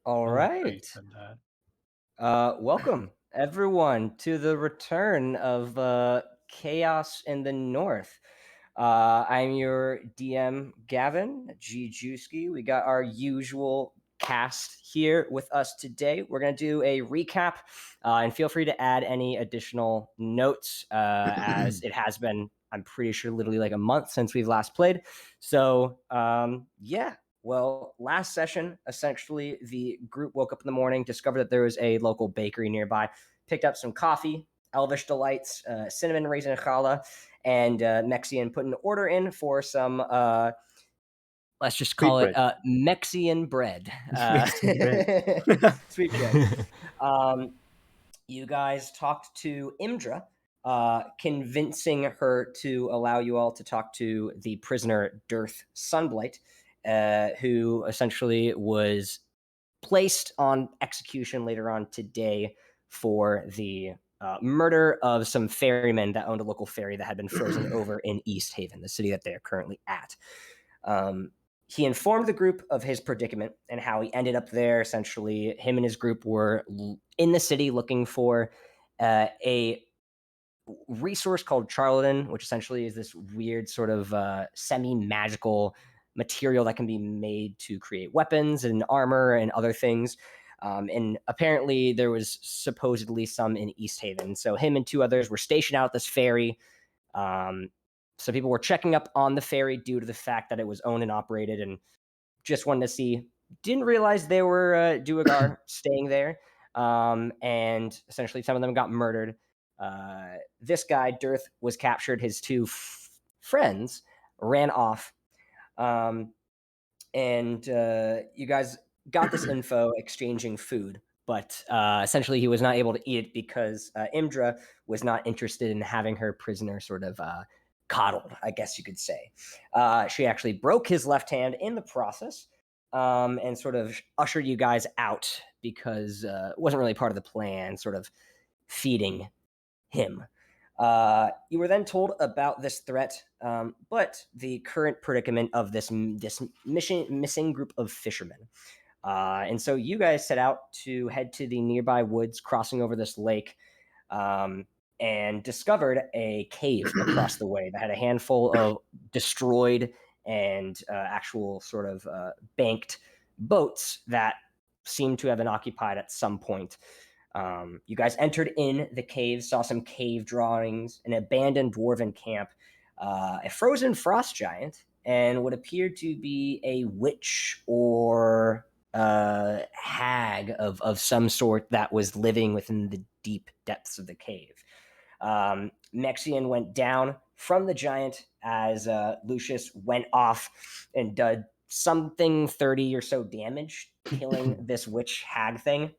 All Oh, how you right. said that. Welcome everyone to the return of Chaos in the North. I'm your DM, Gavin, gjewski. We got our usual cast here with us today. We're going to do a recap, and feel free to add any additional notes, as it has been, I'm pretty sure, literally like a month since we've last played. So, yeah. Well, last session, essentially, the group woke up in the morning, discovered that there was a local bakery nearby, picked up some coffee, Elvish Delights, cinnamon raisin challah, and Mexian put an order in for some, let's just call Sweet it bread. Mexian bread. Mexian bread. Sweet bread. You guys talked to Imdra, convincing her to allow you all to talk to the prisoner Dearth Sunblight, who essentially was placed on execution later on today for the murder of some ferrymen that owned a local ferry that had been frozen over in East Haven, the city that they are currently at. He informed the group of his predicament and how he ended up there. Essentially, him and his group were in the city looking for a resource called charlatan, which essentially is this weird sort of semi-magical material that can be made to create weapons and armor and other things. And apparently there was supposedly some in East Haven. So him and two others were stationed out at this ferry. So people were checking up on the ferry due to the fact that it was owned and operated, and just wanted to see. Didn't realize they were Duergar staying there. And essentially some of them got murdered. This guy, Dearth, was captured. His two friends ran off. And you guys got this info exchanging food, but essentially he was not able to eat it because Imdra was not interested in having her prisoner sort of coddled, I guess you could say. She actually broke his left hand in the process, and sort of ushered you guys out because it wasn't really part of the plan, sort of feeding him. You were then told about this threat, but the current predicament of this missing group of fishermen. And so you guys set out to head to the nearby woods, crossing over this lake, and discovered a cave across the way that had a handful of destroyed and actual sort of banked boats that seemed to have been occupied at some point. You guys entered in the cave, saw some cave drawings, an abandoned dwarven camp, a frozen frost giant, and what appeared to be a witch or hag of some sort that was living within the deep depths of the cave. Mexian went down from the giant as Lucius went off and did something 30 or so damage, killing this witch hag thing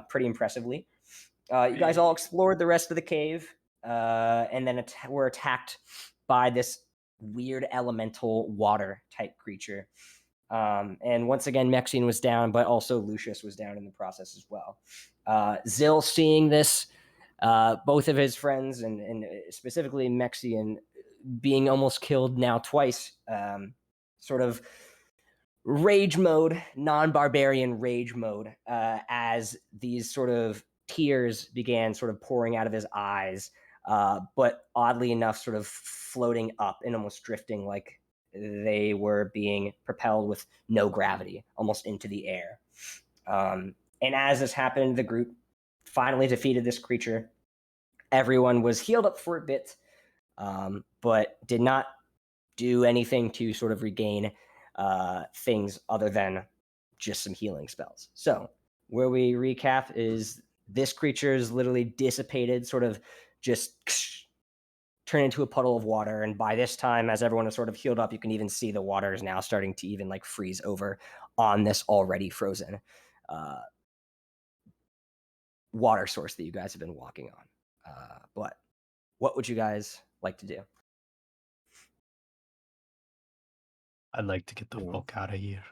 pretty impressively. You guys all explored the rest of the cave, and then were attacked by this weird elemental water type creature. And once again, Mexian was down, but also Lucius was down in the process as well. Zyl, seeing this, both of his friends, and specifically Mexian, being almost killed now twice, sort of rage mode, non-barbarian rage mode, as these sort of tears began sort of pouring out of his eyes, but oddly enough, sort of floating up and almost drifting like they were being propelled with no gravity, almost into the air. And as this happened, the group finally defeated this creature. Everyone was healed up for a bit, but did not do anything to sort of regain things other than just some healing spells. So where we recap is this creature is literally dissipated, sort of just turn into a puddle of water. And by this time, as everyone is sort of healed up, you can even see the water is now starting to even like freeze over on this already frozen water source that you guys have been walking on. But what would you guys like to do? I'd like to get the fuck out of here.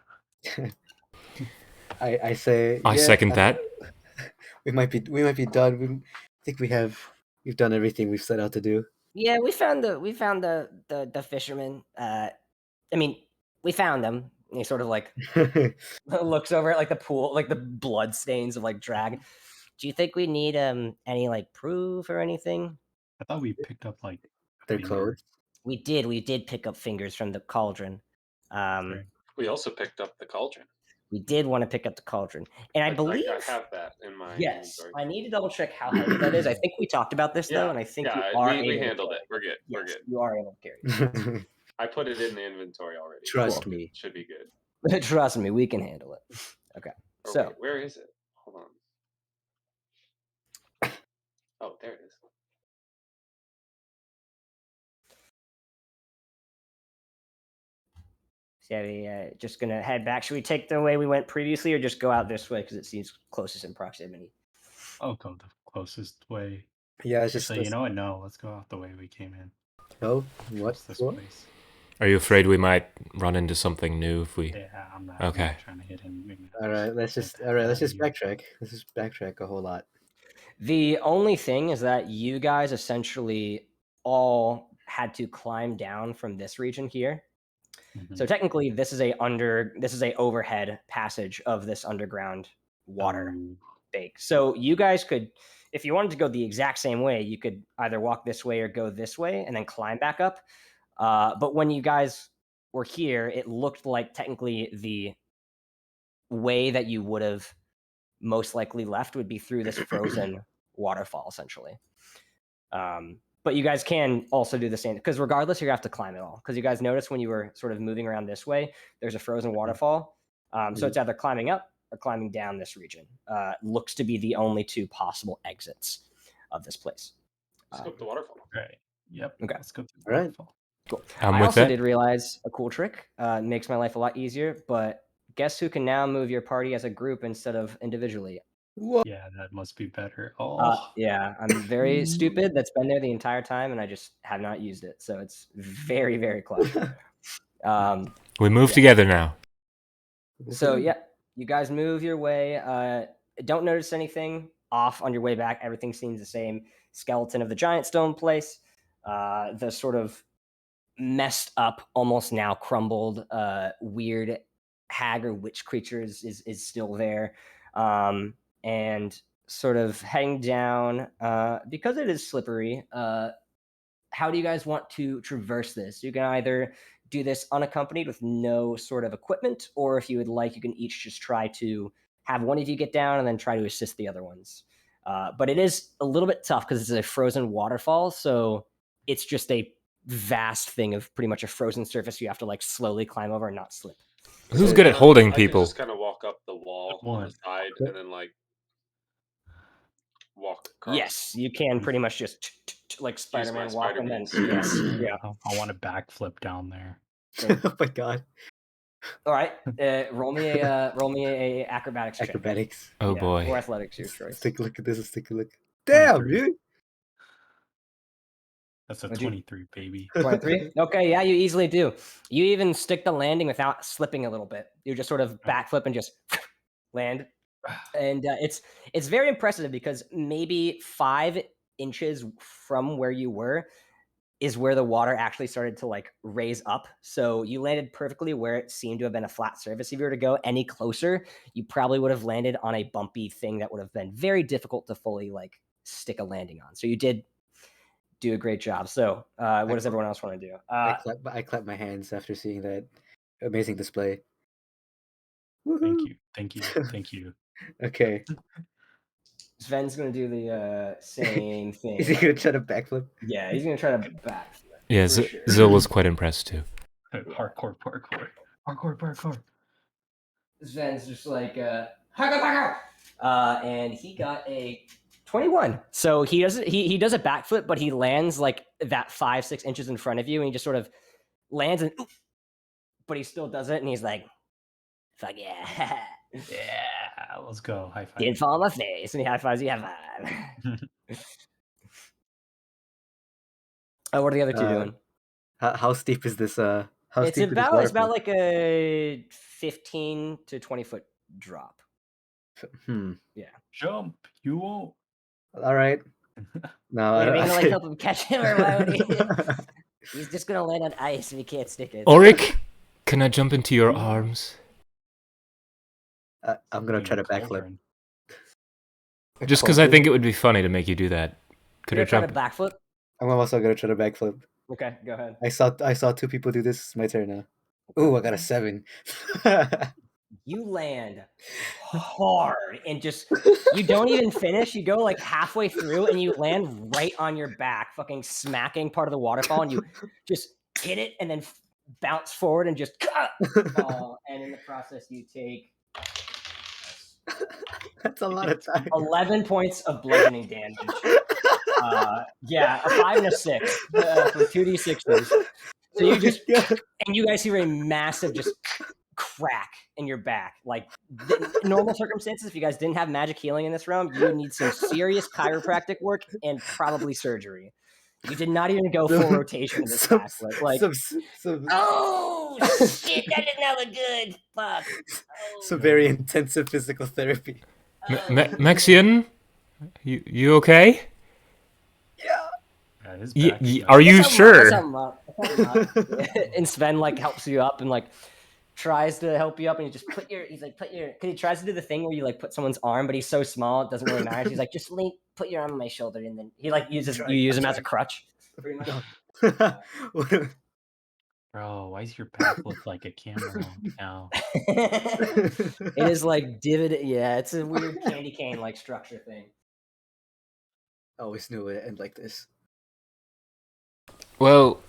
I say I second that. We might be done. I think we've done everything we've set out to do. Yeah, we found the fishermen. I mean, we found them. And he sort of like looks over at like the pool, like the blood stains of like drag. Do you think we need any like proof or anything? I thought we picked up like Their finger. clothes. We did pick up fingers from the cauldron. Right. We also picked up the cauldron. We did want to pick up the cauldron, and I believe I have that in my yes. inventory. I need to double check how heavy that is. I think we talked about this though, and I think you are able we to handled carry it. We're good. We're Yes, good. you are able to carry it. I put it in the inventory already. Trust me. Should be good. Trust me, we can handle it. Okay, Or so wait, where is it? Hold on. Oh, there it is. yeah, we just gonna head back. Should we take the way we went previously, or just go out this way because it seems closest in proximity? I'll go the closest way. Yeah, it's just. Actually, you know what? No, let's go out the way we came in. Oh, what? What's this What? place? Are you afraid we might run into something new if we? Yeah, I'm not. Okay. I'm not trying to hit him. All right, let's just backtrack. Let's just backtrack a whole lot. The only thing is that you guys essentially all had to climb down from this region here. Mhm. So technically, this is a overhead passage of this underground water bake. So you guys could, if you wanted to go the exact same way, you could either walk this way or go this way and then climb back up. But when you guys were here, it looked like technically the way that you would have most likely left would be through this frozen waterfall, essentially. But you guys can also do the same, because regardless, you have to climb it all. Because you guys noticed when you were sort of moving around this way, there's a frozen waterfall. So it's either climbing up or climbing down this region. Looks to be the only two possible exits of this place. Let's go up the waterfall. Right. Yep. Okay. Let's go to the All right. waterfall. Cool. I'm I with also it. did realize a cool trick. Makes my life a lot easier. But guess who can now move your party as a group instead of individually? What? Yeah, that must be better. Oh, Yeah, I'm very stupid. That's been there the entire time, and I just have not used it. So it's very, very clever. We move together now. So yeah, you guys move your way. Don't notice anything off on your way back. Everything seems the same. Skeleton of the giant still in place. The sort of messed up, almost now crumbled, weird hag or witch creature is still there. And sort of heading down, because it is slippery. How do you guys want to traverse this? You can either do this unaccompanied with no sort of equipment, or if you would like, you can each just try to have one of you get down and then try to assist the other ones. But it is a little bit tough because it's a frozen waterfall, so it's just a vast thing of pretty much a frozen surface you have to like slowly climb over and not slip. Who's good at holding I can people? just kind of walk up the wall on the side and then like walk across. Yes, you can pretty much just like Spider-Man walk and then yes, yeah. I want to backflip down there. Oh my god. All right, roll me a acrobatics check. Acrobatics. Oh Yeah, boy. or athletics, your choice. Let's take a look at this. Let's take a look. Damn, 23. dude. That's a What'd you- 23, baby. 23? Okay, yeah, you easily do. You even stick the landing without slipping a little bit. You just sort of backflip and just land. And it's very impressive because maybe 5 inches from where you were is where the water actually started to like raise up. So you landed perfectly where it seemed to have been a flat surface. If you were to go any closer, you probably would have landed on a bumpy thing that would have been very difficult to fully like stick a landing on. So you did do a great job. So what does everyone else want to do? I clap my hands after seeing that amazing display. Thank Woohoo. you. Thank you. Thank you. Okay. Sven's gonna do the same thing. Is he gonna try to backflip? Yeah, he's gonna try to backflip. Yeah, for sure. Zyl was quite impressed too. Parkour. Sven's just like hugga. And he got a 21. So he does a backflip, but he lands like that 5-6 inches in front of you, and he just sort of lands and but he still does it, and he's like, fuck yeah. Yeah, let's go. High five. Didn't fall on my face. And he high fives, you high five. Oh, what are the other two doing? How steep is this? How It's steep is this about waterfall? like a 15 to 20 foot drop. Jump. You won't. All right. No, Are you I gonna like help him catch him, or why would he? He's just gonna land on ice and he can't stick it. Orik, Can I jump into your arms? I'm gonna try to backflip. Just because I think it would be funny to make you do that. Could I You're trying jump? to backflip? I'm also gonna try to backflip. Okay, go ahead. I saw 2 people do this. It's my turn now. Ooh, I got a 7. You land hard and just you don't even finish. You go like halfway through and you land right on your back, fucking smacking part of the waterfall, and you just hit it and then bounce forward and just fall. And in the process, you take That's a lot of time. 11 points of bludgeoning damage. Yeah, a 5 and a 6 for 2d6s. So you just and you guys hear a massive just crack in your back. Like in normal circumstances, if you guys didn't have magic healing in this realm, you would need some serious chiropractic work and probably surgery. You did not even go full rotation in this backflip. Like, oh shit, that did not look good. Fuck. Some very intensive physical therapy. Mexian, you okay? Yeah. Are you sure? And Sven like helps you up and like tries to help you up, and he just cause he tries to do the thing where you like put someone's arm, but he's so small it doesn't really matter. He's like, just put your arm on my shoulder, and then he like use him as a crutch. Pretty much. Bro, why is your back look like a camera now? It is like dividend. Yeah, it's a weird candy cane like structure thing. I always knew it would end like this. Well,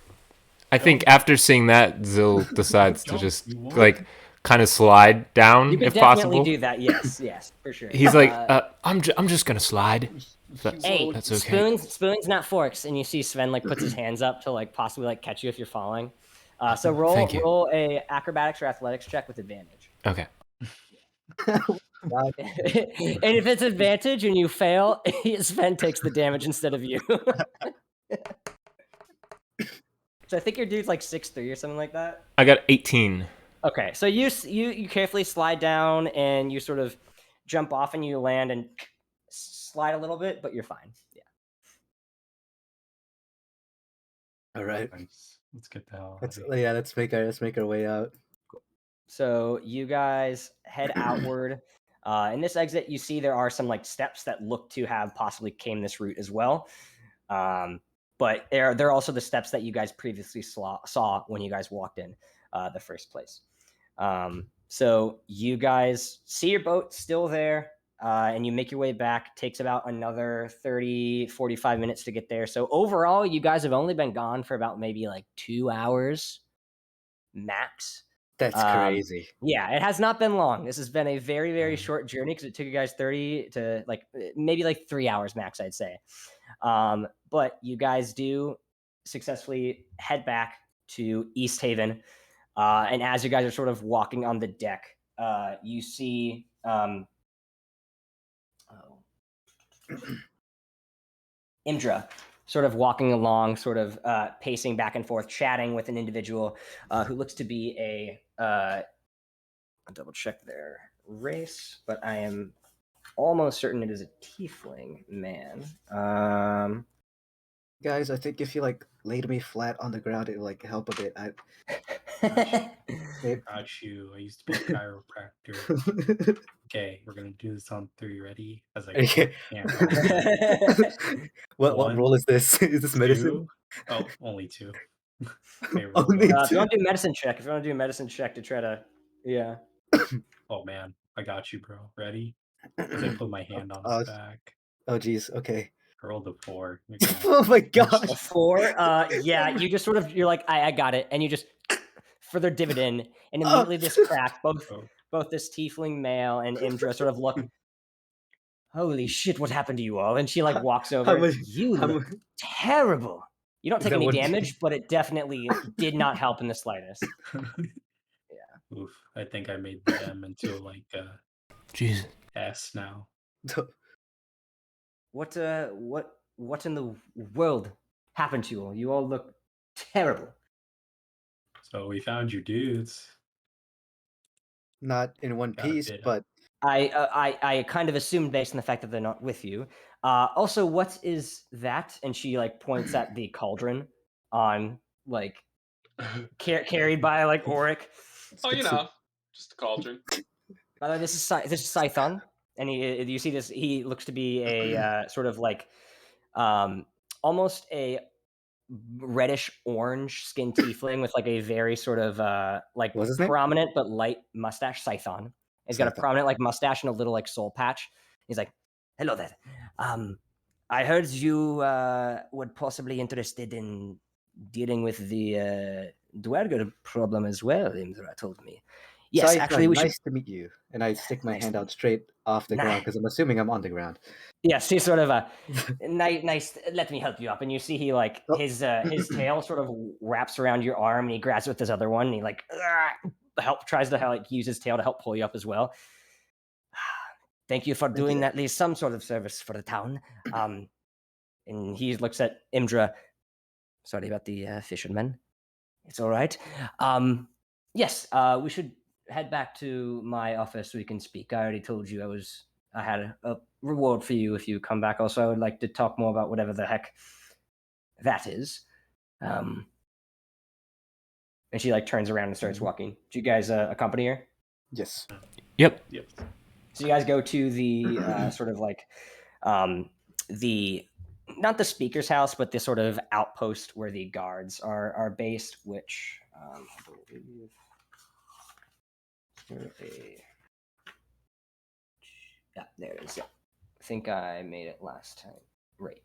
I think after seeing that, Zyl decides to just like kind of slide down You can if definitely possible. do that. Yes, for sure. He's like, I'm just gonna slide. Hey, that's okay. spoons, not forks. And you see Sven like puts his hands up to like possibly like catch you if you're falling. So roll a acrobatics or athletics check with advantage. Okay. God. And if it's advantage and you fail, Sven takes the damage instead of you. So I think your dude's like 6'3" or something like that. I got 18. Okay, so you carefully slide down and you sort of jump off and you land and slide a little bit, but you're fine. Yeah. All right. Let's get that out. Let's make our way out. So you guys head outward. In this exit, you see there are some like steps that look to have possibly came this route as well. But there are also the steps that you guys previously saw when you guys walked in the first place. So you guys see your boat still there, and you make your way back. Takes about another 30-45 minutes to get there. So overall, you guys have only been gone for about maybe like 2 hours max. That's crazy. Yeah, it has not been long. This has been a very, very short journey because it took you guys 30 to like maybe like 3 hours max, I'd say. But you guys do successfully head back to East Haven. And as you guys are sort of walking on the deck, you see Imdra sort of walking along, sort of pacing back and forth, chatting with an individual who looks to be I'll double check their race, but I am almost certain it is a tiefling man. Guys, I think if you like laid me flat on the ground, it would like help a bit. Got you. I used to be a chiropractor. Okay, we're gonna do this on 3. Ready? As I What role is this? Is this medicine? 2. Oh, only 2. Okay, Only if you want to do medicine check, to try to, yeah. Oh man, I got you, bro. Ready? As I put my hand on his back. Oh geez. Okay. I rolled a 4. Oh my gosh. A 4. Yeah. You just sort of you're like I got it, and you just further dividend, and immediately this crack. Both this tiefling male and Imdra sort of look. Holy shit! What happened to you all? And she like walks over. You look terrible. You don't take any damage, but it definitely did not help in the slightest. Yeah. Oof. I think I made them into like Jesus. S now. What in the world happened to you all? You all look terrible. So we found your dudes. Not in one piece, but I kind of assumed based on the fact that they're not with you. Also, what is that? And she like points at the cauldron on like carried by like Orik. Oh, you know, just a cauldron. By the way, this is Scython, and you see this. He looks to be a sort of like almost a reddish orange skin tiefling with like a very sort of like What's his name? prominent but light mustache. Scython. He's got a Scython. prominent like mustache and a little like soul patch. He's like, "Hello there. I heard you were possibly interested in dealing with the Dwerger problem as well." Imra told me. Yes, Scython, actually, we should. nice to meet you. And I stick my Nice hand to out straight off the Nah. ground because I'm assuming I'm on the ground. Yes, he's sort of a nice. Let me help you up, and you see he like his tail sort of wraps around your arm, and he grabs with his other one, and he like tries to like use his tail to help pull you up as well. Thank you for doing at least some sort of service for the town. And he looks at Imdra. Sorry about the fisherman. It's all right. Yes, we should head back to my office so we can speak. I already told you I had a reward for you if you come back. Also, I would like to talk more about whatever the heck that is. And she like turns around and starts walking. Do you guys accompany her? Yes. Yep. Yep. So you guys go to the sort of like the not the speaker's house, but the sort of outpost where the guards are based, which I believe. Yeah, there it is. Yeah. I think I made it last time. Right.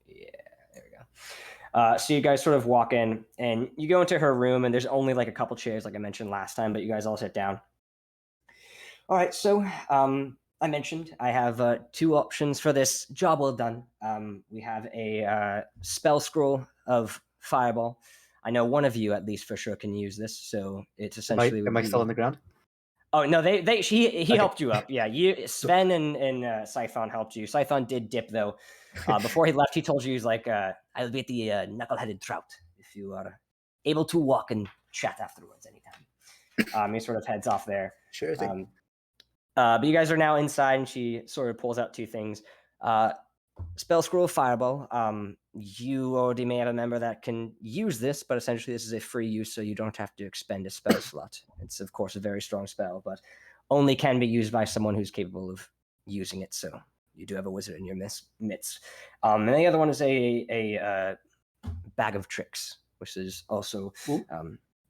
Yeah, there we go. So you guys sort of walk in, and you go into her room, and there's only like a couple chairs, like I mentioned last time, but you guys all sit down. All right, so I mentioned I have 2 options for this job well done. We have a spell scroll of Fireball. I know one of you at least for sure can use this, so it's essentially. Am I still on the ground? Oh no, he Okay. helped you up. Yeah, Sven and Scython helped you. Scython did dip though. Before he left, he told you he's like, "I'll be at the Knuckleheaded Trout if you are able to walk and chat afterwards anytime." He sort of heads off there. Sure thing. But you guys are now inside, and she sort of pulls out 2 things. Spell scroll Fireball. You already may have a member that can use this, but essentially this is a free use, so you don't have to expend a spell slot. It's of course a very strong spell, but only can be used by someone who's capable of using it. So you do have a wizard in your midst. And the other one is a bag of tricks, which is also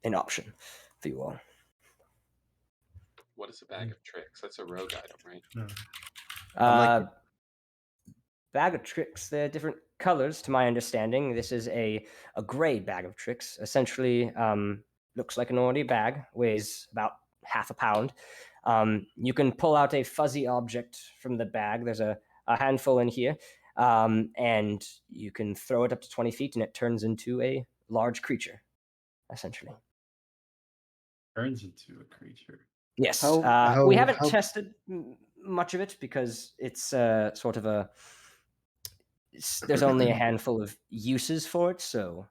an option for you all. What is a bag of tricks? That's a rogue item, right? No. Bag of tricks, they're different colors to my understanding. This is a gray bag of tricks. Essentially looks like an ordinary bag, weighs about half a pound. You can pull out a fuzzy object from the bag. There's a handful in here, and you can throw it up to 20 feet and it turns into a large creature, essentially. Turns into a creature. Yes. How- we haven't how- tested much of it because it's sort of a... there's only a handful of uses for it, so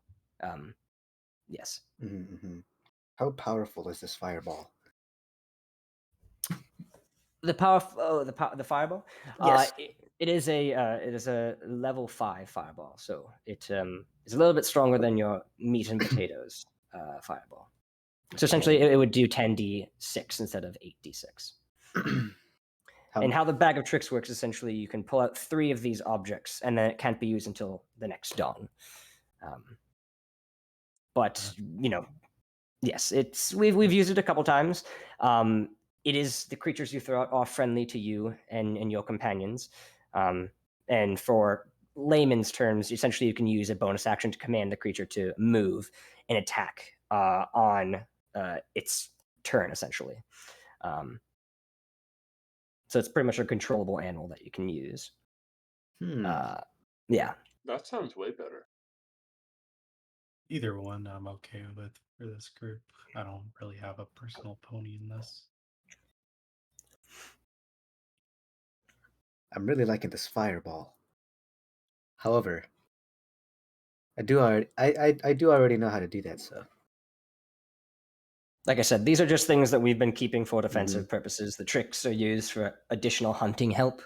yes. Mm-hmm. How powerful is this fireball? The fireball. Yes. It is a level 5 fireball, so it is a little bit stronger than your meat and potatoes fireball. So essentially, it would do 10d6 instead of 8d6. And how the bag of tricks works, essentially, you can pull out 3 of these objects, and then it can't be used until the next dawn. But yes, we've used it a couple times. It is the creatures you throw out are friendly to you and your companions. And for layman's terms, essentially, you can use a bonus action to command the creature to move and attack on its turn, essentially. So it's pretty much a controllable animal that you can use. Yeah. That sounds way better. Either one I'm okay with for this group. I don't really have a personal pony in this. I'm really liking this fireball. However, I do already know how to do that, so. Like I said, these are just things that we've been keeping for defensive purposes. The tricks are used for additional hunting help.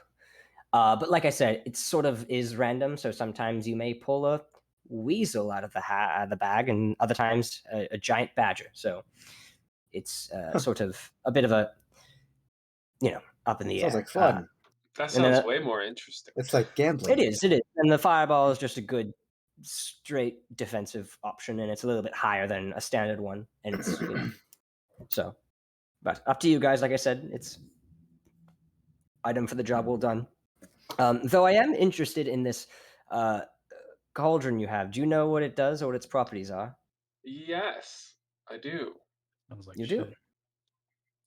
But like I said, it sort of is random, so sometimes you may pull a weasel out of the bag, and other times a giant badger. So it's sort of a bit of a, up in the Sounds air. like fun. That and then sounds way more interesting. It's like gambling. It is. And the fireball is just a good straight defensive option, and it's a little bit higher than a standard one, and it's so. But up to you guys. Like I said, it's item for the job well done. Though I am interested in this cauldron you have. Do you know what it does or what its properties are? Yes, I do. I was like, You shit. do?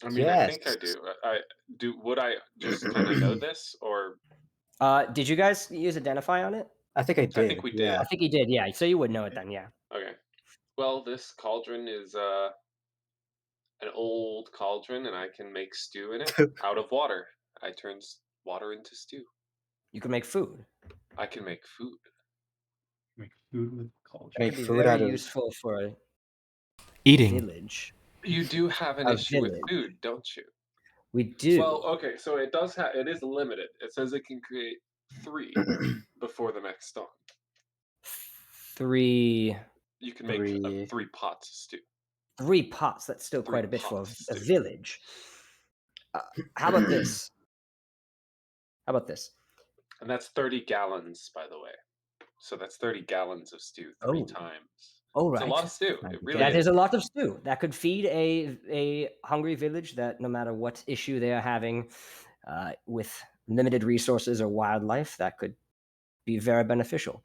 I mean, I think I do. I do. Would I just kind of know this, or Did you guys use Identify on it? I think I did. I think we did. Yeah. I think you did. Yeah. So you would know it then. Yeah. Okay. Well, this cauldron is an old cauldron, and I can make stew in it out of water. I turn water into stew. You can make food. I can make food. Make food with cauldron. Make Could be food very out of useful for a Eating. village. You do have an A issue with village. food, don't you? We do. Well, okay, so it does have. It is limited. It says it can create 3 before the next dawn. 3 You can make 3 pots of stew. 3 pots. That's still 3 quite a bit for pots a of stew. village. How about this? How about this? And that's 30 gallons, by the way. So that's 30 gallons of stew 3 Oh. times. All It's right. a lot of stew. It really That is. is a lot of stew. That could feed a hungry village that no matter what issue they are having with limited resources or wildlife, that could be very beneficial.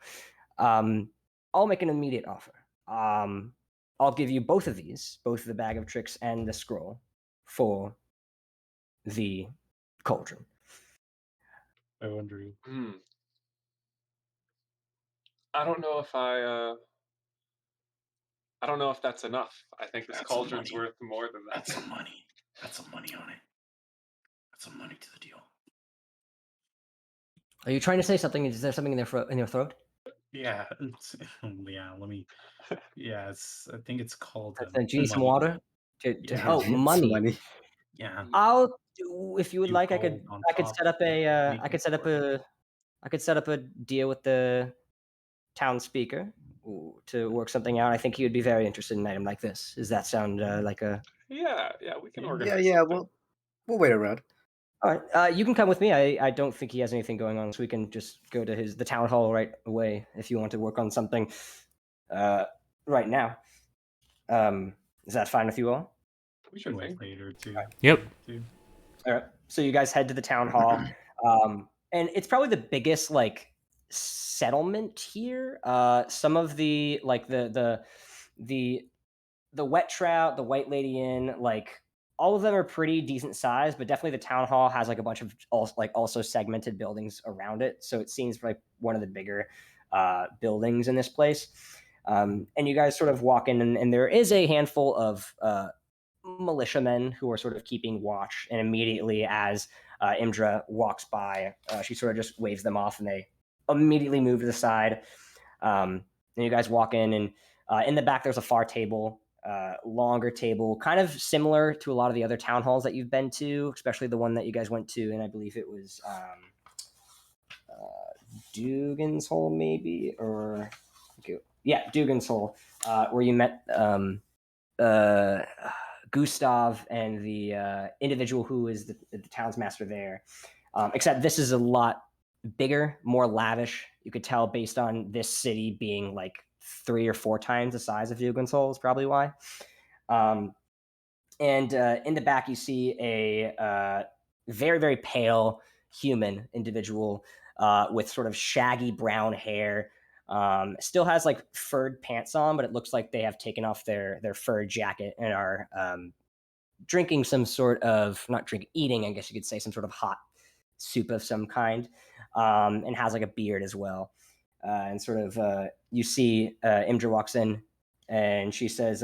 I'll make an immediate offer. I'll give you both of these, both the bag of tricks and the scroll, for the cauldron. I wonder. I don't know if I don't know if that's enough. I think this That's some cauldron's money. worth more than that. That's some money. That's some money on it. That's some money to the deal. Are you trying to say something? Is there something in your throat? Yeah. Yeah. Let me. Yeah. I think it's called. Do you need some money. water? Yeah. Oh, It's money. Yeah. I'll do, if you would You like. I gold could. on I could top, set up a. make I could it set up work. I could set up a deal with the town speaker to work something out. I think he would be very interested in an item like this. Does that sound like a? Yeah, we can Yeah. organize. Yeah. something. We'll wait around. All right, you can come with me. I don't think he has anything going on, so we can just go to the town hall right away if you want to work on something right now. Is that fine with you all? We should Wait think. later too. Yep. All right. So you guys head to the town hall, and it's probably the biggest settlement here. Some of the the Wet Trout, the White Lady Inn, all of them are pretty decent size, but definitely the town hall has a bunch of also segmented buildings around it. So it seems like one of the bigger buildings in this place. And you guys sort of walk in, and there is a handful of militiamen who are sort of keeping watch. And immediately as Imdra walks by, she sort of just waves them off, and they immediately move to the side. And you guys walk in, and in the back there's a far table. Longer table, kind of similar to a lot of the other town halls that you've been to, especially the one that you guys went to, and I believe it was Dugan's Hole, maybe, or Dugan's Hole, where you met Gustav and the individual who is the town's master there. Except this is a lot bigger, more lavish. You could tell based on this city being 3 or 4 times the size of Dugan's Hole is probably why. And in the back, you see a very, very pale human individual with sort of shaggy brown hair. Still has furred pants on, but it looks like they have taken off their fur jacket and are drinking some sort of, eating, I guess you could say, some sort of hot soup of some kind, and has a beard as well. And sort of, you see Imdra walks in, and she says,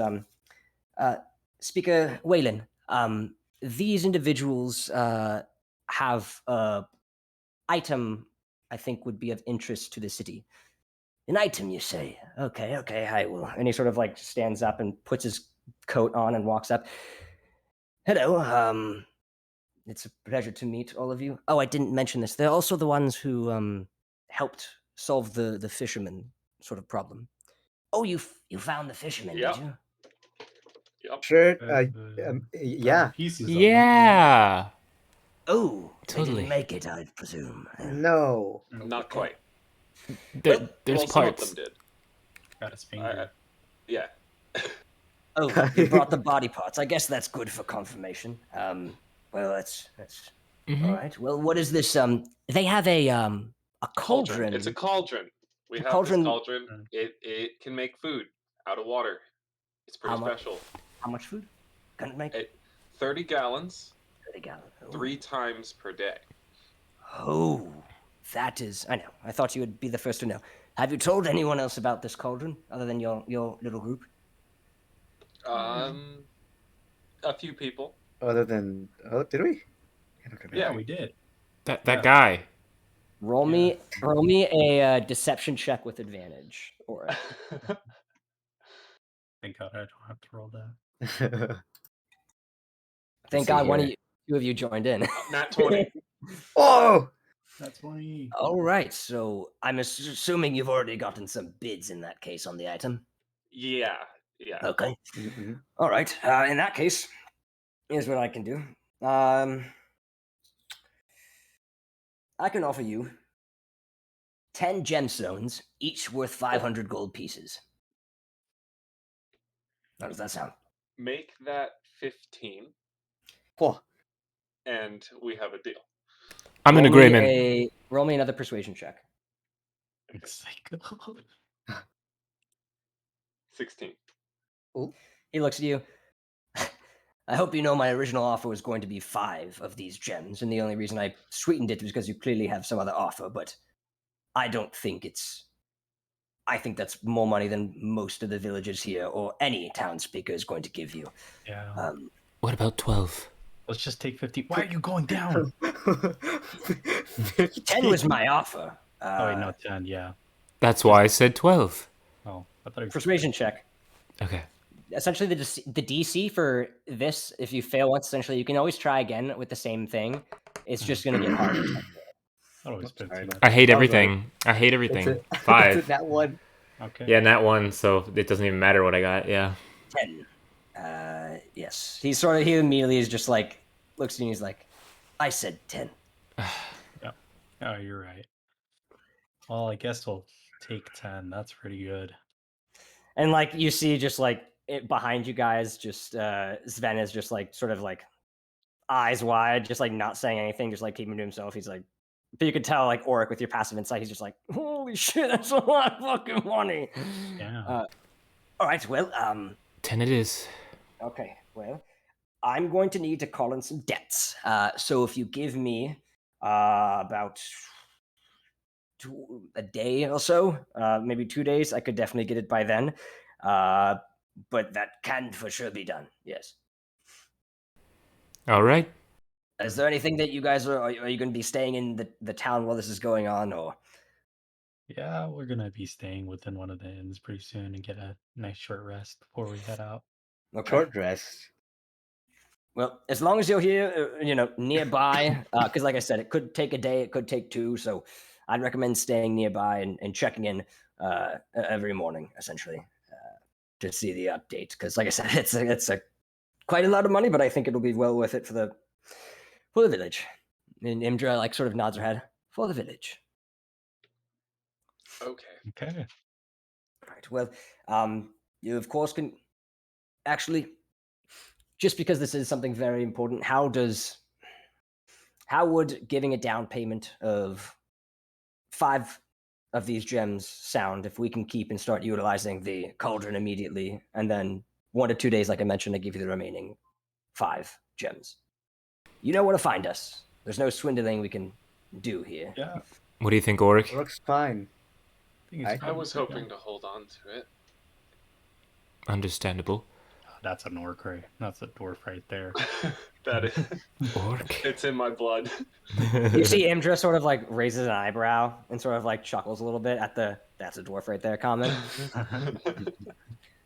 Speaker Wayland, these individuals have an item I think would be of interest to the city. An item, you say? Okay, I will. And he sort of stands up and puts his coat on and walks up. Hello, it's a pleasure to meet all of you. Oh, I didn't mention this. They're also the ones who helped solve the fisherman sort of problem. Oh, you found the fisherman, Yep. did you? Yep. Sure. Yeah. Yeah. Pieces of them, Yeah. Oh, they Totally. didn't make it, I presume. No. Nope. Not quite. There's Well, some of them parts. did. Got his finger. Yeah. Oh, you brought the body parts. I guess that's good for confirmation. Well, that's Mhm. all right. Well, what is this? They have a cauldron. It's a cauldron. We A have cauldron- this cauldron. It can make food out of water. It's pretty How much? special. How much food? Can it make? 30 gallons, 30 gallons. Oh. 3 times per day. Oh, that is. I know. I thought you would be the first to know. Have you told anyone else about this cauldron other than your little group? A few people. Other than did we? I don't remember. Yeah, we did. That Yeah. guy. Roll me a deception check with advantage. Or Thank God I don't have to roll that. thank see God one of here. two of you joined in. Nat 20. Oh. That's funny. All right, so I'm assuming you've already gotten some bids in that case on the item. Yeah. Okay. Mhm. All right. In that case, here's what I can do. I can offer you 10 gemstones, each worth 500 gold pieces. How does that sound? Make that 15, Oh. and we have a deal. I'm in Roll me agreement. Roll me another persuasion check. Psycho. 16. He looks at you. I hope you know my original offer was going to be 5 of these gems, and the only reason I sweetened it was because you clearly have some other offer, but I don't think it's... I think that's more money than most of the villagers here or any townspeople is going to give you. Yeah. What about 12? Let's just take 50. Why are you going down? 10 was my offer. Oh, wait, no, 10, yeah. That's why I said 12. Oh, I thought it was... Persuasion check. Okay. Essentially, the DC for this, if you fail once, essentially, you can always try again with the same thing. It's just going to get harder. I always Sorry. 15. I hate I was everything. I hate everything. It's a- 5. it's that one. Okay. Yeah, that one, so it doesn't even matter what I got. Yeah. 10. Yes. He immediately is just like, looks at you and he's like, I said 10. Oh, you're right. Well, I guess we'll take 10. That's pretty good. And like, you see just like behind you guys, just Sven is just like, sort of like eyes wide, just like not saying anything, just like keeping to himself. He's like, but you could tell like Orik with your passive insight, he's just like, holy shit, that's a lot of fucking money. Yeah. All right, well, 10 it is. okay, well, I'm going to need to call in some debts. So if you give me about a day or so, maybe 2 days, I could definitely get it by then. But that can for sure be done. Yes. All right. Is there anything that you guys are you going to be staying in the town while this is going on, or? Yeah, we're going to be staying within one of the inns pretty soon and get a nice short rest before we head out. Okay. Short dress. Well, as long as you're here, nearby, because like I said, it could take a day, it could take 2, so I'd recommend staying nearby and checking in every morning, essentially, to see the update. Because, like I said, it's quite a lot of money, but I think it'll be well worth it for the village. And Imdra like sort of nods her head for the village. Okay. Okay. Right. Well, you of course can actually, just because this is something very important, how would giving a down payment of 5 of these gems sound if we can keep and start utilizing the cauldron immediately, and then 1 to 2 days, like I mentioned, I give you the remaining 5 gems. You know where to find us. There's no swindling we can do here. Yeah. What do you think, Orik? Looks fine. I was hoping to hold on to it. Understandable. That's an orc, right? That's a dwarf right there. That is. Orc. It's in my blood. You see Imdra sort of like raises an eyebrow and sort of like chuckles a little bit at the "that's a dwarf right there" comment.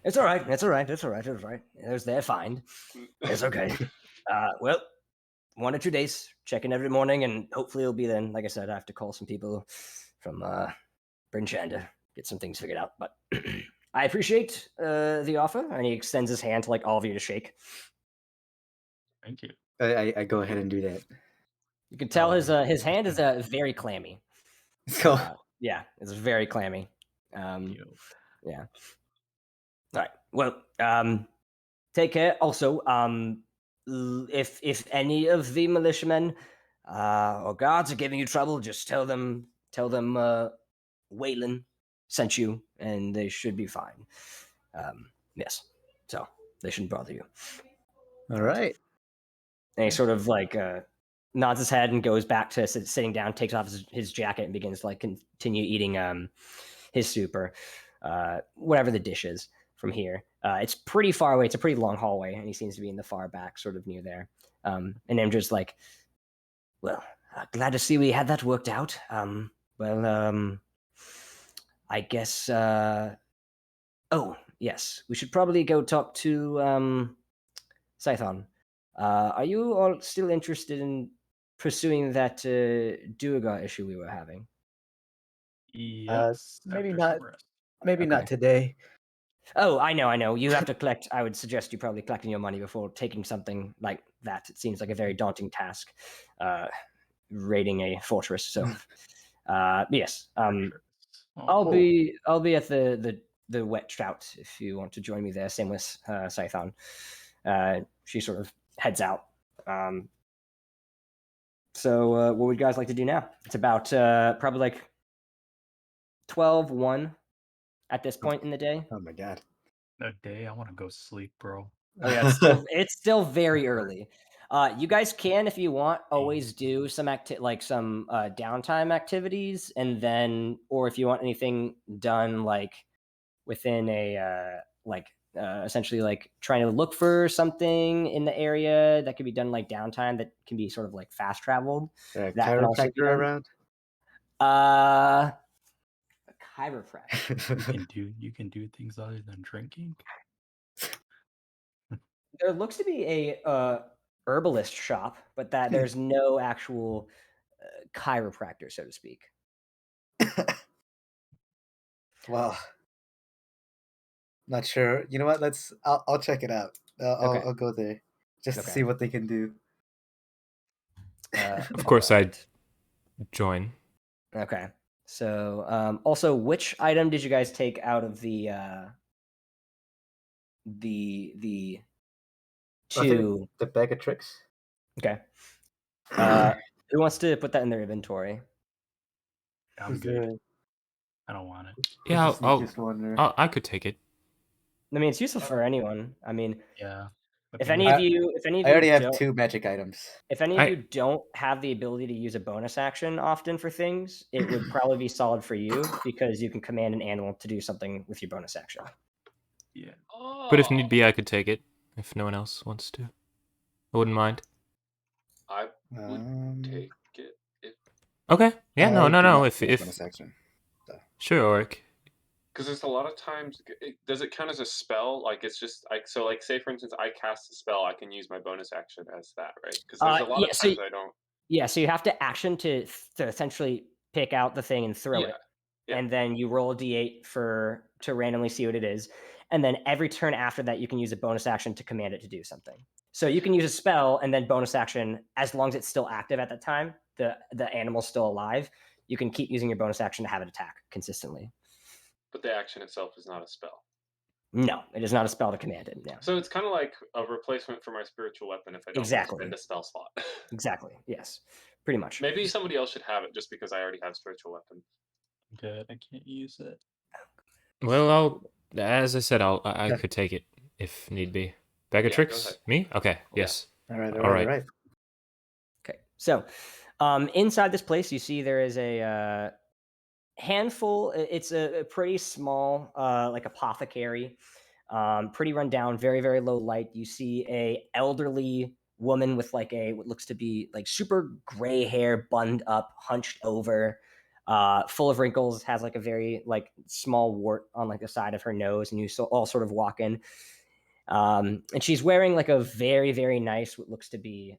It's all right. It's all right. It's all right. It's all right. There's their find. It's okay. Well, 1 or 2 days, check in every morning, and hopefully it'll be then. Like I said, I have to call some people from Brinchanda get some things figured out. But I appreciate the offer, and he extends his hand to like all of you to shake. Thank you. I go ahead and do that. You can tell his Tristan. hand is very clammy. So Yeah, it's very clammy. Thank you. Yeah. All right. Well, take care. Also, if any of the militiamen or guards are giving you trouble, just tell them Waylon sent you, and they should be fine. Yes. So they shouldn't bother you. all right. And he sort of like nods his head and goes back to sitting down, takes off his jacket, and begins to like continue eating his soup or whatever the dish is from here. It's pretty far away. It's a pretty long hallway, and he seems to be in the far back, sort of near there. And I'm just like, well, glad to see we had that worked out. I guess. Oh, yes, we should probably go talk to Scython. Are you all still interested in pursuing that Duergar issue we were having? Yes. maybe after not. some rest. Maybe Okay. not today. Oh, I know. You have to collect. I would suggest you probably collecting your money before taking something like that. It seems like a very daunting task, raiding a fortress. So, yes. Sure. Oh, I'll cool. be at the wet trout if you want to join me there. Same with Scython. She sort of heads out. So what would you guys like to do now? It's about probably like 12:01 at this point in the day. Oh my god. A day. I want to go sleep, bro. Oh yeah, it's still very early. You guys can, if you want, always do some some downtime activities, and then, or if you want anything done like within a essentially like trying to look for something in the area that could be done like downtime that can be sort of like fast traveled. That can also be Chiropractor done. around. A chiropractor. You can do things other than drinking. There looks to be a herbalist shop, but that there's no actual chiropractor, so to speak. Well, not sure. You know what? I'll check it out. Okay. I'll go there just to Okay. see what they can do. Of course, I'd join. Okay. So, also, which item did you guys take out of the I think two? the bag of tricks. Okay. Who wants to put that in their inventory? I'm Is good. there- I don't want it. Yeah, It's the sneakiest one there. I could take it. I mean, it's useful for anyone. I mean, Yeah. if any of you I already have don't, 2 magic items. if any of you don't have the ability to use a bonus action often for things, it would probably be solid for you because you can command an animal to do something with your bonus action. Yeah. But if need be, I could take it. If no one else wants to, I wouldn't mind. I would take it if Okay. Yeah. I No. do not If have bonus action. sure, Orik. because there's a lot of times. Does it count as a spell? Like it's just like so. Like say for instance, I cast a spell, I can use my bonus action as that, right? Because there's a lot yeah, of so- times I don't. Yeah, so you have to action to essentially pick out the thing and throw it. Yeah. And then you roll a d8 to randomly see what it is. And then every turn after that, you can use a bonus action to command it to do something. So you can use a spell and then bonus action, as long as it's still active at that time, the animal's still alive, you can keep using your bonus action to have it attack consistently. But the action itself is not a spell. No, it is not a spell to command it. No. So it's kind of like a replacement for my spiritual weapon if I don't Exactly. spend a spell slot. Exactly. Yes. Pretty much. Maybe somebody else should have it just because I already have spiritual weapon. Good. I can't use it. Well, as I said, I could take it if need be. Bag of Yeah, go tricks? ahead. Me? Okay. Yeah. Yes. All right. All right. Okay, so inside this place, you see there is a handful. It's a pretty small, like apothecary, pretty run down, very very low light. You see a elderly woman with like what looks to be like super gray hair, bunned up, hunched over, full of wrinkles, has like a very like small wart on like the side of her nose, and you all sort of walk in. And she's wearing like a very very nice, what looks to be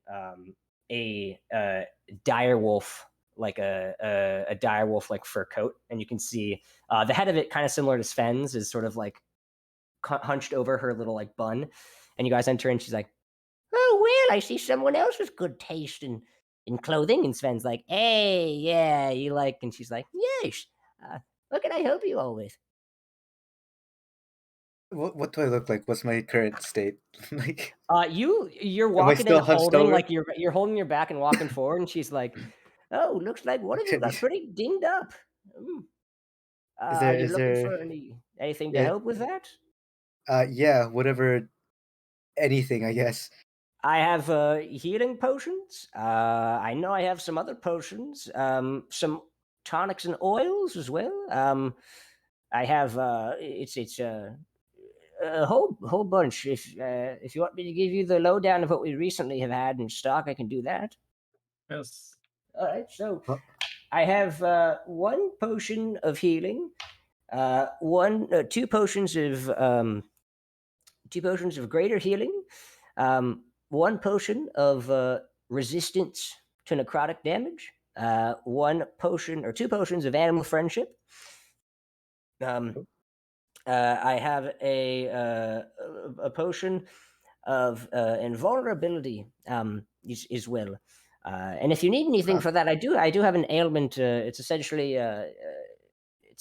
a dire wolf like a direwolf like fur coat, and you can see the head of it, kind of similar to Sven's, is sort of like hunched over her little like bun. And you guys enter, and she's like, "Oh well, I see someone else with good taste in clothing." And Sven's like, "Hey, yeah, you like?" And she's like, "Yes. What can I help you all with?" What do I look like? What's my current state? Like, You're am I walking still and hunched holding over? like you're holding your back and walking forward, and she's like, "Oh, looks like one of you Can you, got pretty dinged up. Mm. is Are there you is looking there for anything to yeah, help with that?" yeah, whatever, anything, I guess. I have healing potions. I know I have some other potions, some tonics and oils as well. I have it's a whole bunch. If you want me to give you the lowdown of what we recently have had in stock, I can do that. Yes. All right. So Well, I have one potion of healing, two potions of greater healing, one potion of resistance to necrotic damage, one potion or two potions of animal friendship. I have a potion of invulnerability as well. And if you need anything for that, I do have an ailment. It's essentially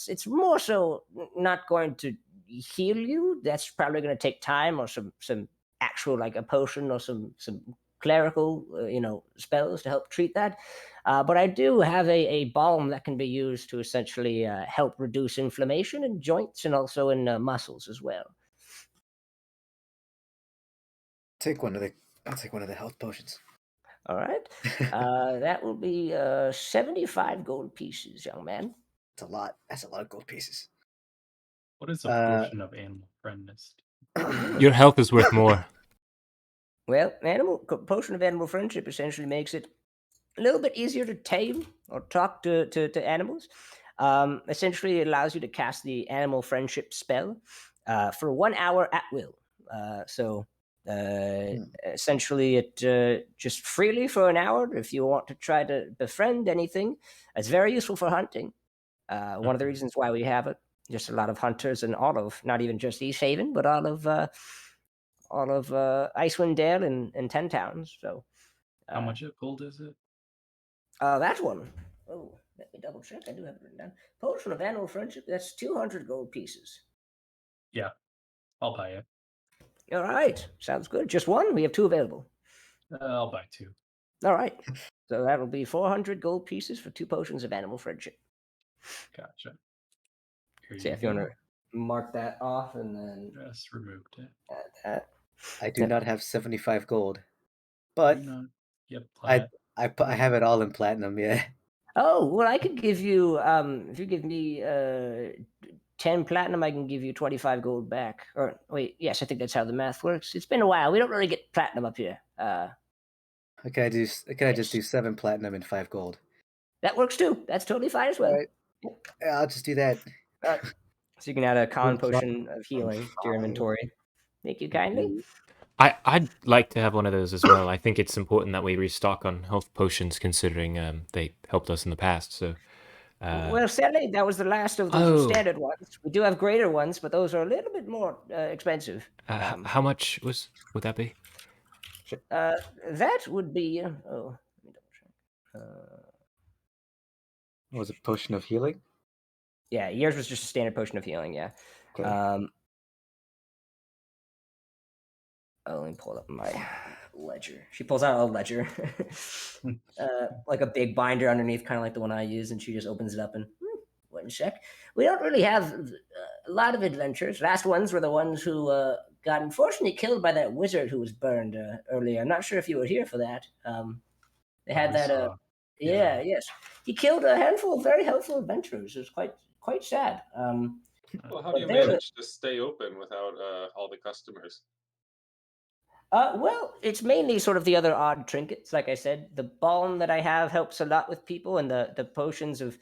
it's more so not going to heal you. That's probably going to take time, or some actual like a potion or some clerical spells to help treat that. But I do have a balm that can be used to essentially help reduce inflammation in joints and also in muscles as well. take one of the I'll take one of the health potions. All right, that will be 75 gold pieces, young man. It's a lot. That's a lot of gold pieces. What is a Uh, potion of animal friendness? Your health is worth more. Well, potion of animal friendship essentially makes it a little bit easier to tame or talk to animals. Essentially, it allows you to cast the animal friendship spell for 1 hour at will. Essentially, it just freely for an hour if you want to try to befriend anything. It's very useful for hunting. One of the reasons why we have it, just a lot of hunters in all of, not even just East Haven, but all of Icewind Dale and 10 towns. So How much gold is it? that's one. Oh, let me double check. I do have it written down. Potion of animal friendship. That's 200 gold pieces. Yeah, I'll buy it. All right, sounds good. Just one. We have two available. I'll buy two. All right, so that will be 400 gold pieces for two potions of animal friendship. Gotcha. Here So you if you go. want to mark that off and then Just removed it. add that. I do Yep. not have 75 gold, but Do not. Yep, I plat. I have it all in platinum. Yeah. Oh well, I could give you if you give me 10 platinum, I can give you 25 gold back. Or wait, yes, I think that's how the math works. It's been a while. We don't really get platinum up here. Can I just do 7 platinum and 5 gold? That works too. That's totally fine as well. All right. Yeah, I'll just do that. All right. So you can add a con Good job. potion of healing to your inventory. Thank you kindly. I'd like to have one of those as well. I think it's important that we restock on health potions, considering they helped us in the past. So, Well, sadly, that was the last of the Oh. standard ones. We do have greater ones, but those are a little bit more expensive. how much would that be? That would be. Let me double check. What was it, potion of healing? Yeah, yours was just a standard potion of healing. Yeah. Okay. Let me pull up my ledger. She pulls out a ledger, like a big binder underneath, kind of like the one I use, and she just opens it up and one sec. We don't really have a lot of adventures. Last ones were the ones who got unfortunately killed by that wizard who was burned earlier. I'm not sure if you were here for that. They had that. Yeah. Yes, he killed a handful of very helpful adventurers. It was quite sad. Well, how do you But they're manage to stay open without all the customers? Well, it's mainly sort of the other odd trinkets. Like I said, the balm that I have helps a lot with people, and the potions of.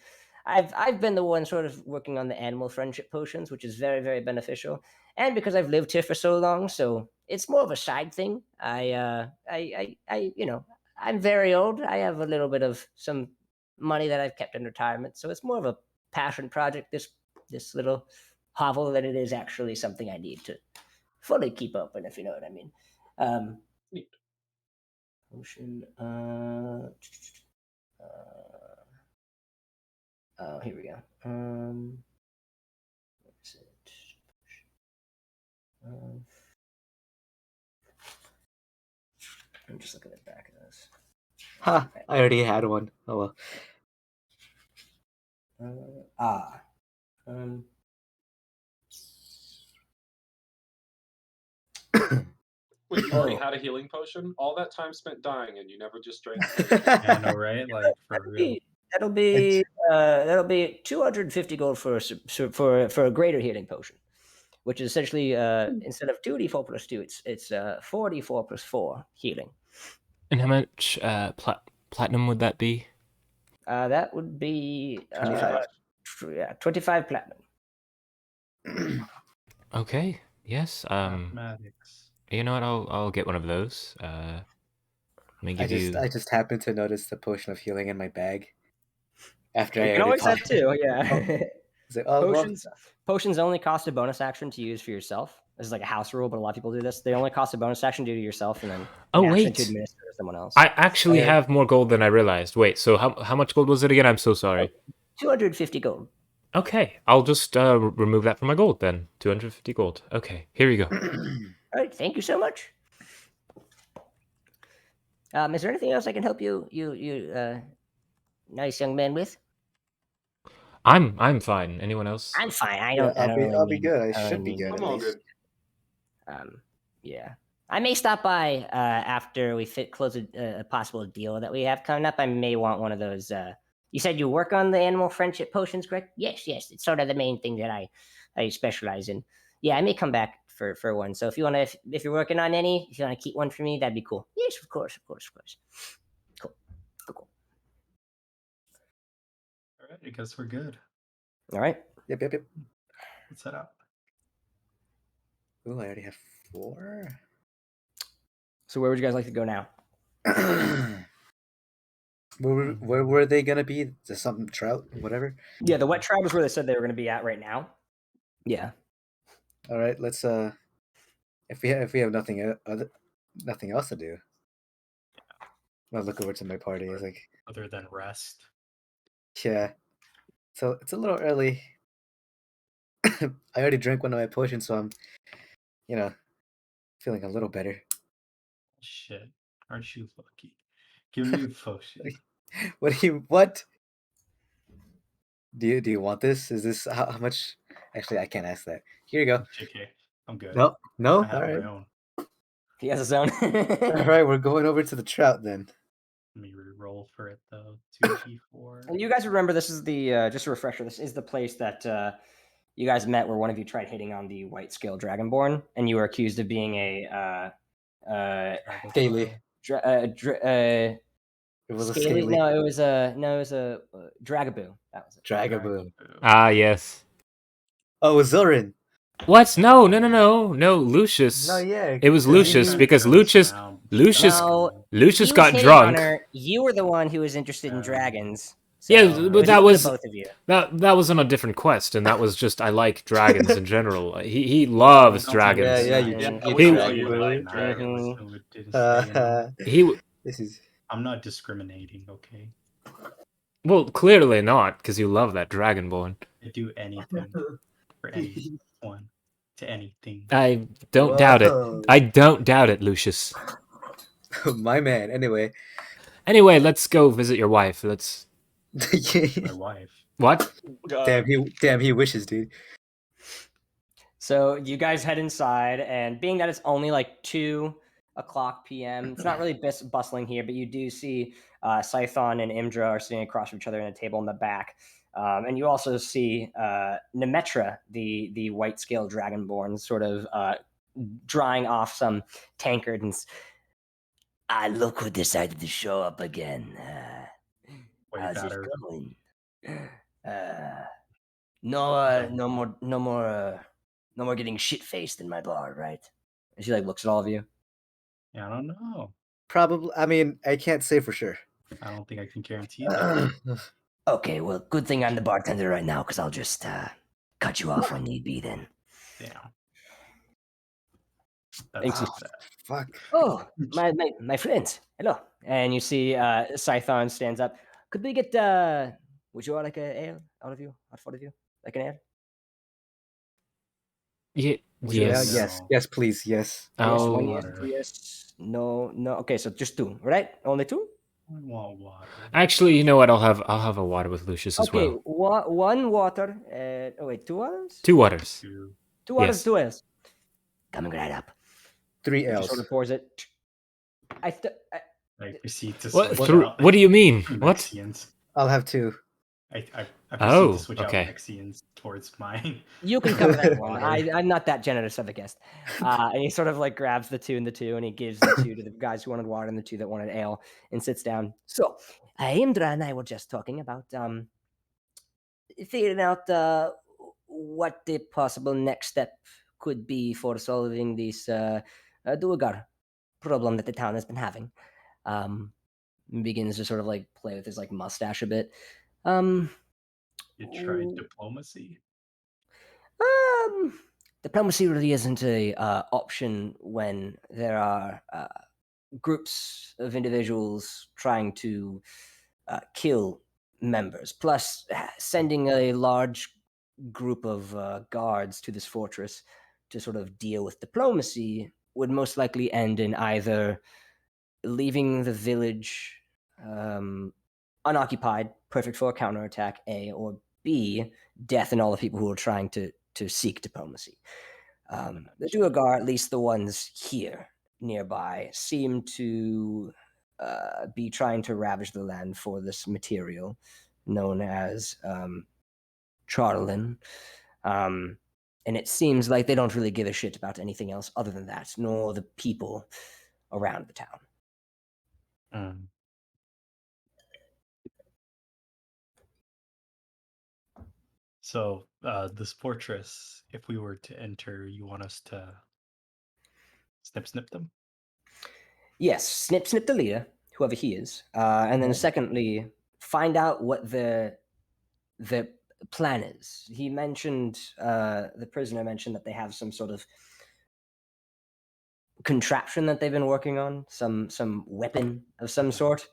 I've been the one sort of working on the animal friendship potions, which is very very beneficial, and because I've lived here for so long, so it's more of a side thing. I'm very old. I have a little bit of some money that I've kept in retirement. So it's more of a passion project, this little hovel, than it is actually something I need to fully keep open, if you know what I mean. Neat. Potion. Oh, here we go. Where is it? I'm just looking at the back of this. Ha! I already had one. Oh well. Wait, you already Oh. had a healing potion? All that time spent dying, and you never just drank. Yeah, I know, right? Like for real. That'll be 250 gold for a greater healing potion, which is essentially instead of 2d4 plus 2, it's 4d4 plus 4 healing. And how much platinum would that be? That would be 25. 25 platinum. Okay. Yes. Mathematics. You know what? I'll get one of those. Let me give you. I just happened to notice the potion of healing in my bag. After You I can already always have talked. two, yeah. It's like, oh, well, Potions only cost a bonus action to use for yourself. This is like a house rule, but a lot of people do this. They only cost a bonus action to do to yourself, and then Oh, an action wait. to administer to someone else. I actually Okay. have more gold than I realized. Wait, so how much gold was it again? I'm so sorry. 250 gold. Okay, I'll just remove that from my gold then. 250 gold. Okay, here you go. All right, thank you so much. Is there anything else I can help you nice young man with? I'm fine. Anyone else? I'm fine. I yeah, don't. I don't really I'll be need- good. I don't should really be need good. I'm At all least. good. Yeah. I may stop by after we close a possible deal that we have coming up. I may want one of those. You said you work on the animal friendship potions, correct? Yes. It's sort of the main thing that I specialize in. Yeah, I may come back for one. So if you want to, if you're working on any, if you want to keep one for me, that'd be cool. Yes, of course. Cool. All right, I guess we're good. All right. Yep. Let's head out. Ooh, I already have 4. So where would you guys like to go now? Where were they gonna be? Just something trout, whatever. Yeah, the wet trout is where they said they were going to be at right now. Yeah. All right, let's if we have nothing else to do, I'll look over to my party. It's like, Other than rest. yeah. So it's a little early. I already drank one of my potions, so I'm, feeling a little better. Shit. Aren't you lucky? Give me a potion. What? Do you want this? Is this how much? Actually, I can't ask that. Here you go. JK. I'm good. No. I All have right. my own. He has his own. All right, we're going over to the trout then. Let me re-roll for it though. 2d4. And you guys remember this is the just a refresher. This is the place that you guys met where one of you tried hitting on the white scale dragonborn, and you were accused of being a Scaly. It was a scaly. No, it was a dragaboo. That was it. Dragaboo. Ah, yes. Oh, it was Zylwren. What? No, Lucius. No, yeah. It was 'cause Lucius he- because Lucius got He was drunk. hitting on her. You were the one who was interested in dragons. So Yeah, it but that one of was both of you. that was on a different quest, and that was just I like dragons in general. He loves dragons. Yeah, you This is. I'm not discriminating, okay? Well, clearly not, because you love that dragonborn. I do anything for anyone to anything. I don't doubt it. I don't doubt it, Lucius. My man. Anyway, let's go visit your wife. Let's. My wife. What? Damn, he wishes, dude. So you guys head inside, and being that it's only like 2:00 p.m., it's not really bustling here, but you do see Scython and Imdra are sitting across from each other in a table in the back. And you also see Nemetra, the white scale dragonborn, sort of drying off some tankard. And look who decided to show up again. How's it going? No more getting shit faced in my bar, right? And she like looks at all of you. Yeah, I don't know. Probably. I mean, I can't say for sure. I don't think I can guarantee that. Okay, well, good thing I'm the bartender right now, because I'll just cut you off when need be then. Damn. Thanks. That's bad. Fuck. Oh, my friends. Hello. And you see Scython stands up. Could we get would you all like a ale? All of you? All four of you? Like an ale? Yeah, Would you- yes. yes. No. Yes, please. Yes. Yes, Oh, one yes, Water. two yes. No, no. Okay, so just two, right? Only two? I want water. actually, you know what? I'll have a water with Lucius as Okay, well. one water. Oh wait, 2 waters? 2 waters. Two. 2 waters, Yes. 2 ales. Coming right up. 3 He just L's. sort of pours it. I I proceed to What? switch Through? out What do you mean? What? Mexians. I'll have 2. I proceed Oh, to switch okay. out Mexians towards mine. You can cover that one. Water. I'm not that generous of a guest. And he sort of like grabs the 2 and the 2, and he gives the 2 to the guys who wanted water and the 2 that wanted ale, and sits down. So, Imdra and I were just talking about figuring out what the possible next step could be for solving this Duergar problem that the town has been having. Begins to sort of like play with his like mustache a bit. You tried diplomacy. Diplomacy really isn't a option when there are groups of individuals trying to kill members. Plus, sending a large group of guards to this fortress to sort of deal with diplomacy would most likely end in either leaving the village unoccupied, perfect for a counterattack, A, or B, death in all the people who are trying to seek diplomacy. The Duergar, at least the ones here nearby, seem to be trying to ravage the land for this material known as Charlin. And it seems like they don't really give a shit about anything else other than that, nor the people around the town. So, this fortress, if we were to enter, you want us to snip them? Yes, snip the leader, whoever he is, and then secondly, find out what the plan is. He mentioned the prisoner mentioned that they have some sort of contraption that they've been working on, some weapon of some sort.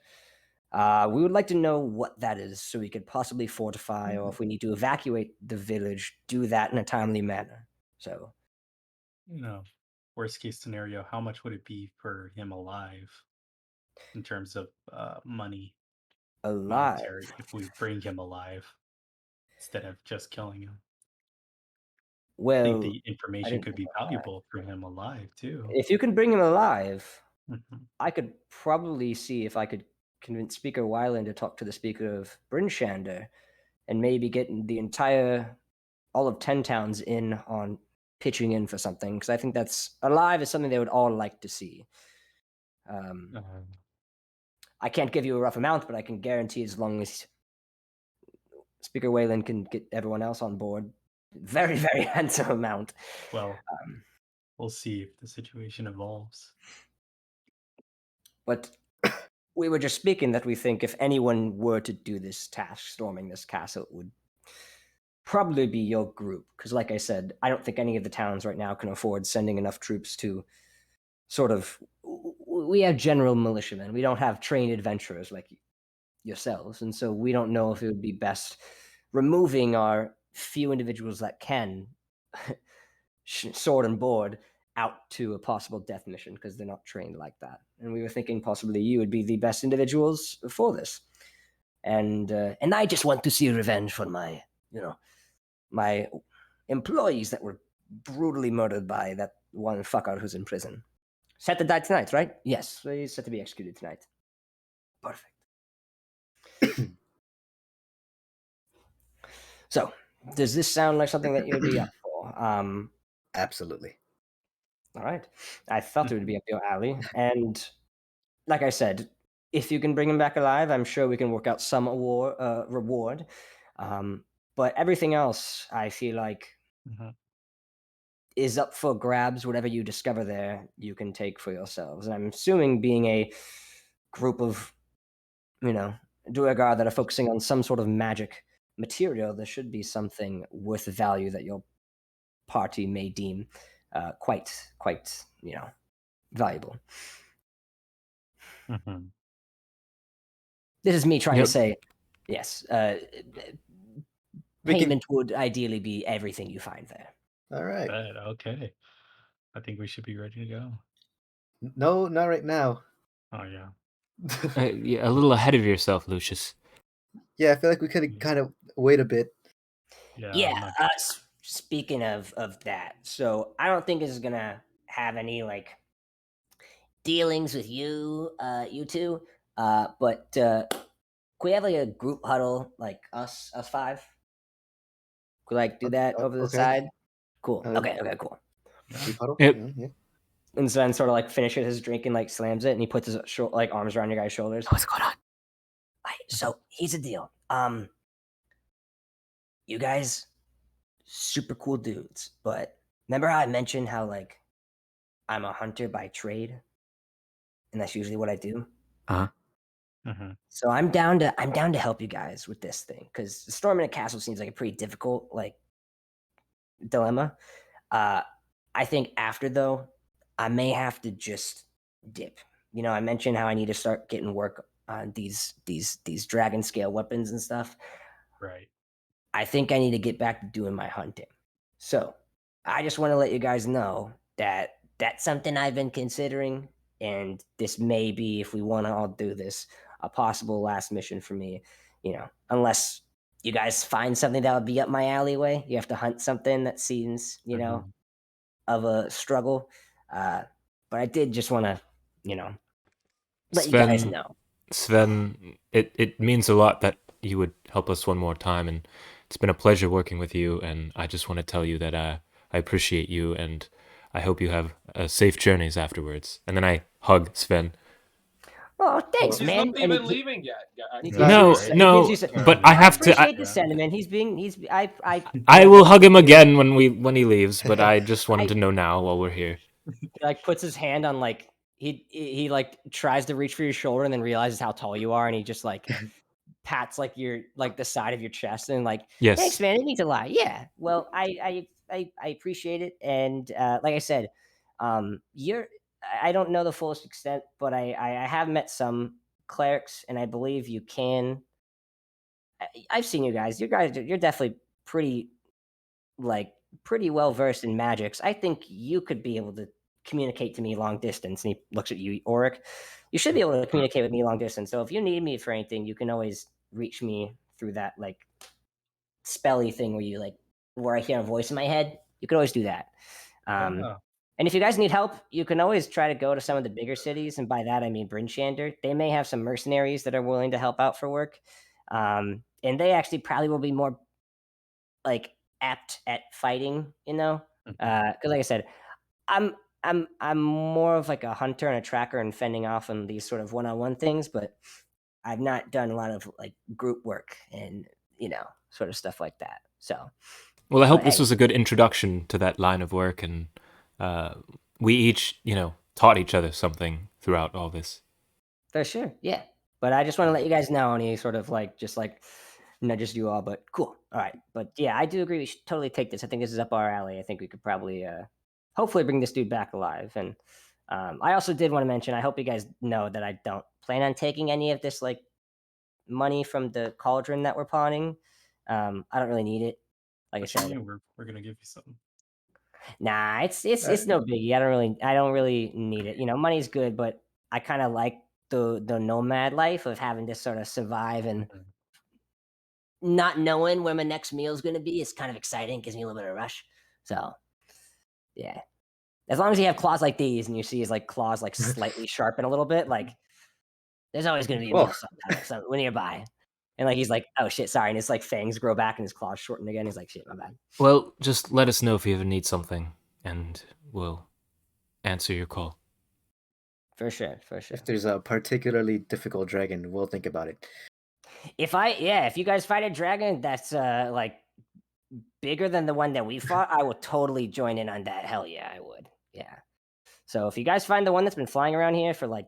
We would like to know what that is, so we could possibly fortify, or if we need to evacuate the village, do that in a timely manner. So, Worst case scenario, how much would it be for him alive in terms of money? alive. Monetary, if we bring him alive instead of just killing him. I Well, think the information didn't could be think about that. valuable for him alive too. If you can bring him alive, Mhm. I could probably see if I could convince Speaker Wyland to talk to the Speaker of Brinshander, and maybe get all of 10 towns in on pitching in for something, because I think that's alive is something they would all like to see. I can't give you a rough amount, but I can guarantee as long as Speaker Wayland can get everyone else on board, very, very handsome amount. Well, we'll see if the situation evolves. But we were just speaking that we think if anyone were to do this task, storming this castle, it would probably be your group. Because like I said, I don't think any of the towns right now can afford sending enough troops to sort of... We have general militiamen. We don't have trained adventurers like yourselves. And so we don't know if it would be best removing our few individuals that can sword and board out to a possible death mission, because they're not trained like that. And we were thinking possibly you would be the best individuals for this. And I just want to see revenge for my employees that were brutally murdered by that one fucker who's in prison. Set to die tonight, right? Yes, he's set to be executed tonight. Perfect. So, does this sound like something that you would be up for? Absolutely. All right. I thought it would be up your alley. And like I said, if you can bring him back alive, I'm sure we can work out some reward. But everything else, I feel like, is up for grabs. Whatever you discover there, you can take for yourselves. And I'm assuming, being a group of Duergar that are focusing on some sort of magic material, there should be something worth value that your party may deem quite valuable. Mm-hmm. This is me trying Yep. to say, yes, We can- payment would ideally be everything you find there. All right. Okay. I think we should be ready to go. No, not right now. Oh yeah. Yeah, a little ahead of yourself, Lucius. Yeah, I feel like we could kind of wait a bit. Yeah. I'm not- Speaking of that, so I don't think this is gonna have any like dealings with you two, but could we have like a group huddle, like us five? Could we like do that over the okay. side? Cool. Uh, Okay, cool. Group huddle? Yep. Yeah. And Sven sort of like finishes his drink and like slams it, and he puts his like arms around your guys' shoulders. What's going on? So here's the deal. You guys, super cool dudes, but remember how I mentioned how like I'm a hunter by trade, and that's usually what I do. Mhm. So I'm down to help you guys with this thing because storming a castle seems like a pretty difficult like dilemma. I think after though, I may have to just dip. I mentioned how I need to start getting work on these dragon scale weapons and stuff. Right. I think I need to get back to doing my hunting. So I just want to let you guys know that that's something I've been considering, and this may be, if we want to all do this, a possible last mission for me. Unless you guys find something that would be up my alleyway. You have to hunt something that seems, Mhm. of a struggle. But I did just want to, let you guys know. Sven, it means a lot that you would help us one more time, and it's been a pleasure working with you, and I just want to tell you that I appreciate you, and I hope you have safe journeys afterwards. And then I hug Sven. Oh, thanks, He's man. not And even he- leaving yet. he No, gives No, you a- no, he gives you a- but I have to. appreciate the sentiment. I will hug him again when he leaves, but I just wanted to know now while we're here. He like puts his hand on like he like tries to reach for your shoulder and then realizes how tall you are, and he just like pats like your like the side of your chest and like, Yes. thanks, man. It means a lot. Yeah. Well, I appreciate it, and like I said, I don't know the fullest extent, but I have met some clerics, and I believe you can. I've seen you guys. You're definitely pretty pretty well versed in magics. I think you could be able to communicate to me long distance. And he looks at you, Orik. You should be able to communicate with me long distance. So if you need me for anything, you can always reach me through that like spelly thing where I hear a voice in my head. You could always do that. Oh. And if you guys need help, you can always try to go to some of the bigger cities, and by that I mean Bryn Shander. They may have some mercenaries that are willing to help out for work, and they actually probably will be more like apt at fighting, Mhm. because like I said, I'm more of like a hunter and a tracker and fending off on these sort of one-on-one things, but I've not done a lot of like group work and sort of stuff like that. So, Well, I hope but this hey, was a good introduction to that line of work, and we each, taught each other something throughout all this. for sure, yeah. But I just want to let you guys know, and he sort of like just like nudges you all. But cool, all right. But yeah, I do agree. We should totally take this. I think this is up our alley. I think we could probably, hopefully, bring this dude back alive. And I also did want to mention. I hope you guys know that I don't plan on taking any of this like money from the cauldron that we're pawning. I don't really need it. Like What I you said, mean we're gonna give you something? nah, it's no biggie. I don't really need it. Money's good, but I kind of like the nomad life of having to sort of survive and Mhm. not knowing where my next meal is going to be is kind of exciting. Gives me a little bit of rush. So, yeah. As long as you have claws like these and you see his like claws like slightly sharpen a little bit, like there's always going to be a Whoa. meal sometime when nearby. And like he's like, oh shit, sorry, and his like fangs grow back and his claws shorten again. He's like, shit, my bad. Well, just let us know if you ever need something, and we'll answer your call. For sure. If there's a particularly difficult dragon, we'll think about it. If you guys fight a dragon that's like bigger than the one that we fought, I will totally join in on that. Hell yeah, I would. Yeah. So if you guys find the one that's been flying around here for like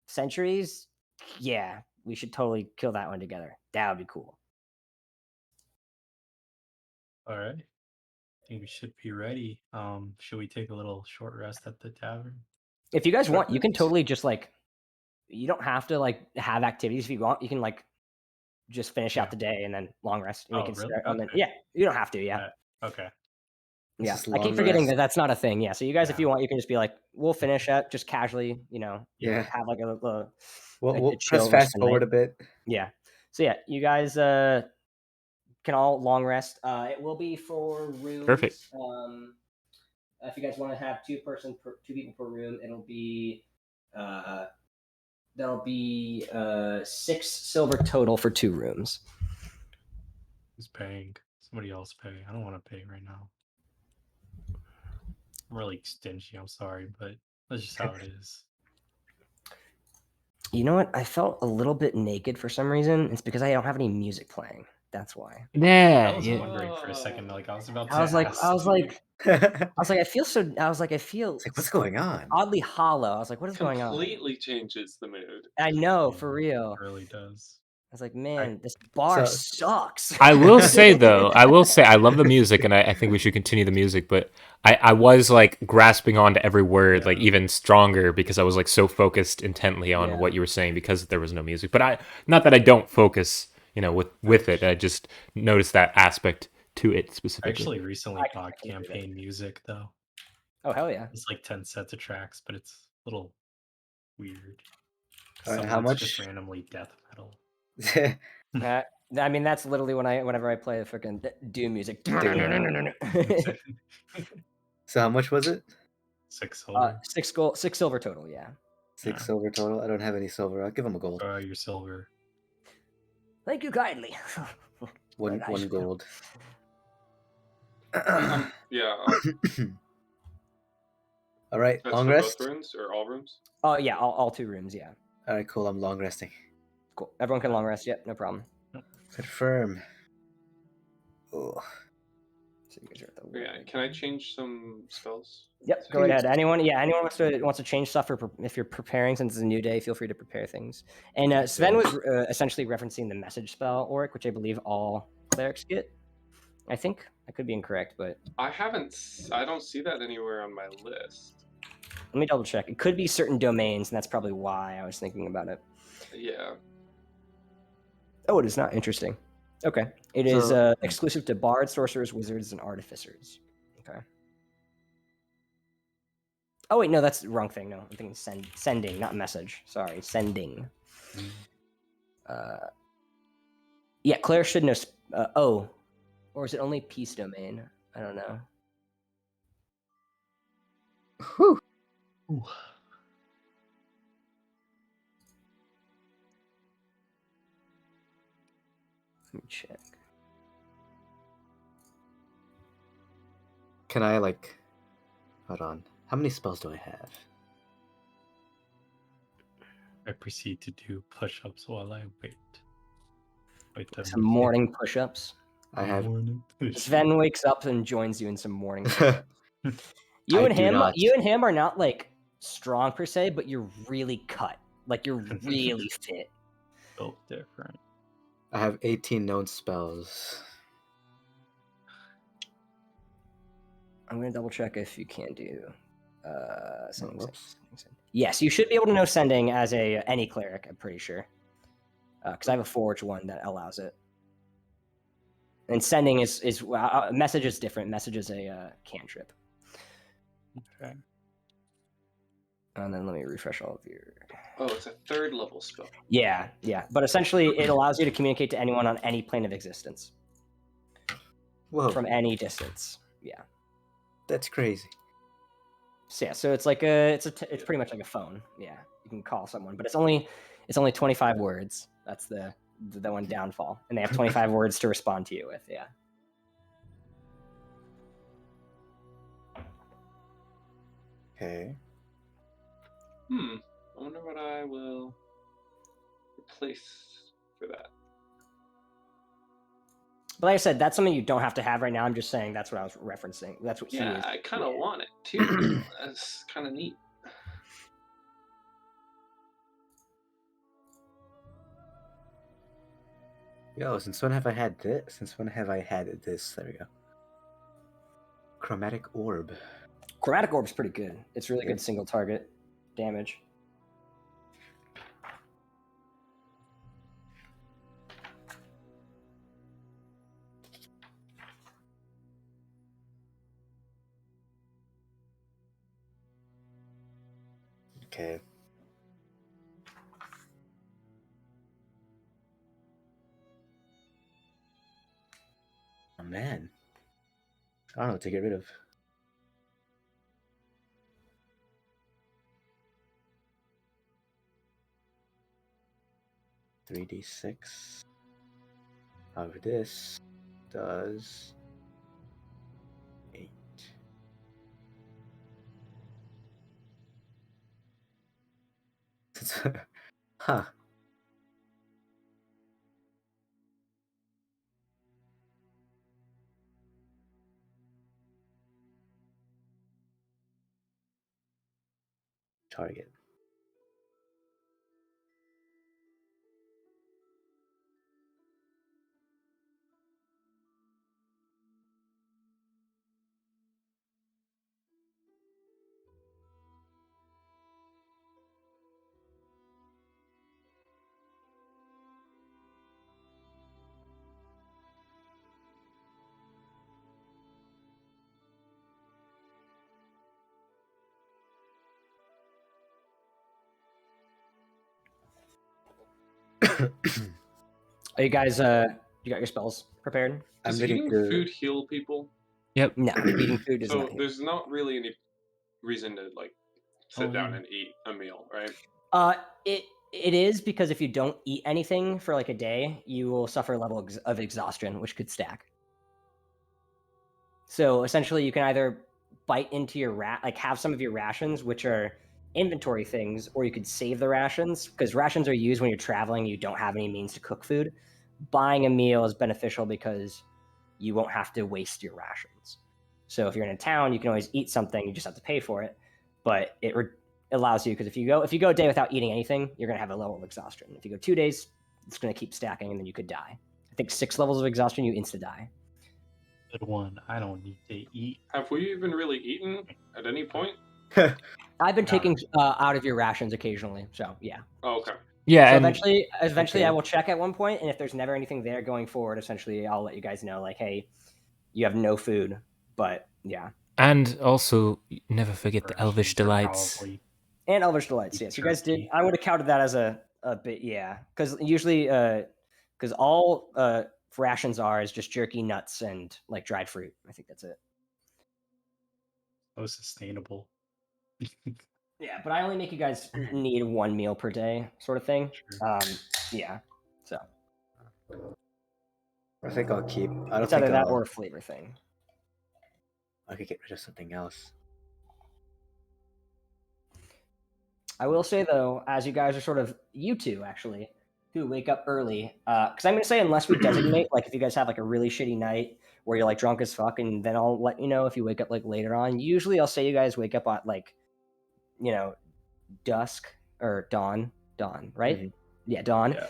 centuries, yeah, we should totally kill that one together. That would be cool. All right. I think we should be ready. Should we take a little short rest at the tavern? If you guys want, you can Perfect. totally just like, you don't have to like have activities. If you want, you can like just finish out the day and then long rest. And we can really? start. And then, Okay. yeah, you don't have to. Yeah. Okay. Yeah, Just I keep long forgetting rest. that that's not a thing. Yeah, so you guys, if Yeah. you want, you can just be like, we'll finish up just casually, Yeah. have like a We'll chill press rest fast of the forward night. a bit. Yeah. So yeah, you guys can all long rest. It will be for rooms. Perfect. If you guys want to have two people per room, it'll be there'll be 6 silver total for 2 rooms. Who's paying? Somebody else pay. I don't want to pay right now. I'm really stingy. I'm sorry, but that's just how it is. You know what? I felt a little bit naked for some reason. It's because I don't have any music playing. That's why. I was wondering for a second. Like I was about to ask. I was like, I feel It's like, what's going on? oddly hollow. I was like, what is going on? Completely changes the mood. I know, Yeah, for real. It really does. I was like, man, this bar So- sucks. I will say though, I love the music, and I think we should continue the music. But I was like grasping onto every word, like even stronger, because I was like so focused intently on Yeah. what you were saying because there was no music. But not that I don't focus, with it. I just noticed that aspect to it I specifically. actually recently I can bought do that. campaign music though. Oh hell yeah! It's like 10 sets of tracks, but it's a little weird. All right, Some how of it's just much? randomly death metal. I mean, that's literally whenever I play the freaking Doom music. So how much was it? 6 silver. 6 silver total. Yeah. 6 Yeah. silver total. I don't have any silver. I'll give him a gold. Your silver. Thank you kindly. One Very nice. gold. Yeah. All right, That's long for rest. both rooms or all rooms? Oh yeah, all 2 rooms. Yeah. All right, cool. I'm long resting. Cool. Everyone can long rest. Yep, no problem. Confirm. Oh, So you guys are at the Yeah. Can I change some spells? Yep, go ahead. Anyone wants to change stuff, if you're preparing, since it's a new day, feel free to prepare things. And Sven was essentially referencing the message spell, Orik, which I believe all clerics get. I think I could be incorrect, but I don't see that anywhere on my list. let me double check. It could be certain domains, and that's probably why I was thinking about it. Yeah. Oh, it is not. Interesting. Okay. It is So- exclusive to bards, sorcerers, wizards, and artificers. Okay. Oh, wait, no, that's the wrong thing. No, I'm thinking sending, not message. Sorry, sending. Yeah, Claire should know. Or is it only peace domain? I don't know. Whew. Ooh. Let me check. Can I hold on? How many spells do I have? I proceed to do push-ups while I wait. Some morning push-ups. I have. Morning Sven wakes up and joins you in some morning. I You and do not. him are not like strong per se, but you're really cut. Like you're really fit. Built different. I have 18 known spells. I'm gonna double check if you can do sending. Whoops. Yes, you should be able to know sending as any cleric. I'm pretty sure, because I have a forged one that allows it. And sending is message is different. Message is a cantrip. Okay. And then let me refresh all of your. Oh, it's a 3rd level spell. Yeah. But essentially, it allows you to communicate to anyone on any plane of existence Whoa, from any distance. Yeah. that's crazy. So yeah, so it's like it's pretty much like a phone. Yeah, you can call someone, but it's only 25 words. That's the one downfall, and they have 25 words to respond to you with. Yeah. Okay. I wonder what I will replace for that. But like I said, that's something you don't have to have right now. I'm just saying that's what I was referencing. That's what he Yeah, is. I kind of want it too. That's kind of neat. Yo, since when have I had this? Since when have I had this? There we go. Chromatic orb. Chromatic orb's pretty good. It's really Yeah. good single target damage. Okay. Oh man. I don't know what to get rid of. $3d6. However, this does 8. Huh. Target. Are you guys you got your spells prepared? I'm Does looking eating to. food heal people? Yep. No, eating food does So not. there's not really any reason to like sit down Oh. and eat a meal, right? It is because if you don't eat anything for like a day, you will suffer a level of exhaustion, which could stack. So essentially, you can either bite into your like have some of your rations, which are inventory things, or you could save the rations because rations are used when you're traveling. You don't have any means to cook food. Buying a meal is beneficial because you won't have to waste your rations. So if you're in a town, you can always eat something. You just have to pay for it, but it allows you because if you go a day without eating anything, you're gonna have a level of exhaustion. If you go 2 days, it's gonna keep stacking, and then you could die. I think 6 levels of exhaustion, you insta die. Good one. I don't need to eat. Have we even really eaten at any point? I've been Got taking out of your rations occasionally, so yeah. Oh, okay. Yeah, So and eventually, Okay. I will check at one point, and if there's never anything there going forward, essentially, I'll let you guys know, like, hey, you have no food. But yeah, also never forget the Elvish rations are delights. probably and Elvish delights. Yes, you guys did. jerky. I would have counted that as a bit, yeah, because usually, because all rations are is just jerky, nuts, and like dried fruit. I think that's it. So sustainable. Yeah, but I only make you guys need 1 meal per day, sort of thing. Sure. Yeah, so I think I'll keep. I don't it's either think that I'll. or a flavor thing. I could get rid of something else. I will say though, as you guys are sort of you two actually who wake up early, because I'm gonna say unless we designate, like if you guys have like a really shitty night where you're like drunk as fuck, and then I'll let you know if you wake up like later on. Usually, I'll say you guys wake up at like, dusk or dawn, right? Mhm. Yeah, dawn. Yeah.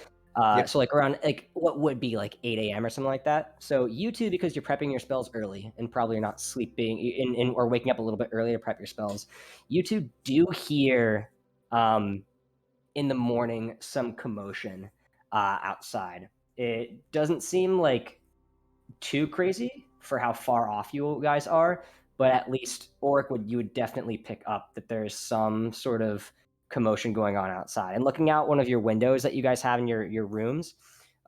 Yep. So like around like what would be like 8 a.m. or something like that. So you two, because you're prepping your spells early and probably you're not sleeping or waking up a little bit early to prep your spells, you two do hear in the morning some commotion outside. It doesn't seem like too crazy for how far off you guys are, but at least Orik would definitely pick up that there's some sort of commotion going on outside. And looking out one of your windows that you guys have in your rooms,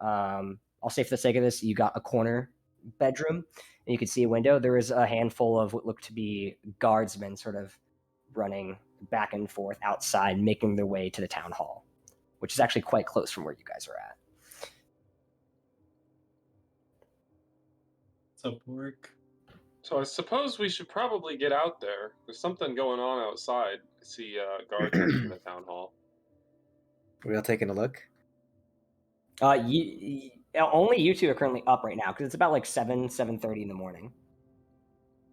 I'll say for the sake of this, you got a corner bedroom, and you can see a window. There is a handful of what look to be guardsmen sort of running back and forth outside, making their way to the town hall, which is actually quite close from where you guys are at. What's up, Orik? So I suppose we should probably get out there. There's something going on outside. I see guardsmen from the town hall. We all taking a look. Only you two are currently up right now because it's about like 7:30 in the morning.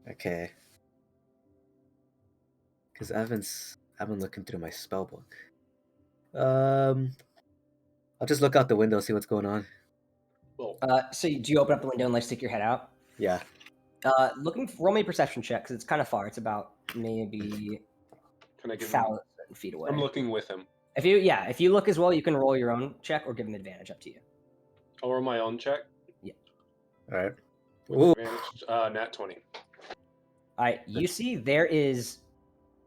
Okay. Because I've been looking through my spell book. I'll just look out the window, see what's going on. Well, So do you open up the window and like stick your head out? Yeah. Roll me a perception check because it's kind of far. It's about maybe can I give him? 1,000 feet away. I'm looking with him. If you look as well, you can roll your own check or give him advantage. Up to you. I'll roll my own check. All right. With Ooh. advantage, nat 20. All right, you see there is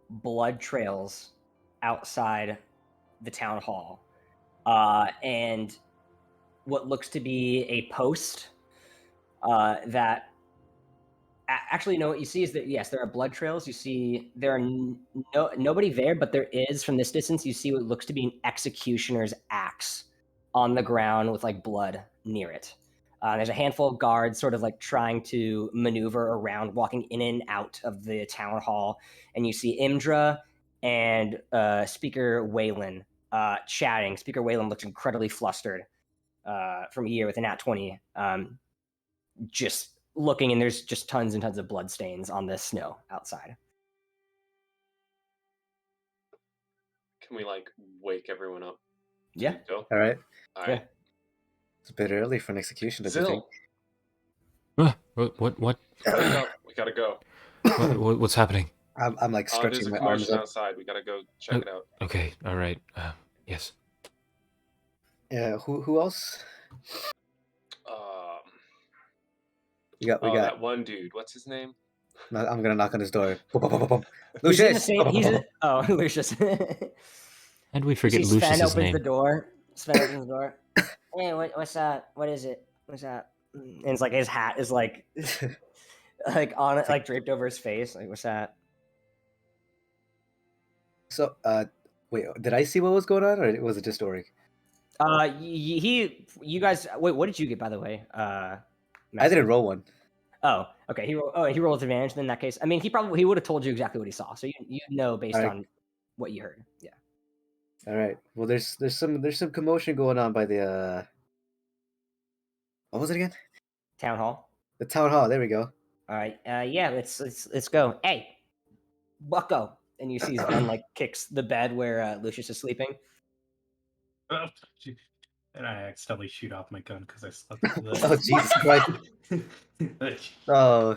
blood trails outside the town hall, and what looks to be a post that. Actually, no. What you see is that yes, there are blood trails. You see there are nobody there, but there is from this distance. You see what looks to be an executioner's axe on the ground with like blood near it. There's a handful of guards sort of like trying to maneuver around, walking in and out of the town hall, and you see Imdra and Speaker Waylon chatting. Speaker Waylon looks incredibly flustered from here with a nat 20. Just looking, and there's just tons and tons of blood stains on the snow outside. Can we like wake everyone up? Yeah. Go. All right. All Yeah. right. It's a bit early for an execution, don't you think? Zill, What? wake up. We gotta go. What's happening? I'm like There's stretching a my arms commotion up. outside. We gotta go check it out. Okay, all right. Yes. Yeah. Who else? We got. That one dude. What's his name? I'm gonna knock on his door. Bum, bum, bum, bum. He's in the Lucius. same. He's in, oh, Lucius. How did we You forget see Sven Lucius's opens name? the door. Sven opens the door. Hey, what's that? What is it? What's that? And it's like his hat is like like on it, like draped over his face. Like, what's that? So, wait, did I see what was going on, or was it just Orik? You guys. Wait, what did you get, by the way? I Mexian? didn't roll one. Oh, okay. He rolled with advantage. Then in that case, I mean, he would have told you exactly what he saw. So you know based Alright. on what you heard. Yeah. All right. Well, there's some commotion going on by the what was it again? Town hall. The town hall. There we go. All right. Yeah. Let's go. Hey, Bucko. And you see Sven like kicks the bed where Lucius is sleeping. And I accidentally shoot off my gun because I slept with Oh Jesus Christ! Oh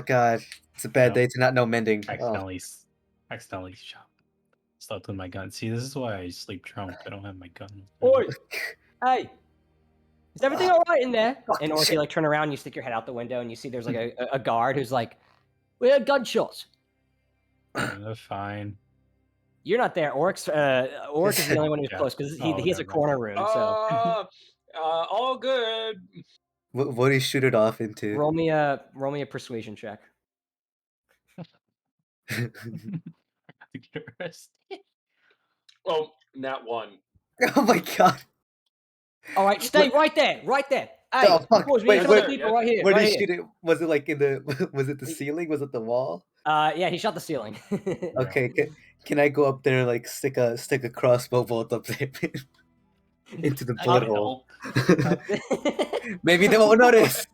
God! It's a bad No. day to not know mending. Oh. accidentally slept with my gun. See, this is why I sleep drunk. I don't have my gun. Oi! Hey, is everything all right in there? And or if you like turn around, you stick your head out the window, and you see there's like a guard who's like, "We heard gunshots." That's fine. You're not there. Orik is the only one who's Yeah. close because he Oh, has a never mind. corner room. So All good. What do you shoot it off into? roll me a persuasion check. To get arrested. Oh, nat 1. Oh my God! All right, stay right there, right there. Hey, Oh, fuck. boys, we Wait, need some where- other people right here. Where right did you here. shoot it? Was it like in the? Was it the ceiling? Was it the wall? Yeah, he shot the ceiling. Okay. Can I go up there and like stick a crossbow bolt up there into the bullet hole? Maybe they won't notice.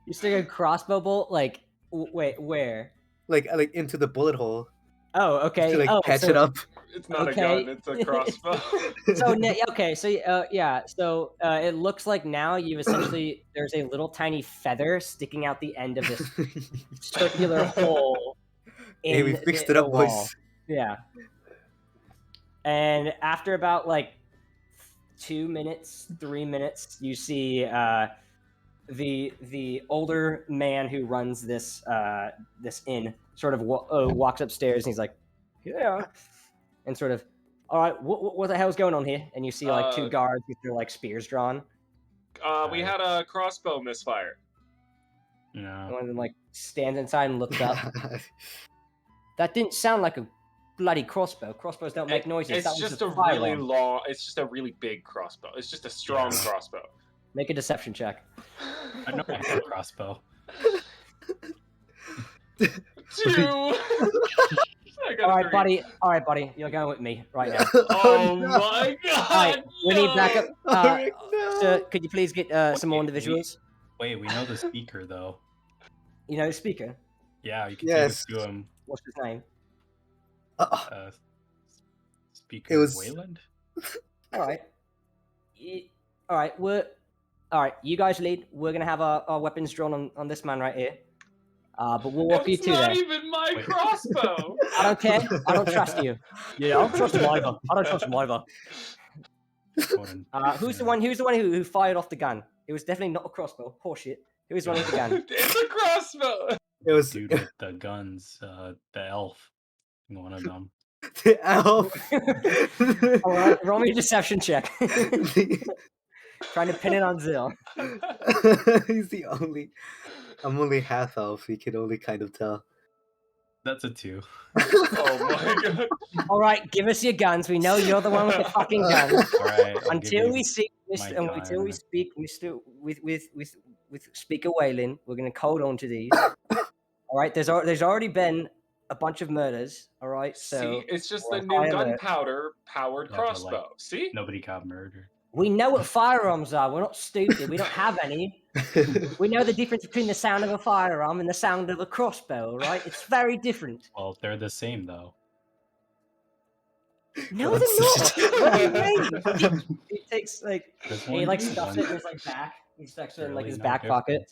You stick a crossbow bolt, like wait, where? like into the bullet hole Oh, okay. to like oh, patch so, it up. It's not Okay. a gun, it's a crossbow. So okay, so yeah, so it looks like now you've essentially there's a little tiny feather sticking out the end of this circular hole. Hey, we in fixed the it up, wall. boys. Yeah. And after about like 2 minutes, 3 minutes, you see the older man who runs this this inn sort of walks upstairs and he's like, yeah, and sort of, all right, what the hell's going on here? And you see like two guards with their like spears drawn. We had a crossbow misfire. No. One of them like stands inside and looks up. That didn't sound like a bloody crossbow. Crossbows don't make noises. It's That was just a fire really one. long. It's just a really big crossbow. It's just a strong Yeah. crossbow. Make a deception check. I know I have a crossbow. 2. I got All a right, 3. buddy. You're going with me right now. Oh no. my god! All right, we need backup. Orik, no. Sir, could you please get some more individuals? Wait, we know the speaker though. You know the speaker. Yeah, you can Yes. take us to him. What's his name? Speaker It was- Wayland? All right. All right. We're All right, you guys lead. We're gonna have our weapons drawn on this man right here. But we'll walk you It's to not there. even my crossbow. I don't care. I don't trust you. Yeah, I don't trust him either. I don't trust him either. Who's the one who fired off the gun? It was definitely not a crossbow. Horseshit. Who was the one with the gun? It's a crossbow. It was Dude with the guns, the elf. One of them. the elf. All right, roll me a deception check. Trying to pin it on Zyl. He's the only. I'm only half elf. You can only kind of tell. That's a 2. Oh my god. All right, give us your guns. We know you're the one with the fucking guns. All right. Until we speak with Speaker Wayland, we're gonna code on to these. All right, there's already been a bunch of murders. All right, so See, it's just we're the on new high alert. gunpowder powered Yeah, but, crossbow. like, See? Nobody got murdered. We know what firearms are. We're not stupid. We don't have any. We know the difference between the sound of a firearm and the sound of a crossbow. All right, it's very different. Well, they're the same though. No, they're not. What do you mean? He takes like There's he one like new stuffs one. it in his like back. He stuffs it in like Really his no back pocket.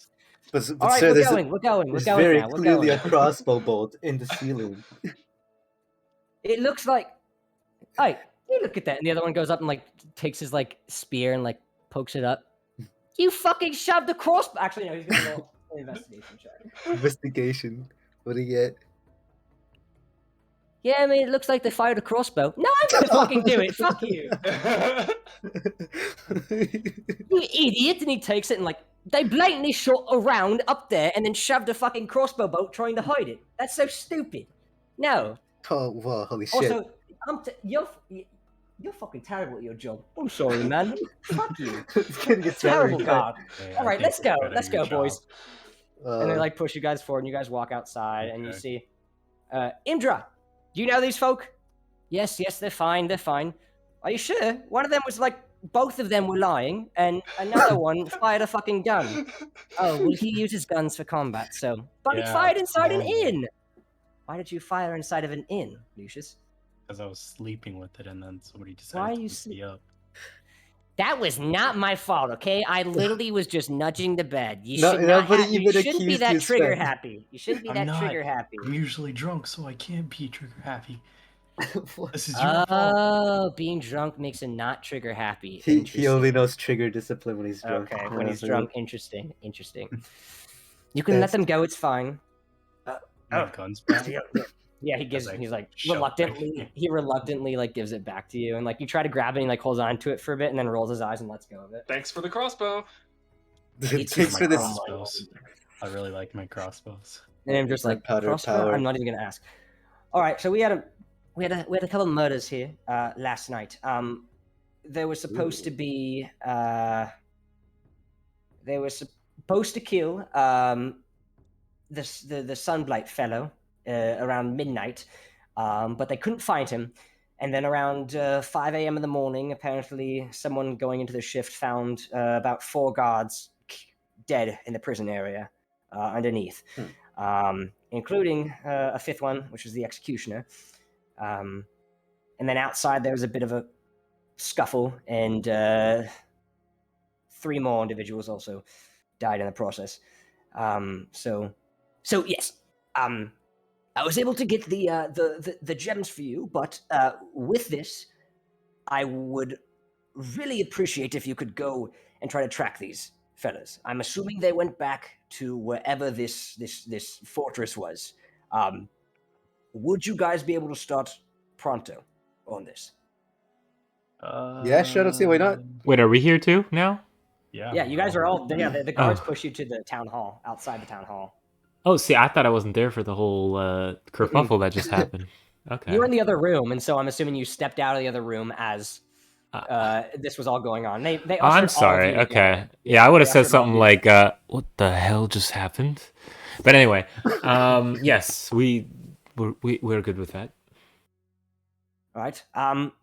difference. But All right, sir, we're going there's now. very We're clearly going. a crossbow bolt in the ceiling. It looks like. Hey, you look at that, and the other one goes up and like takes his like spear and like pokes it up. You fucking shoved the crossbow. Actually, no, he's gonna roll an investigation check. Investigation. What do you get? Yeah, I mean, it looks like they fired a crossbow. No, I'm gonna fucking do it. Fuck you, you idiot! And he takes it and like they blatantly shot around up there and then shoved a fucking crossbow bolt trying to hide it. That's so stupid. No. Oh, well, holy shit. Also, you're fucking terrible at your job. I'm sorry, man. Fuck you. It's gonna get Terrible better. god. Hey, All I right, think let's you're go. good at Let's your go, boys. job. And they like push you guys forward, and you guys walk outside, and you Okay. see Indra. Do you know these folk? Yes, they're fine. They're fine. Are you sure? One of them was like, both of them were lying, and another one fired a fucking gun. Oh, well, he uses guns for combat, so. But he Yeah, fired inside an normal. inn. Why did you fire inside of an inn, Lucius? Because I was sleeping with it, and then somebody Why are decided to you wake me up. That was not my fault, okay? I literally was just nudging the bed. You No- should not nobody you even shouldn't be accused that you, trigger Sven. happy. You shouldn't be I'm that not. trigger happy. I'm usually drunk, so I can't be trigger happy. What? This is your fault. Oh, being drunk makes him not trigger happy. He only knows trigger discipline when he's drunk. Okay, when he's Yeah, drunk, interesting. You can let them go. It's fine. You have guns back? Yeah, he gives. As I He's like shove reluctantly. He reluctantly like gives it back to you, and like you try to grab it, and he like holds on to it for a bit, and then rolls his eyes and lets go of it. Thanks for the crossbow. It's Thanks My for this. crossbows. I really like my crossbows. And I'm just like Gunpowder crossbow? power. I'm not even gonna ask. All right, so we had a couple of murders here last night. There was supposed to be they were supposed to kill the Sunblight fellow around midnight, but they couldn't find him. And then around 5 a.m. in the morning, apparently someone going into the shift found about 4 guards dead in the prison area underneath, including a 5th one, which was the executioner. And then outside there was a bit of a scuffle, and 3 more individuals also died in the process. So yes, I was able to get the gems for you, but with this, I would really appreciate if you could go and try to track these fellas. I'm assuming they went back to wherever this fortress was. Would you guys be able to start pronto on this? Yeah, sure, let's see, why not? Wait, are we here too now? Yeah, you guys are all. Yeah, the guards push you to the town hall, outside the town hall. Oh, see, I thought I wasn't there for the whole kerfuffle that just happened. Okay. You were in the other room, and so I'm assuming you stepped out of the other room as this was all going on. They Oh, I'm sorry. Okay. Yeah, I would have said something like, "What the hell just happened?" But anyway, yes, we're good with that. All right.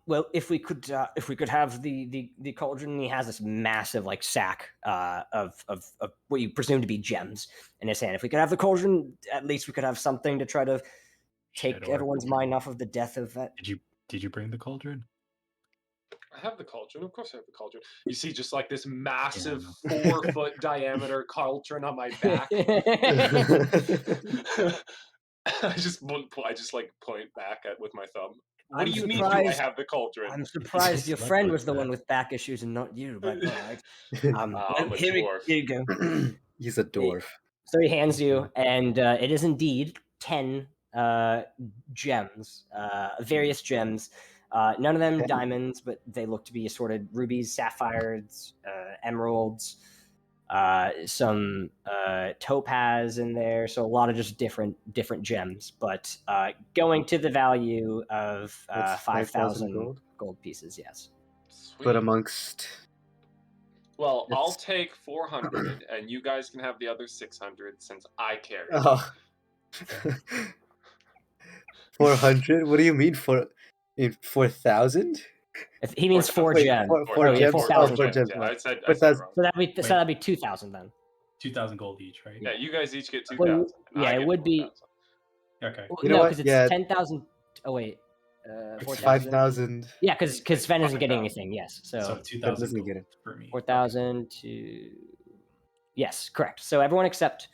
Well, if we could have the cauldron, he has this massive like sack of what you presume to be gems in his hand. If we could have the cauldron, at least we could have something to try to take Shit, Orik. everyone's mind off of the death of that. Did you bring the cauldron? I have the cauldron. Of course I have the cauldron. You see just like this massive 4-foot diameter cauldron on my back. I just like point back with my thumb. What do you mean do I have the cauldron? I'm surprised your friend was the one with back issues and not you, but all right. I'm a here dwarf. you go. He's a dwarf. So he hands you, and it is indeed 10 gems, various gems. None of them Okay. diamonds, but they look to be assorted rubies, sapphires, emeralds, some topaz in there. So a lot of just different gems, but going to the value of 5,000 gold pieces. Yes. Sweet. But amongst. Well, I'll take 400, and you guys can have the other 600 since I carry. Oh. 400? What do you mean 4,000? He means 4 Wait, gems. 4 gems? 4,000 4 gems. Yeah, I said it 4,000. wrong. So that'd be 2,000 then. 2,000 gold each, right? Yeah, you guys each get 2,000. Yeah, it would be. Okay. You know no, what? because it's Yeah. 10,000. Oh wait, It's 4,000. 5,000. Yeah, because Sven isn't getting anything. Yes, So so 2,000 doesn't gold get it. for me. 4,000 to. Yes, correct. So everyone except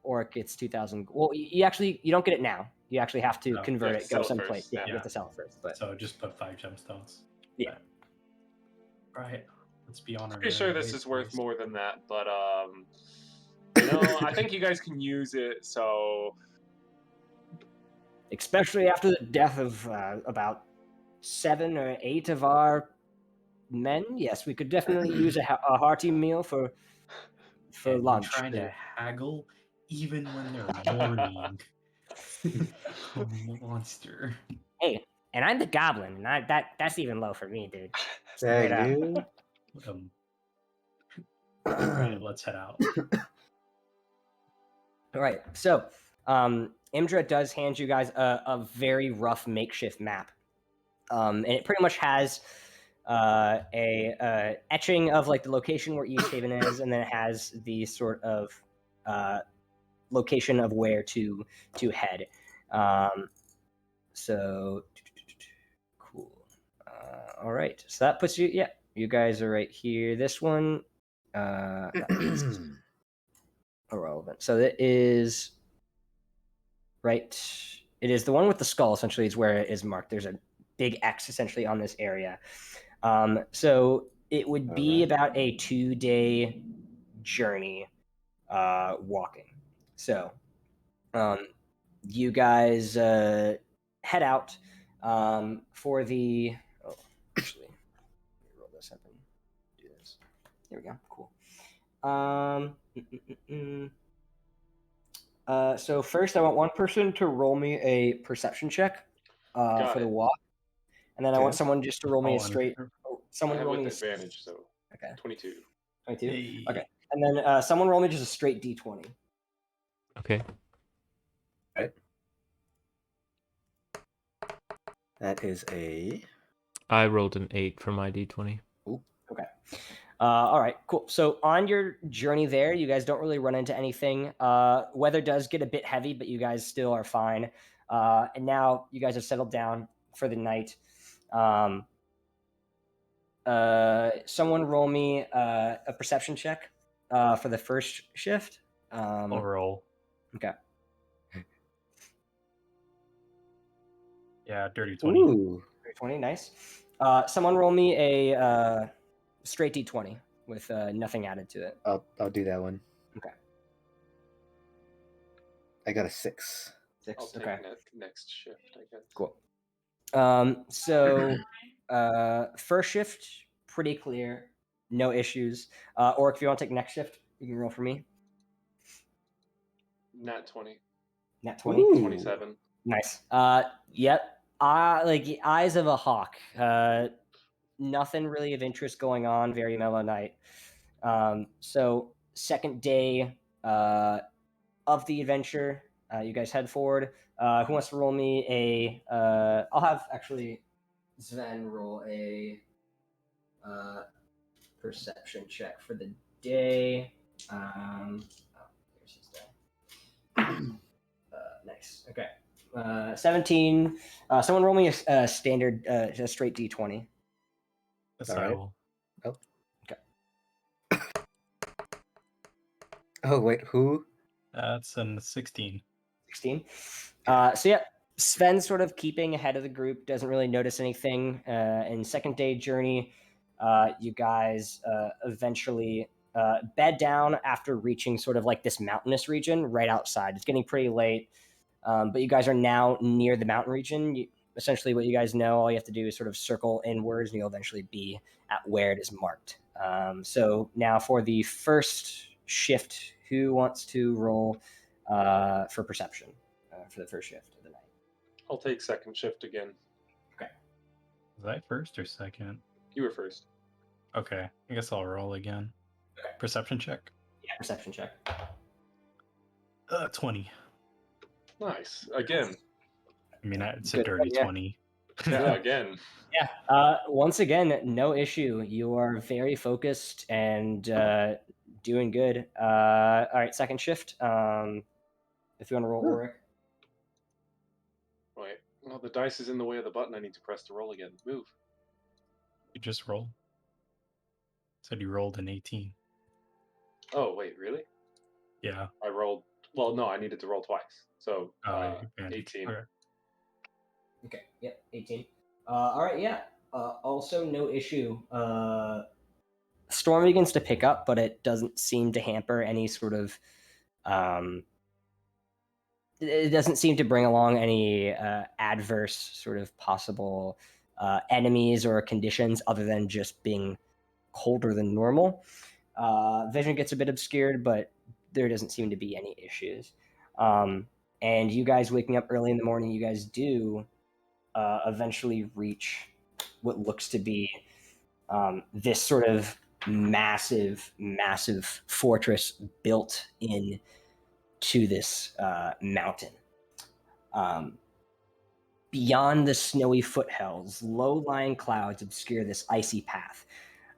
Orik gets 2,000. Well, you don't get it now. You actually have to No, convert you it, have to go sell it someplace. first, Yeah, yeah. you have to sell it first. But So just put 5 gemstones. Yeah. Right. Let's be on our Pretty sure this is worth more than that, but I think you guys can use it. So especially after the death of about 7 or 8 of our men, yes, we could definitely use a hearty meal for lunch. Trying to haggle even when they're mourning. A monster. Hey, and I'm the goblin, and that's even low for me, dude. Dang, Straight up. dude. Right, let's head out. All right, so Imdra does hand you guys a very rough makeshift map, and it pretty much has a etching of like the location where East Haven is, and then it has the sort of location of where to head. So cool. All right, so that puts you. Yeah, you guys are right here. This one. Is irrelevant. So it is right. It is the one with the skull. Essentially, is where it is marked. There's a big X essentially on this area. So it would be about a 2-day journey, walking. So, you guys head out for the. Oh, actually, let me roll this up and do this. There we go. Cool. So first, I want one person to roll me a perception check for the walk, and then I want someone just to roll me a straight. Someone roll me advantage, so okay. 22. 22. Hey. Okay, and then someone roll me just a straight D20. Okay. Right. That is a. I rolled an 8 for my d20. Okay. All right, cool. So on your journey there, you guys don't really run into anything. Weather does get a bit heavy, but you guys still are fine. And now you guys have settled down for the night. Someone roll me a perception check for the first shift. I'll roll. Okay. Yeah, dirty 20. Ooh. 20, nice. Someone roll me a straight D20 with nothing added to it. I'll do that one. Okay. I got a 6. 6. I'll take Okay. next shift, I guess. Cool. So first shift, pretty clear, no issues. Or if you want to take next shift, you can roll for me. Nat 20. Nat 20. Ooh. 27. Nice. Yep. Like eyes of a hawk. Nothing really of interest going on. Very mellow night. So second day of the adventure, you guys head forward. Who wants to roll me a? I'll have actually Sven roll a perception check for the day. Here's his day. Nice. Okay. 17. Someone roll me a standard, a straight D20. That's All I right. will. Oh. Okay. Oh wait, who? That's a 16. 16. So yeah, Sven's sort of keeping ahead of the group, doesn't really notice anything. In second day journey, you guys eventually bed down after reaching sort of like this mountainous region right outside. It's getting pretty late, but you guys are now near the mountain region. Essentially, what you guys know, all you have to do is sort of circle inwards, and you'll eventually be at where it is marked. So now for the first shift, who wants to roll for perception for the first shift of the night? I'll take second shift again. Was I first or second? You were first. Okay, I guess I'll roll again. Perception check. Yeah, perception check. 20. Nice. Again. I mean, it's a Good, dirty yeah. 20. Yeah, again. Yeah. Once again, no issue. You are very focused and doing good. All right, second shift. If you want to roll, Orik. Wait. Well, the dice is in the way of the button. I need to press to roll again. Move. You just rolled. Said you rolled an 18. Oh, wait, really? Yeah. I rolled. Well, no, I needed to roll twice. So, Yeah. 18. Okay. Okay. Yep. 18. All right. Yeah. Also, no issue. Storm begins to pick up, but it doesn't seem to hamper any sort of. It doesn't seem to bring along any adverse sort of possible enemies or conditions other than just being colder than normal. Vision gets a bit obscured, but there doesn't seem to be any issues. And you guys waking up early in the morning, you guys do eventually reach what looks to be this sort of massive fortress built in to this mountain. Beyond the snowy foothills, low-lying clouds obscure this icy path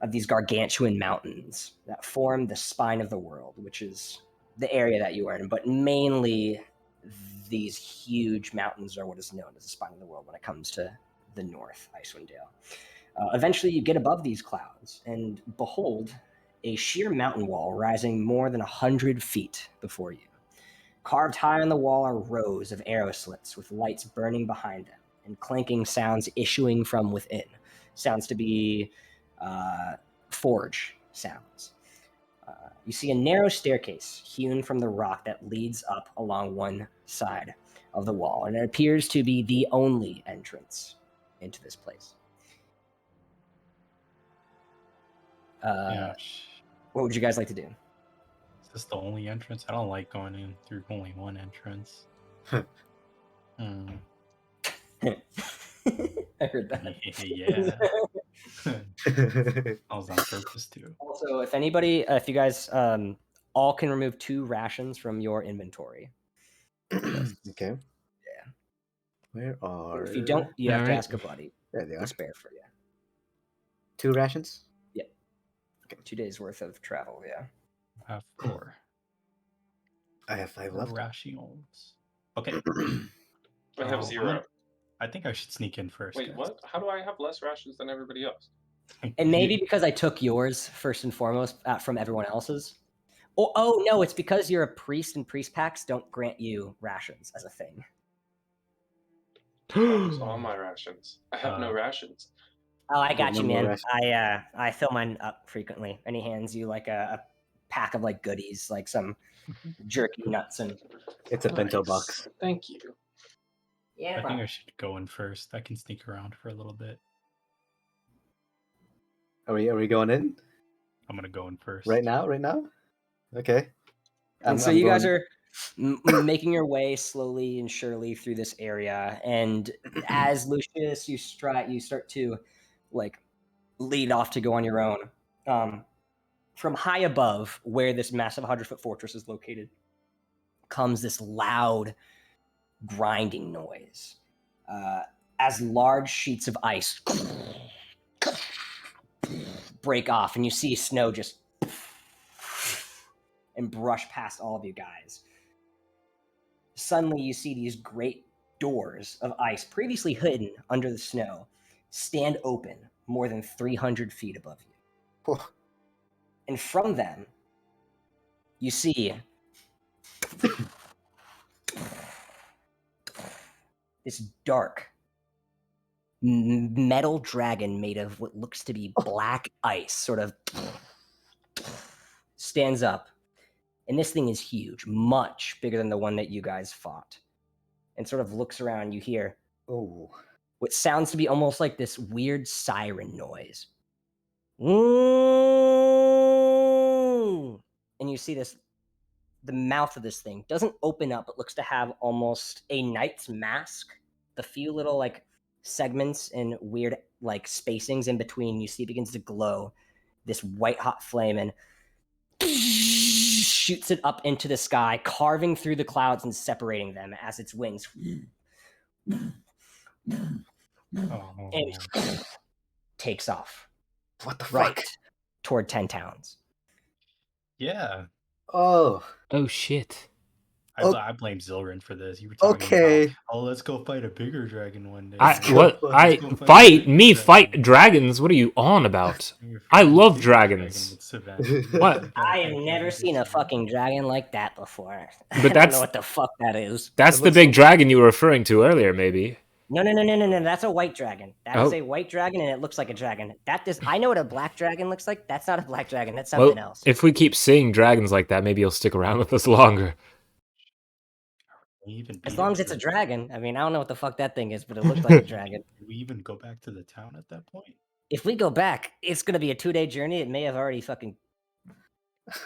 of these gargantuan mountains that form the spine of the world, which is the area that you are in. But mainly, these huge mountains are what is known as the spine of the world when it comes to the north, Icewind Dale. Eventually, you get above these clouds and behold a sheer mountain wall rising more than 100 feet before you. Carved high on the wall are rows of arrow slits with lights burning behind them and clanking sounds issuing from within. Sounds to be forge sounds. You see a narrow staircase hewn from the rock that leads up along one side of the wall, and it appears to be the only entrance into this place. Yeah. What would you guys like to do? Is this the only entrance? I don't like going in through only one entrance. I heard that. Yeah. I was on purpose too. Also, if you guys all can remove 2 rations from your inventory. Okay. Yeah. Where are? If you don't, you have to Alright. ask a buddy. There they are. We'll spare for you. 2 rations. 2 days worth of travel. Yeah. I have 4. I have 5 left. Rations. Okay. I have Oh, 0. I think I should sneak in first. Wait, guys. what? How do I have less rations than everybody else? And maybe because I took yours first and foremost from everyone else's. Oh no, it's because you're a priest and priest packs don't grant you rations as a thing. That was all my rations. I have no rations. Oh, I got no you, more man. rations. I fill mine up frequently, and he hands you like a pack of like goodies, like some jerky nuts and. It's a bento Nice. box. Thank you. Yeah. I think I should go in first. I can sneak around for a little bit. Are we going in I'm gonna go in first. right now? Okay. And so you guys are making your way slowly and surely through this area, and as Lucius, you start to like lead off to go on your own. From high above, where this massive 100-foot fortress is located, comes this loud grinding noise as large sheets of ice break off, and you see snow just and brush past all of you guys. Suddenly, you see these great doors of ice, previously hidden under the snow, stand open, more than 300 feet above you. Oh. And from them, you see this dark metal dragon made of what looks to be black ice sort of stands up. And this thing is huge, much bigger than the one that you guys fought. And sort of looks around, you hear what sounds to be almost like this weird siren noise. And you see this, the mouth of this thing doesn't open up. It looks to have almost a knight's mask. The few little like segments and weird like spacings in between, you see it begins to glow this white hot flame and shoots it up into the sky, carving through the clouds and separating them as its wings and takes off. What the right fuck? Toward 10 towns. Yeah. Oh shit. I blame Zylwren for this. You were talking about, oh, let's go fight a bigger dragon one day. Fight dragons? What are you on about? I love dragons. What? I have never seen a fucking dragon like that before. But I don't know what the fuck that is. That's the big dragon you were referring to earlier, maybe. No. That's a white dragon. That is a white dragon, and it looks like a dragon. I know what a black dragon looks like. That's not a black dragon. That's something else. If we keep seeing dragons like that, maybe you'll stick around with us longer. As long as it's a dragon. I mean, I don't know what the fuck that thing is, but it looked like a dragon. Do we even go back to the town at that point? If we go back, it's going to be a 2-day journey. It may have already fucking...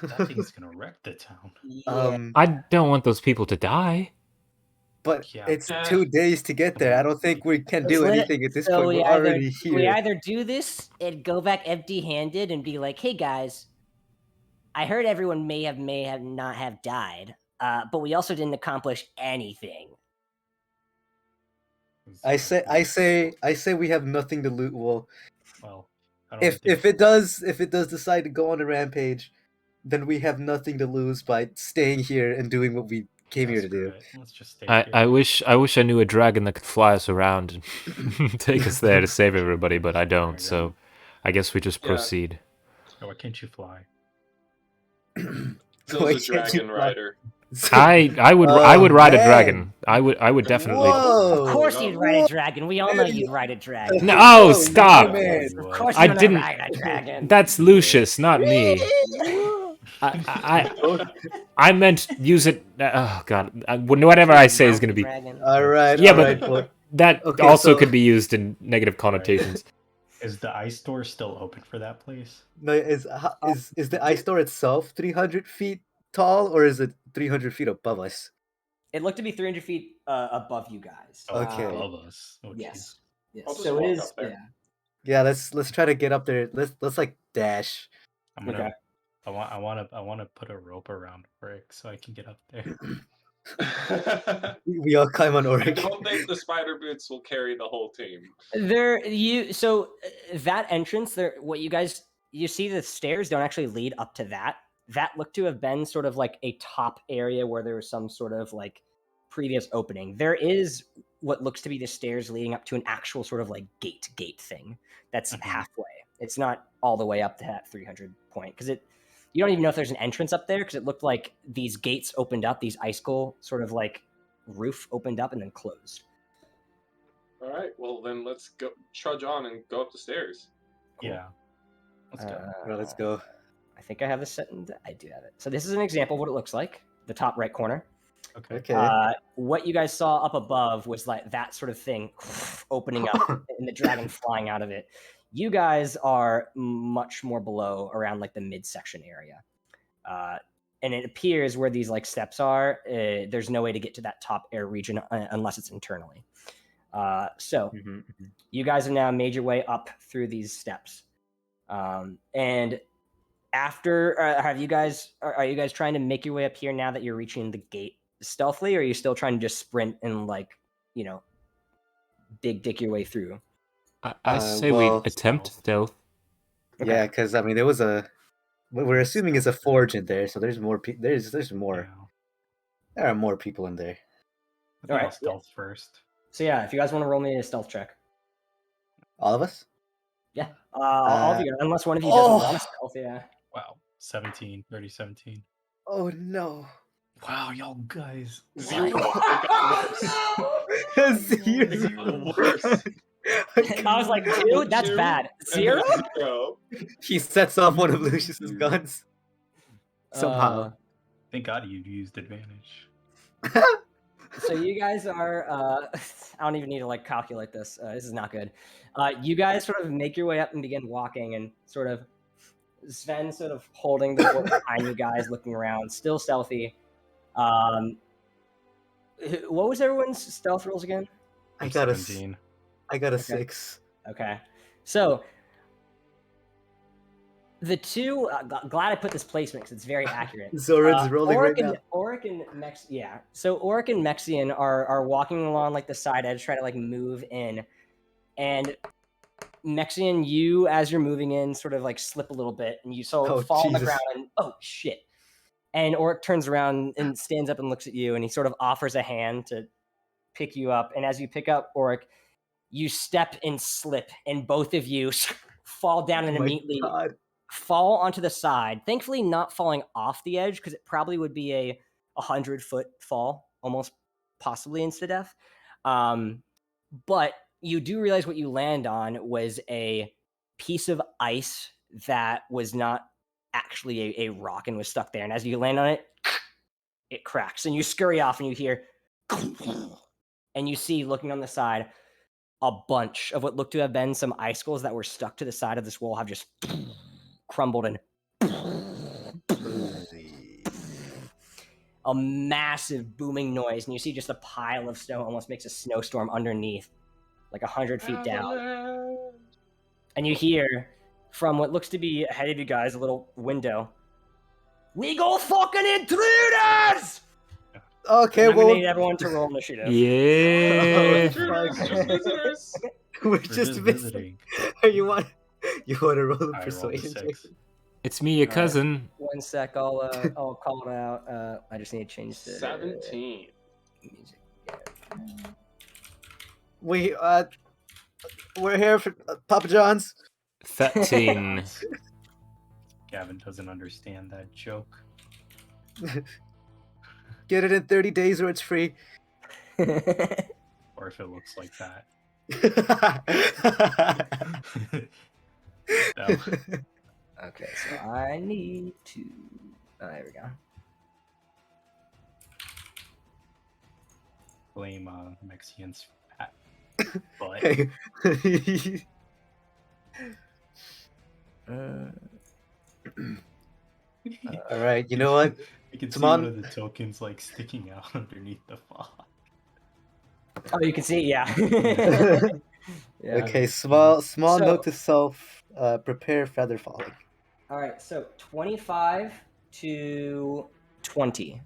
That thing's going to wreck the town. Yeah. I don't want those people to die. But it's 2 days to get there. I don't think we can do anything at this point. We're already here. We either do this and go back empty-handed and be like, hey, guys, I heard everyone may have not have died. But we also didn't accomplish anything. I say we have nothing to loot. Well, if it does decide to go on a rampage, then we have nothing to lose by staying here and doing what we came here to do. Let's just stay here. I wish I knew a dragon that could fly us around and take us there to save everybody, but I don't. So I guess we just proceed. Why can't you fly? Zyl's a dragon rider. I would ride a dragon. I would definitely. Whoa. Of course you'd ride a dragon. We all know you'd ride a dragon. No, stop! Of course you didn't ride a dragon. That's Lucius, not me. I meant use it. Oh god, whatever I say is going to be. All right. Yeah, but that also could be used in negative connotations. Is the ice door still open for that place? No, is the ice door itself 300 feet tall, or is it 300 feet above us? It looked to be 300 feet above you guys. Okay. Above us. Oh, yes. So it is. Yeah. Let's try to get up there. Let's like dash. I want to put a rope around Orik so I can get up there. We all climb on Orik. I don't think the spider boots will carry the whole team. That entrance there, you see the stairs don't actually lead up to that. That looked to have been sort of like a top area where there was some sort of like previous opening. There is what looks to be the stairs leading up to an actual sort of like gate thing that's halfway. It's not all the way up to that 300 point because you don't even know if there's an entrance up there because it looked like these gates opened up, these icicle sort of like roof opened up and then closed. All right, well then let's go trudge on and go up the stairs. Cool. Yeah, let's go. Let's go. I think I have this set. I do have it. So this is an example of what it looks like. The top right corner. Okay. What you guys saw up above was like that sort of thing opening up and the dragon flying out of it. You guys are much more below, around like the midsection area. And it appears where these like steps are, there's no way to get to that top air region unless it's internally. You guys have now made your way up through these steps. And after, are you guys trying to make your way up here now that you're reaching the gate stealthily, or are you still trying to just sprint and like, big dick your way through? I say we attempt stealth. Okay. Yeah, because I mean, there was we're assuming it's a forge in there, so there's more. There's more. There are more people in there. All right, stealth first. So yeah, if you guys want to roll me a stealth check. All of us? Yeah. All of you, unless one of you doesn't want to stealth, yeah. Wow. 17, 30, 17. Oh no. Wow, y'all guys. Zero. Zero. Worse. I was like, 2? That's bad. 0? He sets off one of Lucius's guns. Somehow. Thank God you used advantage. So you guys are, I don't even need to like calculate this. This is not good. You guys sort of make your way up and begin walking, and sort of Sven sort of holding the book behind you guys, looking around, still stealthy. What was everyone's stealth rolls again? I got 17. I got a 6. Okay. So the two, glad I put this placement because it's very accurate. Zoran's rolling Orik right now. Orik and So Orik and Mexian are walking along like the side edge, trying to like move in. And Mexian, you, as you're moving in, sort of like slip a little bit, and you fall on the ground, and oh shit. And Orik turns around and stands up and looks at you, and he sort of offers a hand to pick you up. And as you pick up Orik, you step and slip, and both of you fall down and immediately fall onto the side. Thankfully, not falling off the edge, because it probably would be a 100-foot fall, almost possibly insta-death. But you do realize what you land on was a piece of ice that was not actually a rock and was stuck there. And as you land on it, it cracks, and you scurry off, and you hear, and you see, looking on the side, a bunch of what looked to have been some icicles that were stuck to the side of this wall have just crumbled, and a massive booming noise, and you see just a pile of snow almost makes a snowstorm underneath, like 100 feet down. And you hear from what looks to be ahead of you guys a little window, "We go fucking intruders!" Okay, I'm gonna need everyone to roll initiative. Yeah. We're just visiting. You want to roll a persuasion check? It's me, your cousin. Right. 1 sec, I'll call it out. I just need to change the 17. Music. We're here for Papa John's. 13. Gavin doesn't understand that joke. Get it in 30 days or it's free. Or if it looks like that. No. Okay, so I need to... Oh, there we go. Blame Mexian's fat butt. All right, you know what? You can see one of the tokens like sticking out underneath the fog. Oh, you can see, yeah. Yeah. Okay, small note to self: prepare feather falling. All right, so 25 to 20.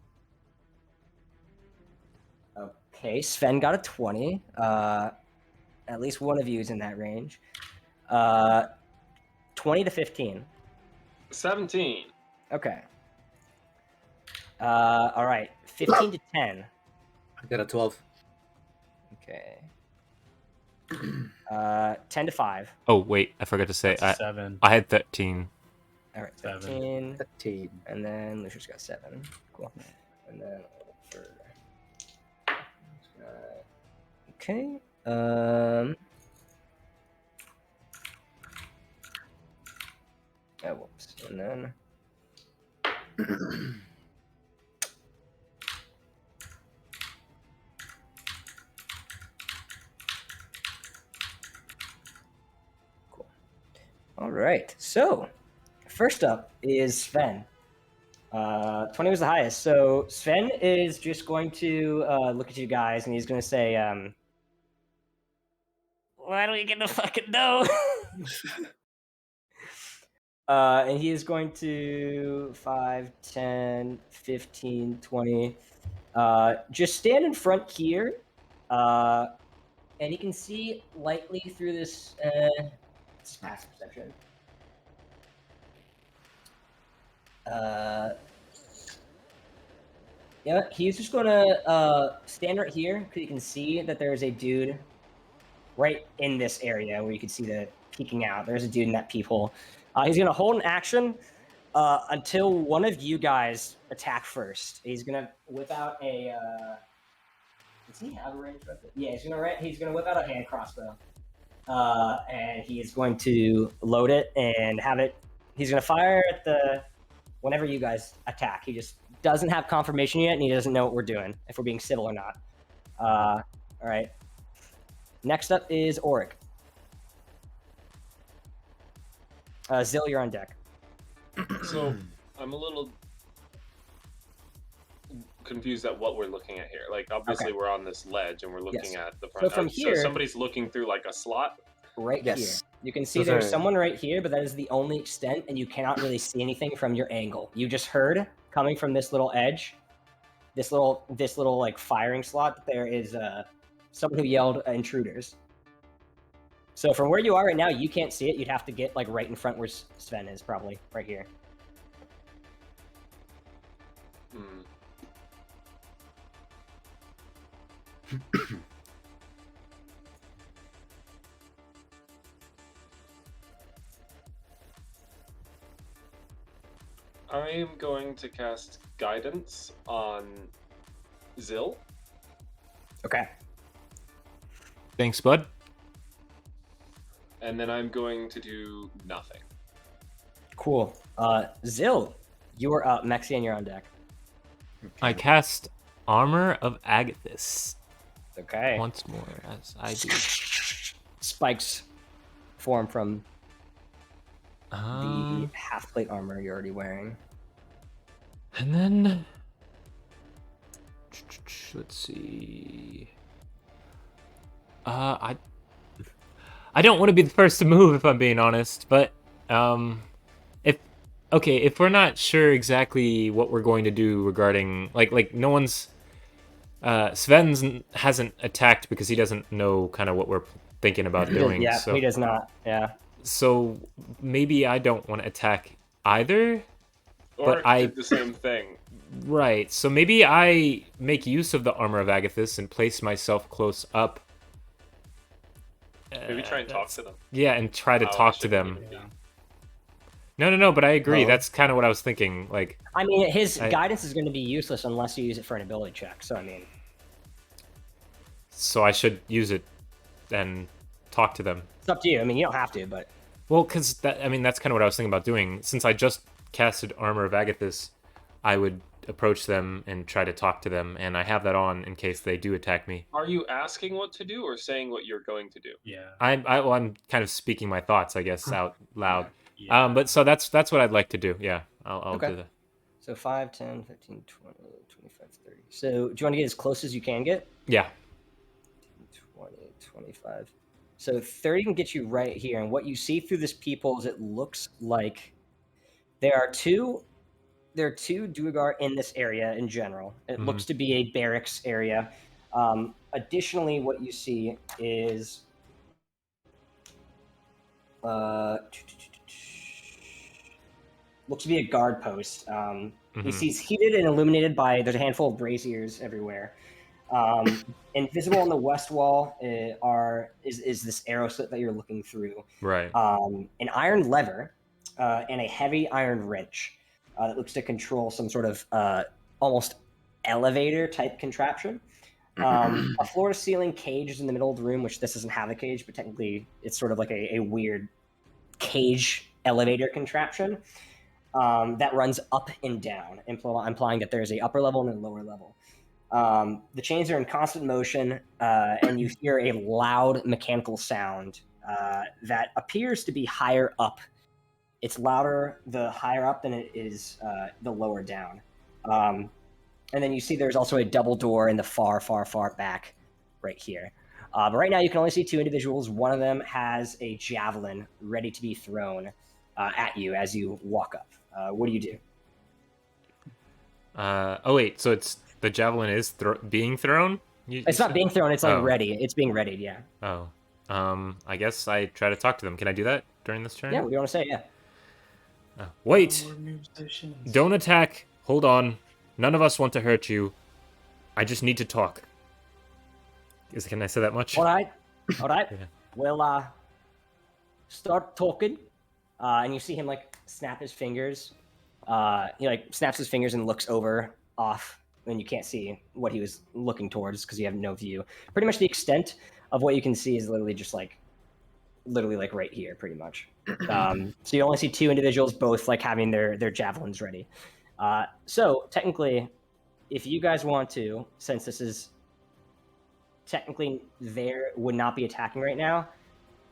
Okay, Sven got a 20. At least one of you is in that range. 20 to 15. 17. Okay. All right, 15 to 10. I got a 12. Okay. 10 to 5. Oh, wait, I forgot to say. That's 7. I had 13. All right, 13. 13. And then Lucius got 7. Cool. And then for... Okay. Oh, whoops. And then... Cool. All right. So, first up is Sven. 20 was the highest. So Sven is just going to look at you guys, and he's going to say, "Why do we get to fucking know?" And he is going to 5, 10, 15, 20. Just stand in front here, and he can see lightly through this passive perception. Yeah, he's just gonna stand right here because you can see that there's a dude right in this area where you can see the peeking out. There's a dude in that peephole. He's going to hold an action until one of you guys attack first. He's going to whip out a... does he have a ranged weapon? Yeah, he's gonna whip out a hand crossbow. And he is going to load it and have it... He's going to fire at whenever you guys attack. He just doesn't have confirmation yet, and he doesn't know what we're doing, if we're being civil or not. All right. Next up is Orik. Zyl, you're on deck. So I'm a little confused at what we're looking at here. Like, obviously, we're on this ledge and we're looking at the front. So from here, somebody's looking through like a slot. Right here. You can see there's someone right here, but that is the only extent, and you cannot really see anything from your angle. You just heard coming from this little edge, this little like firing slot. There is someone who yelled intruders. So from where you are right now, you can't see it. You'd have to get like right in front where Sven is, probably right here. I am going to cast Guidance on Zyl. Okay. Thanks, bud. And then I'm going to do nothing. Cool. Zyl, you are up. Mexian, you're on deck. I cast Armor of Agathis. Okay. Once more, as I do. Spikes form from the half-plate armor you're already wearing. And then... let's see... I don't want to be the first to move, if I'm being honest, but if we're not sure exactly what we're going to do regarding like no one's Sven hasn't attacked because he doesn't know kind of what we're thinking about doing. Yeah, so, he does not. Yeah. So maybe I don't want to attack either. Or I did the same thing. Right. So maybe I make use of the Armor of Agathis and place myself close up. Maybe try and talk to them. Yeah, and try to talk to them. No, but I agree. That's kind of what I was thinking. Like, I mean, his guidance is going to be useless unless you use it for an ability check. So, I mean... So I should use it and talk to them. It's up to you. I mean, you don't have to, but... Well, because, that's kind of what I was thinking about doing. Since I just casted Armor of Agathis, I would approach them and try to talk to them, and I have that on in case they do attack me. Are you asking what to do or saying what you're going to do? Yeah. I'm kind of speaking my thoughts, I guess, out loud. Yeah. But so that's what I'd like to do. Yeah, I'll do that. So 5, 10, 15, 20, 25, 30. So do you want to get as close as you can get? Yeah. 20, 25. So 30 can get you right here. And what you see through this peephole is it looks like there are two Duergar in this area in general. It looks to be a barracks area. Additionally, what you see is looks to be a guard post. He sees heated and illuminated by, there's a handful of braziers everywhere. Invisible on the west wall is this arrow slit that you're looking through. Right. An iron lever and a heavy iron wrench that looks to control some sort of almost elevator type contraption. A floor-to-ceiling cage is in the middle of the room, which this doesn't have a cage, but technically it's sort of like a weird cage elevator contraption that runs up and down, implying that there's a upper level and a lower level. The chains are in constant motion, and you hear a loud mechanical sound that appears to be higher up. It's louder the higher up than it is the lower down. And then you see there's also a double door in the far, far, far back right here. But right now you can only see two individuals. One of them has a javelin ready to be thrown at you as you walk up. What do you do? Wait, so the javelin is being thrown? It's not being thrown, it's like ready. It's being readied, yeah. Oh. I guess I try to talk to them. Can I do that during this turn? Yeah, what do you want to say? Yeah. Wait! Don't attack. Hold on. None of us want to hurt you. I just need to talk. Can I say that much? All right. Yeah. Well, start talking, and you see him like snap his fingers. He like snaps his fingers and looks over off, and you can't see what he was looking towards because you have no view. Pretty much the extent of what you can see is literally just like right here, pretty much. So you only see two individuals, both like having their javelins ready. So technically, if you guys want to, since this is technically would not be attacking right now,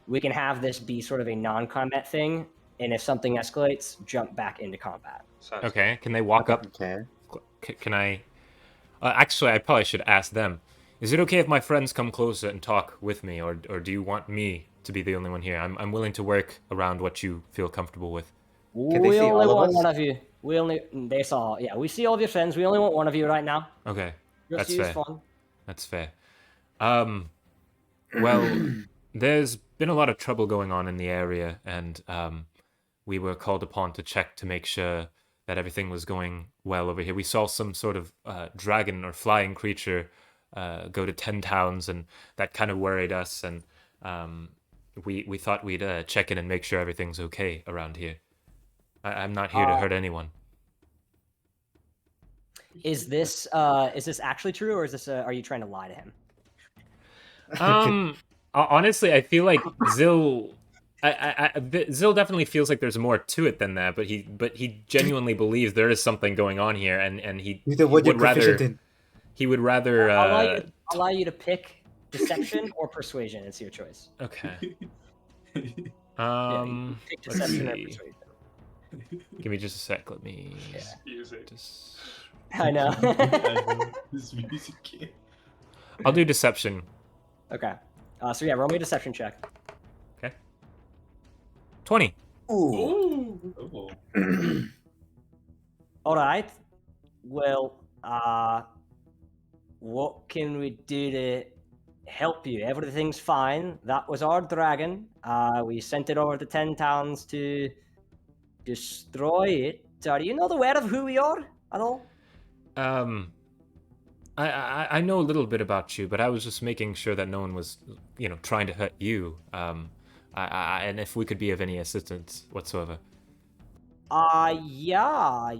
we can have this be sort of a non-combat thing, and if something escalates, jump back into combat. Okay, can they walk up? Okay. Can I? Actually, I probably should ask them. Is it okay if my friends come closer and talk with me, or do you want me to be the only one here? I'm willing to work around what you feel comfortable with. Can they We see only all of want us? one of you. They saw. Yeah, we see all of your friends. We only want one of you right now. Okay, Just that's use fair. fun. That's fair. Well, there's been a lot of trouble going on in the area, and we were called upon to check to make sure that everything was going well over here. We saw some sort of dragon or flying creature go to 10 towns, and that kind of worried us, and we thought we'd check in and make sure everything's okay around here. I'm not here to hurt anyone. Is this actually true, or is this are you trying to lie to him? Honestly, I feel like Zyl definitely feels like there's more to it than that, but he genuinely believes there is something going on here, and he would rather. He would rather. I'll allow you to pick deception or persuasion. It's your choice. Okay. Pick deception or persuasion. Give me just a sec. Let me. Music. I know. This music kid. I'll do deception. Okay. So yeah, roll me a deception check. Okay. 20. Ooh. All right. Well, what can we do to help you? Everything's fine. That was our dragon. We sent it over to 10 towns to destroy it. Do you know the word of who we are at all? I know a little bit about you, but I was just making sure that no one was, trying to hurt you. And if we could be of any assistance whatsoever. Yeah,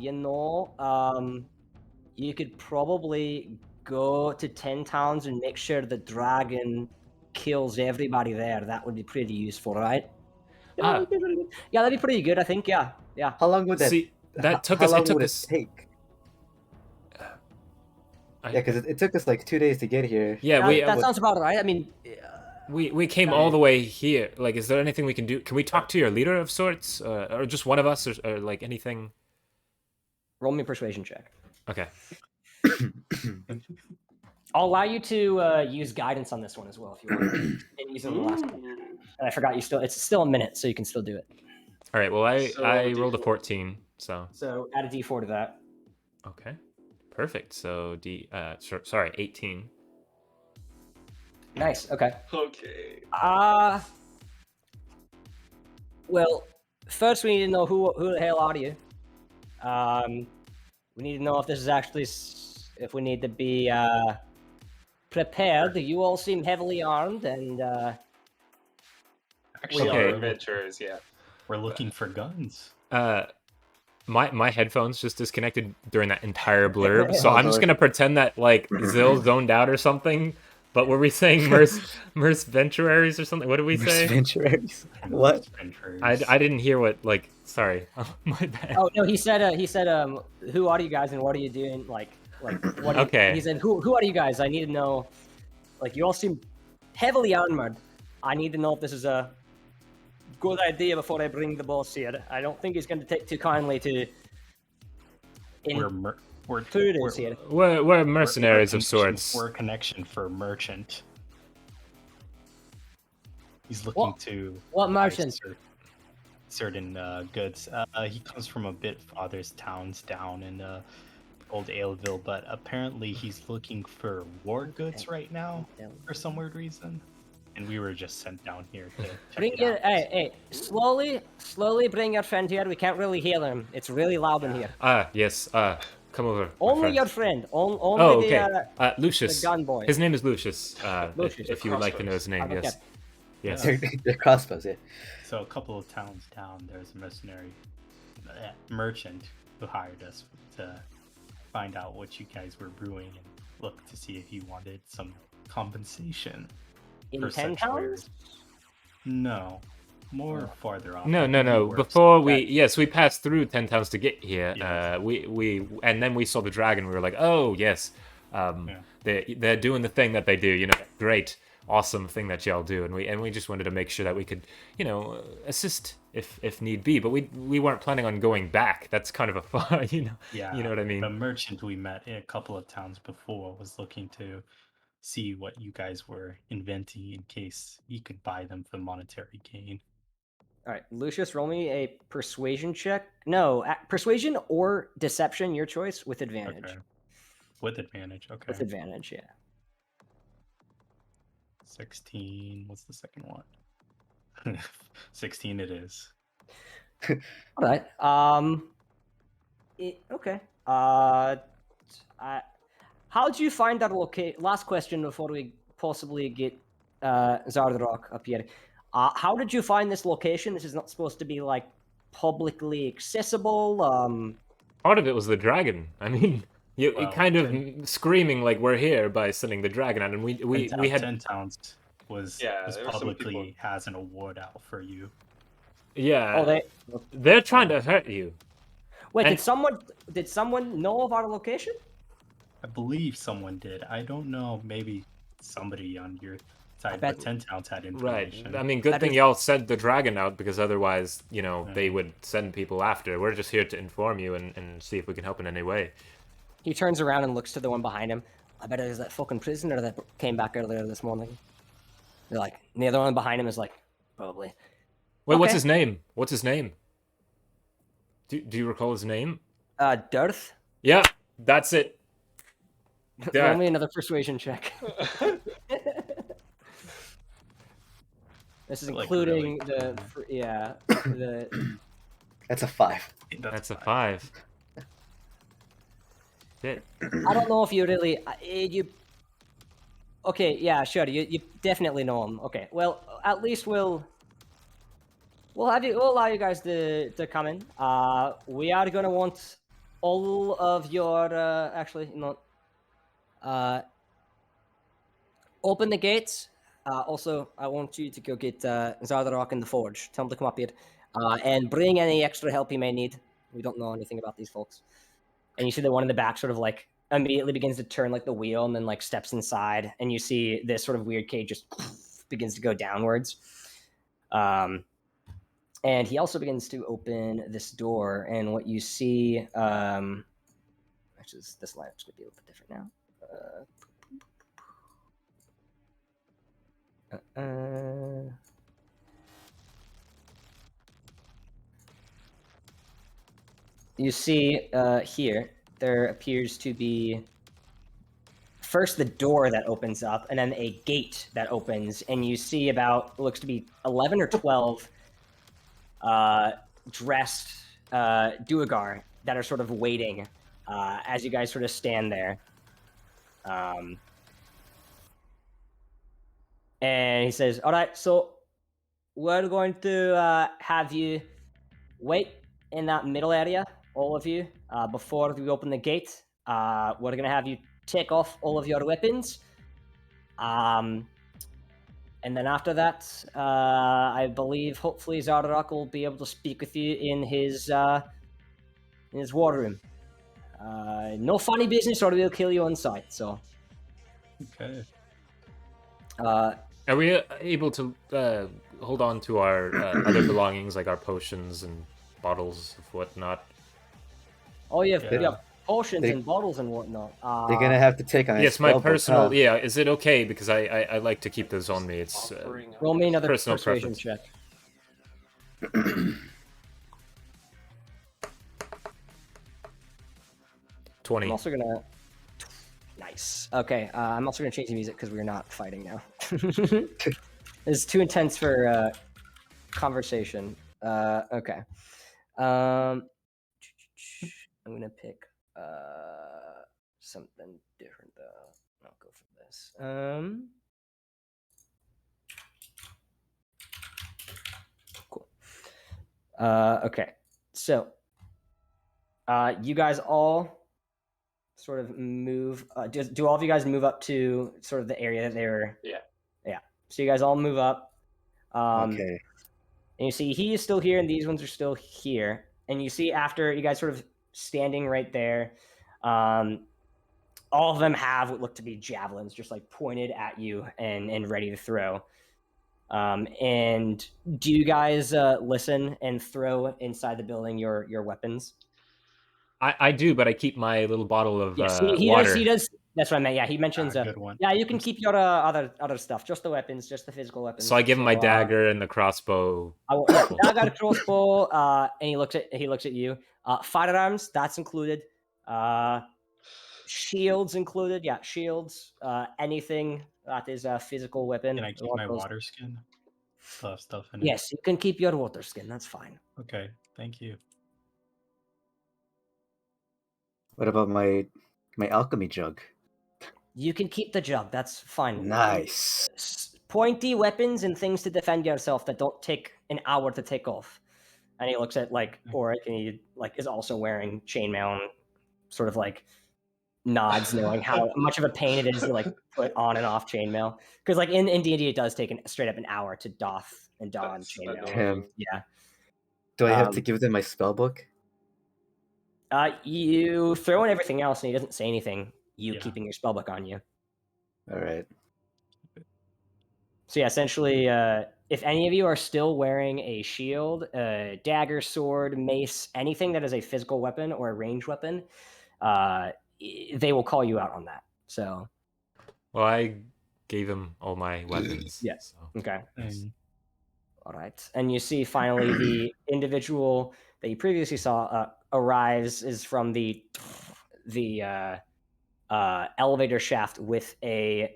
you could probably go to 10 towns and make sure the dragon kills everybody there. That would be pretty useful, right? Yeah, that'd be pretty good, I think. Yeah. How long would that? See, that took how us. long It took would us. it take? Yeah, because it took us like 2 days to get here. Yeah, that sounds about right. I mean, we came all the way here. Like, is there anything we can do? Can we talk to your leader of sorts, or just one of us, or like anything? roll me a persuasion check. Okay. I'll allow you to use guidance on this one as well if you want. And use it on the last one. And I forgot it's still a minute, so you can still do it. All right. Well, I rolled a 14, so. So add a d4 to that. Okay. Perfect. So 18. Nice. Okay. Okay. Well, first we need to know who the hell are you. We need to know if this is actually if we need to be prepared. You all seem heavily armed, and Actually, Okay. our adventurers, yeah. We're looking for guns. My headphones just disconnected during that entire blurb, so I'm just gonna pretend that like Zyl zoned out or something. But were we saying mercenaries or something? What did we say? Mercenaries. What? I didn't hear what like. Sorry, my bad. oh no, he said who are you guys and what are you doing? Like what? Okay. He said who are you guys? I need to know. Like you all seem heavily armored. I need to know if this is a good idea before I bring the boss here. I don't think he's going to take too kindly to. We're mercenaries of sorts. We're a connection for merchant. He's looking to what merchant? Certain goods. He comes from a bit farther towns down in Old Aleville, but apparently he's looking for war goods right now for some weird reason. And we were just sent down here to check it out. Hey, slowly bring your friend here. We can't really hear him. It's really loud in here. Yes. Come over. Only your friend. Only okay. Lucius. the gun boy. His name is Lucius. Lucius. If you would like to know his name, Okay. yes. Yes. They're crossbows, yeah. So a couple of towns down, there's a merchant who hired us to find out what you guys were brewing and look to see if you wanted some compensation. In 10 towns? No. More farther off. No. Before we passed through 10 towns to get here. Yes. We and then we saw the dragon. We were like, oh yes, they're doing the thing that they do. You know, great, awesome thing that y'all do. And we just wanted to make sure that we could, you know, assist if need be. But we weren't planning on going back. That's kind of a far, you know. Yeah. You know what I mean? The merchant we met in a couple of towns before was looking to see what you guys were inventing in case you could buy them for monetary gain. All right, Lucius, roll me a persuasion check. No, persuasion or deception, your choice, with advantage. Okay. With advantage, okay. With advantage, yeah. 16. What's the second one? 16 it is. All right. Okay. How did you find that location? Last question before we possibly get Zardrock up here. How did you find this location? This is not supposed to be like publicly accessible. Part of it was the dragon. I mean, you kind of screaming like we're here by sending the dragon out, and we had 10 towns was publicly has an award out for you. Yeah. Oh, they're trying to hurt you. Wait, did someone know of our location? I believe someone did. I don't know. Maybe somebody on your side, but 10 towns had information. Right. I mean, good thing y'all sent the dragon out, because otherwise, you know, they would send people after. We're just here to inform you and see if we can help in any way. He turns around and looks to the one behind him. I bet it is that fucking prisoner that came back earlier this morning. They're like, the other one behind him is like, probably. Wait, what's his name? What's his name? Do you recall his name? Darth. Yeah, that's it. Roll me another persuasion check. This is including the That's a 5. That's a 5. Shit. I don't know if you really you. Okay, yeah, sure. You definitely know him. Okay, well, at least we'll allow you guys to come in. We are gonna want all of your open the gates. Also, I want you to go get Zardrock in the forge. Tell him to come up here. And bring any extra help he may need. We don't know anything about these folks. And you see the one in the back sort of like immediately begins to turn like the wheel and then like steps inside. And you see this sort of weird cage just begins to go downwards. And he also begins to open this door. And what you see, actually this lineup's going to be a little bit different now. You see here, there appears to be first the door that opens up and then a gate that opens, and you see looks to be 11 or 12 dressed Duergar that are sort of waiting as you guys sort of stand there. And he says, all right, so we're going to have you wait in that middle area, all of you, before we open the gate. We're going to have you take off all of your weapons. And then after that, I believe, hopefully, Zardrock will be able to speak with you in his war room. No funny business or we'll kill you on sight, so. Okay. Are we able to hold on to our other belongings, like our potions and bottles of whatnot? Oh, yeah. Potions and bottles and whatnot. They're gonna have to take on. Yes, my personal. Yeah, is it okay? Because I like to keep those on me. It's roll me another personal persuasion preference. check. 20. I'm also gonna. Nice. Okay, I'm also gonna change the music because we're not fighting now. It's too intense for conversation. Okay. I'm gonna pick something different though. I'll go for this. Okay, so you guys all sort of move. Do all of you guys move up to sort of the area that they were? Yeah. Yeah. So you guys all move up. Okay. And you see he is still here, and these ones are still here. And you see after you guys sort of standing right there, all of them have what look to be javelins, just like pointed at you and ready to throw. And do you guys listen and throw inside the building your weapons? I do, but I keep my little bottle of Yes, he water. does. He does. That's what I meant. Yeah, he mentions. Good one. Yeah, you can keep your other stuff, just the weapons, just the physical weapons. So I give him my dagger and the crossbow. Dagger, crossbow, and he looks at you. Firearms, that's included. Shields included. Yeah, shields. Anything that is a physical weapon. Can I keep my water skin? Still have stuff in it. Yes, you can keep your water skin. That's fine. Okay, thank you. What about my alchemy jug? You can keep the jug. That's fine. Nice. Pointy weapons and things to defend yourself that don't take an hour to take off. And he looks at like Orik, and he like is also wearing chainmail and sort of like nods, knowing how much of a pain it is to like put on and off chainmail. Because like in D&D, it does take straight up an hour to doff and don chainmail. Yeah. Do I have to give them my spell book? You throw in everything else, and he doesn't say anything. You keeping your spellbook on you. All right. So yeah, essentially, if any of you are still wearing a shield, a dagger, sword, mace, anything that is a physical weapon or a ranged weapon, they will call you out on that. So. Well, I gave him all my weapons. Yes. So. Okay. All right. And you see finally the individual that you previously saw arrives is from the elevator shaft with a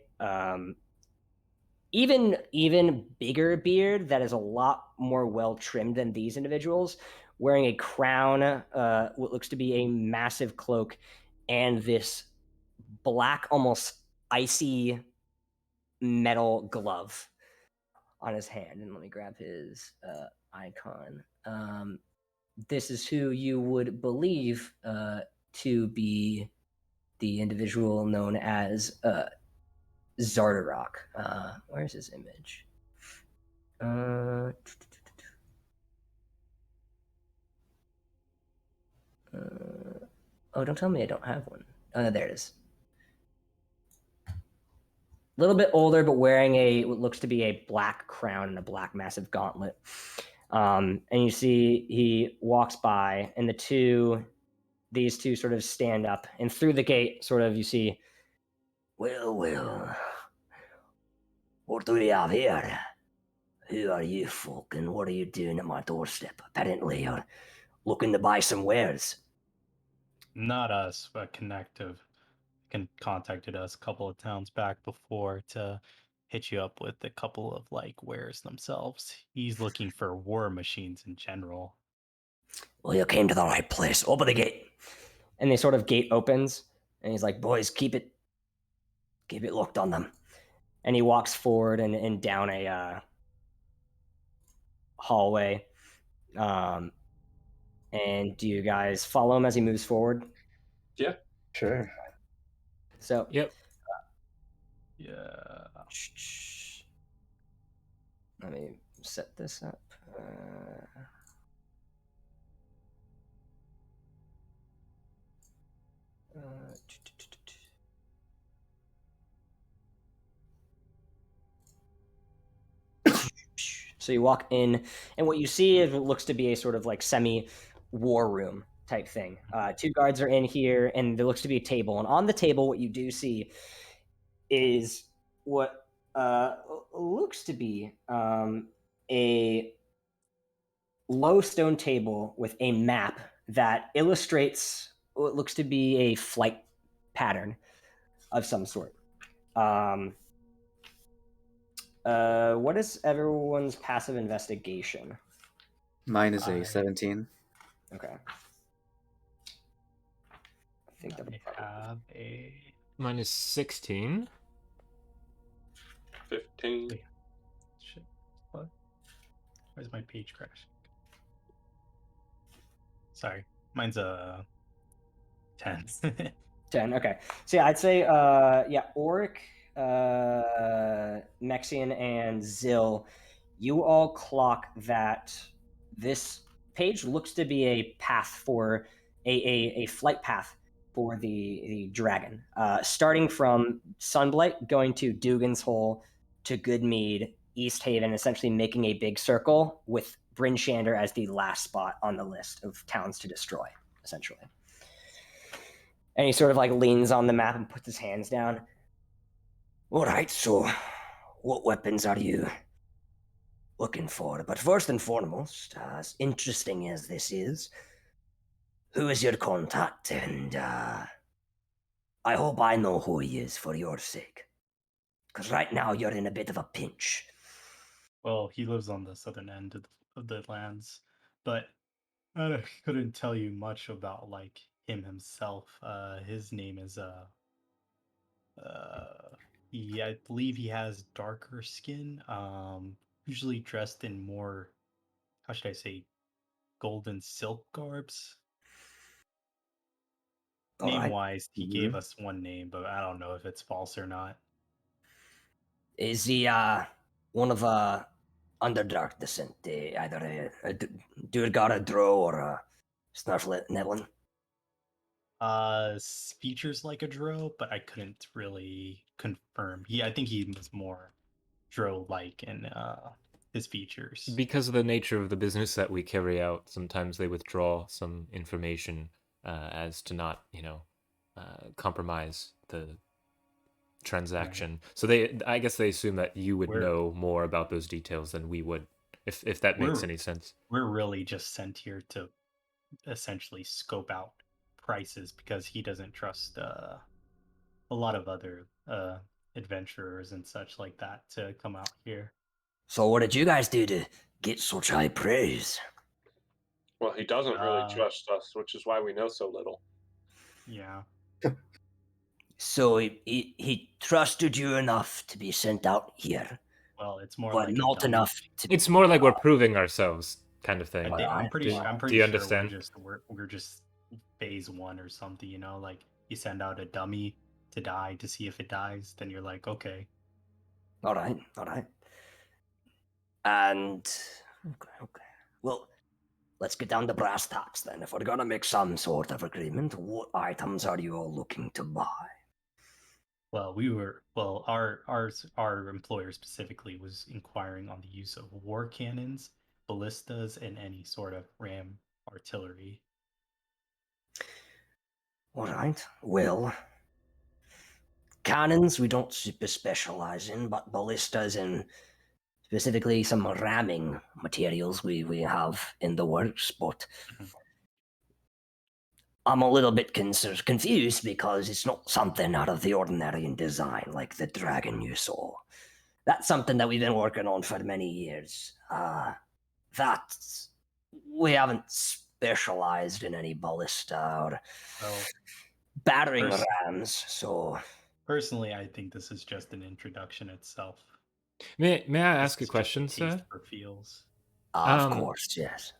even bigger beard that is a lot more well trimmed than these individuals, wearing a crown, what looks to be a massive cloak, and this black, almost icy metal glove on his hand. And let me grab his icon. This is who you would believe to be the individual known as Zardarok. Where's his image? Oh, don't tell me I don't have one. Oh, no, there it is. A little bit older, but wearing what looks to be a black crown and a black massive gauntlet. And you see he walks by, and these two sort of stand up, and through the gate, sort of, you see, well, what do we have here? Who are you folk, and what are you doing at my doorstep? Apparently you're looking to buy some wares. Not us, but Connective contacted us a couple of towns back before to hit you up with a couple of like wares themselves. He's looking for war machines in general. Well, you came to the right place. Open the gate. And the sort of gate opens, and he's like, boys, keep it locked on them. And he walks forward and down a hallway. And do you guys follow him as he moves forward? Yeah. Sure. So. Yep. Yeah. Let me set this up. So you walk in, and what you see is what looks to be a sort of like semi-war room type thing. Two guards are in here, and there looks to be a table. And on the table, what you do see is what looks to be a low stone table with a map that illustrates what looks to be a flight pattern of some sort. What is everyone's passive investigation? Mine is a 17. Okay. I think that have a. Mine is 16. 15. Shit. What? Where's my page crashing? Sorry, mine's a 10. 10. Okay. So yeah, I'd say Orik, Mexian, and Zyl, you all clock that this page looks to be a path for a flight path for the dragon. Starting from Sunblight, going to Dugan's Hole to Goodmead, East Haven, essentially making a big circle with Bryn Shander as the last spot on the list of towns to destroy, essentially. And he sort of like leans on the map and puts his hands down. All right, so what weapons are you looking for? But first and foremost, as interesting as this is, who is your contact? And I hope I know who he is for your sake. Because right now you're in a bit of a pinch. Well, he lives on the southern end of the lands, but I couldn't tell you much about like him himself. His name is I believe he has darker skin. Usually dressed in more, how should I say, golden silk garbs. Name wise, he gave us one name, but I don't know if it's false or not. Is he one of Underdark descent, either a Durgar, a Drow, or a Snarflet-Neblin? Features like a Drow, but I couldn't really confirm. I think he was more Drow-like in his features. Because of the nature of the business that we carry out, sometimes they withdraw some information as to not, compromise the transaction. So I guess they assume that you would know more about those details than we would, if that makes any sense. We're really just sent here to essentially scope out prices because he doesn't trust a lot of other adventurers and such like that to come out here. So what did you guys do to get such high praise? Well, he doesn't really trust us, which is why we know so little. Yeah. So he trusted you enough to be sent out here. Well, it's more but like not enough to. It's more like we're proving ourselves, kind of thing. I'm pretty do you sure understand? we're just phase 1 or something. Like you send out a dummy to die to see if it dies, then you're like, okay. All right. And okay. Well, let's get down to brass tacks then. If we're gonna make some sort of agreement, what items are you all looking to buy? Well, our employer specifically was inquiring on the use of war cannons, ballistas, and any sort of ram artillery. All right. Well, cannons we don't super specialize in, but ballistas and specifically some ramming materials we have in the works, but I'm a little bit confused because it's not something out of the ordinary in design like the dragon you saw. That's something that we've been working on for many years. That we haven't specialized in any ballista or battering rams, so... Personally, I think this is just an introduction itself. May I ask a question, sir? For feels. Of course, yes.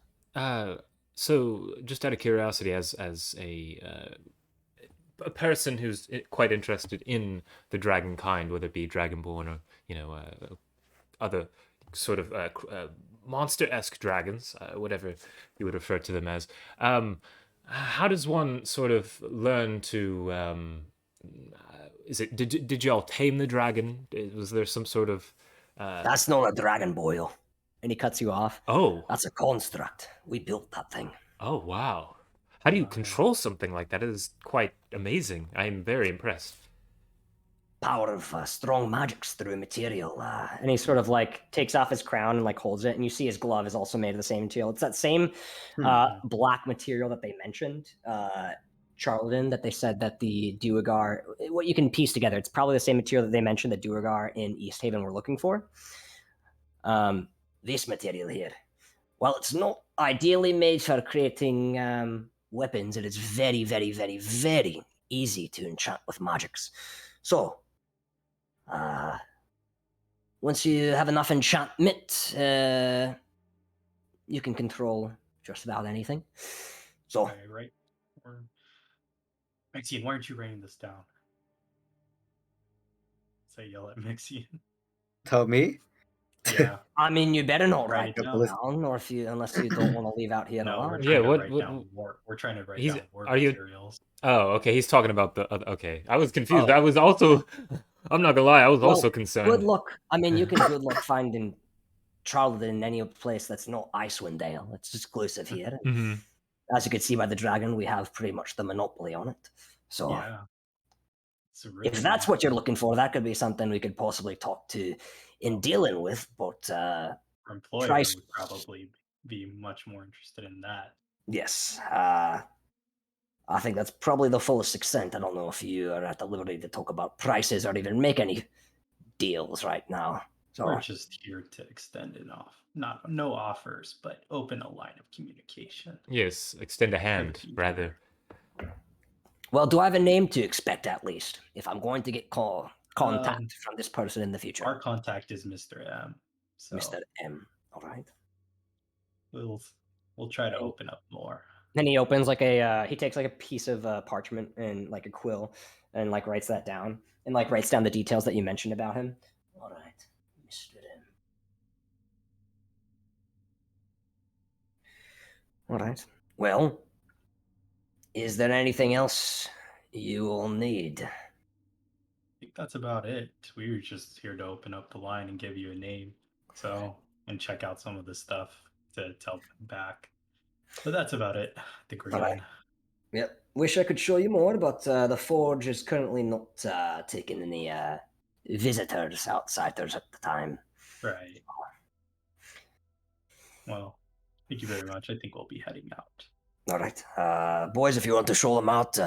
So, just out of curiosity, as a person who's quite interested in the dragon kind, whether it be dragonborn or other sort of monster-esque dragons, whatever you would refer to them as, how does one sort of learn to? Did you all tame the dragon? Was there some sort of? That's not a dragon boil. And he cuts you off. Oh. That's a construct. We built that thing. Oh, wow. How do you control something like that? It is quite amazing. I am very impressed. Power of strong magics through material. And he sort of like takes off his crown and like holds it. And you see his glove is also made of the same material. It's that same black material that they mentioned, Charlton, that they said that the Duergar, what you can piece together, it's probably the same material that they mentioned the Duergar in East Haven were looking for. This material here, while it's not ideally made for creating weapons, it is very, very, very, very easy to enchant with magics. So, once you have enough enchantment, you can control just about anything. So, right. Mexian, why aren't you writing this down? So I yell at Mexian. Tell me? Yeah. I mean, you better not Write write it it down. down, or unless you don't want to leave out here No, alive. we're trying to write down war. We're trying to write down war materials. Oh, okay. He's talking about the. Okay, I was confused. I was also. I'm not gonna lie. I was also concerned. Good luck. I mean, you can good luck finding Charlton in any place that's not Icewind Dale. It's exclusive here. Mm-hmm. As you can see by the dragon, we have pretty much the monopoly on it. So, yeah. Really if that's what you're looking for, that could be something we could possibly talk to in dealing with. But our employer would probably be much more interested in that. Yes. I think that's probably the fullest extent. I don't know if you are at the liberty to talk about prices or even make any deals right now. So we're just here to extend an offer. No offers, but open a line of communication. Yes, extend a hand, rather. Well, do I have a name to expect at least if I'm going to get contact from this person in the future? Our contact is Mr. M. So Mr. M. All right. We'll try to open up more. Then he opens like he takes like a piece of parchment and like a quill and like writes that down and like writes down the details that you mentioned about him. All right, Mr. M. All right. Well, is there anything else you will need? I think that's about it. We were just here to open up the line and give you a name. And check out some of the stuff to tell them back. But that's about it. The green. Right. Yep. Wish I could show you more, but the forge is currently not taking any visitors, outsiders at the time. Right. Well, thank you very much. I think we'll be heading out. All right. Boys, if you want to show them out,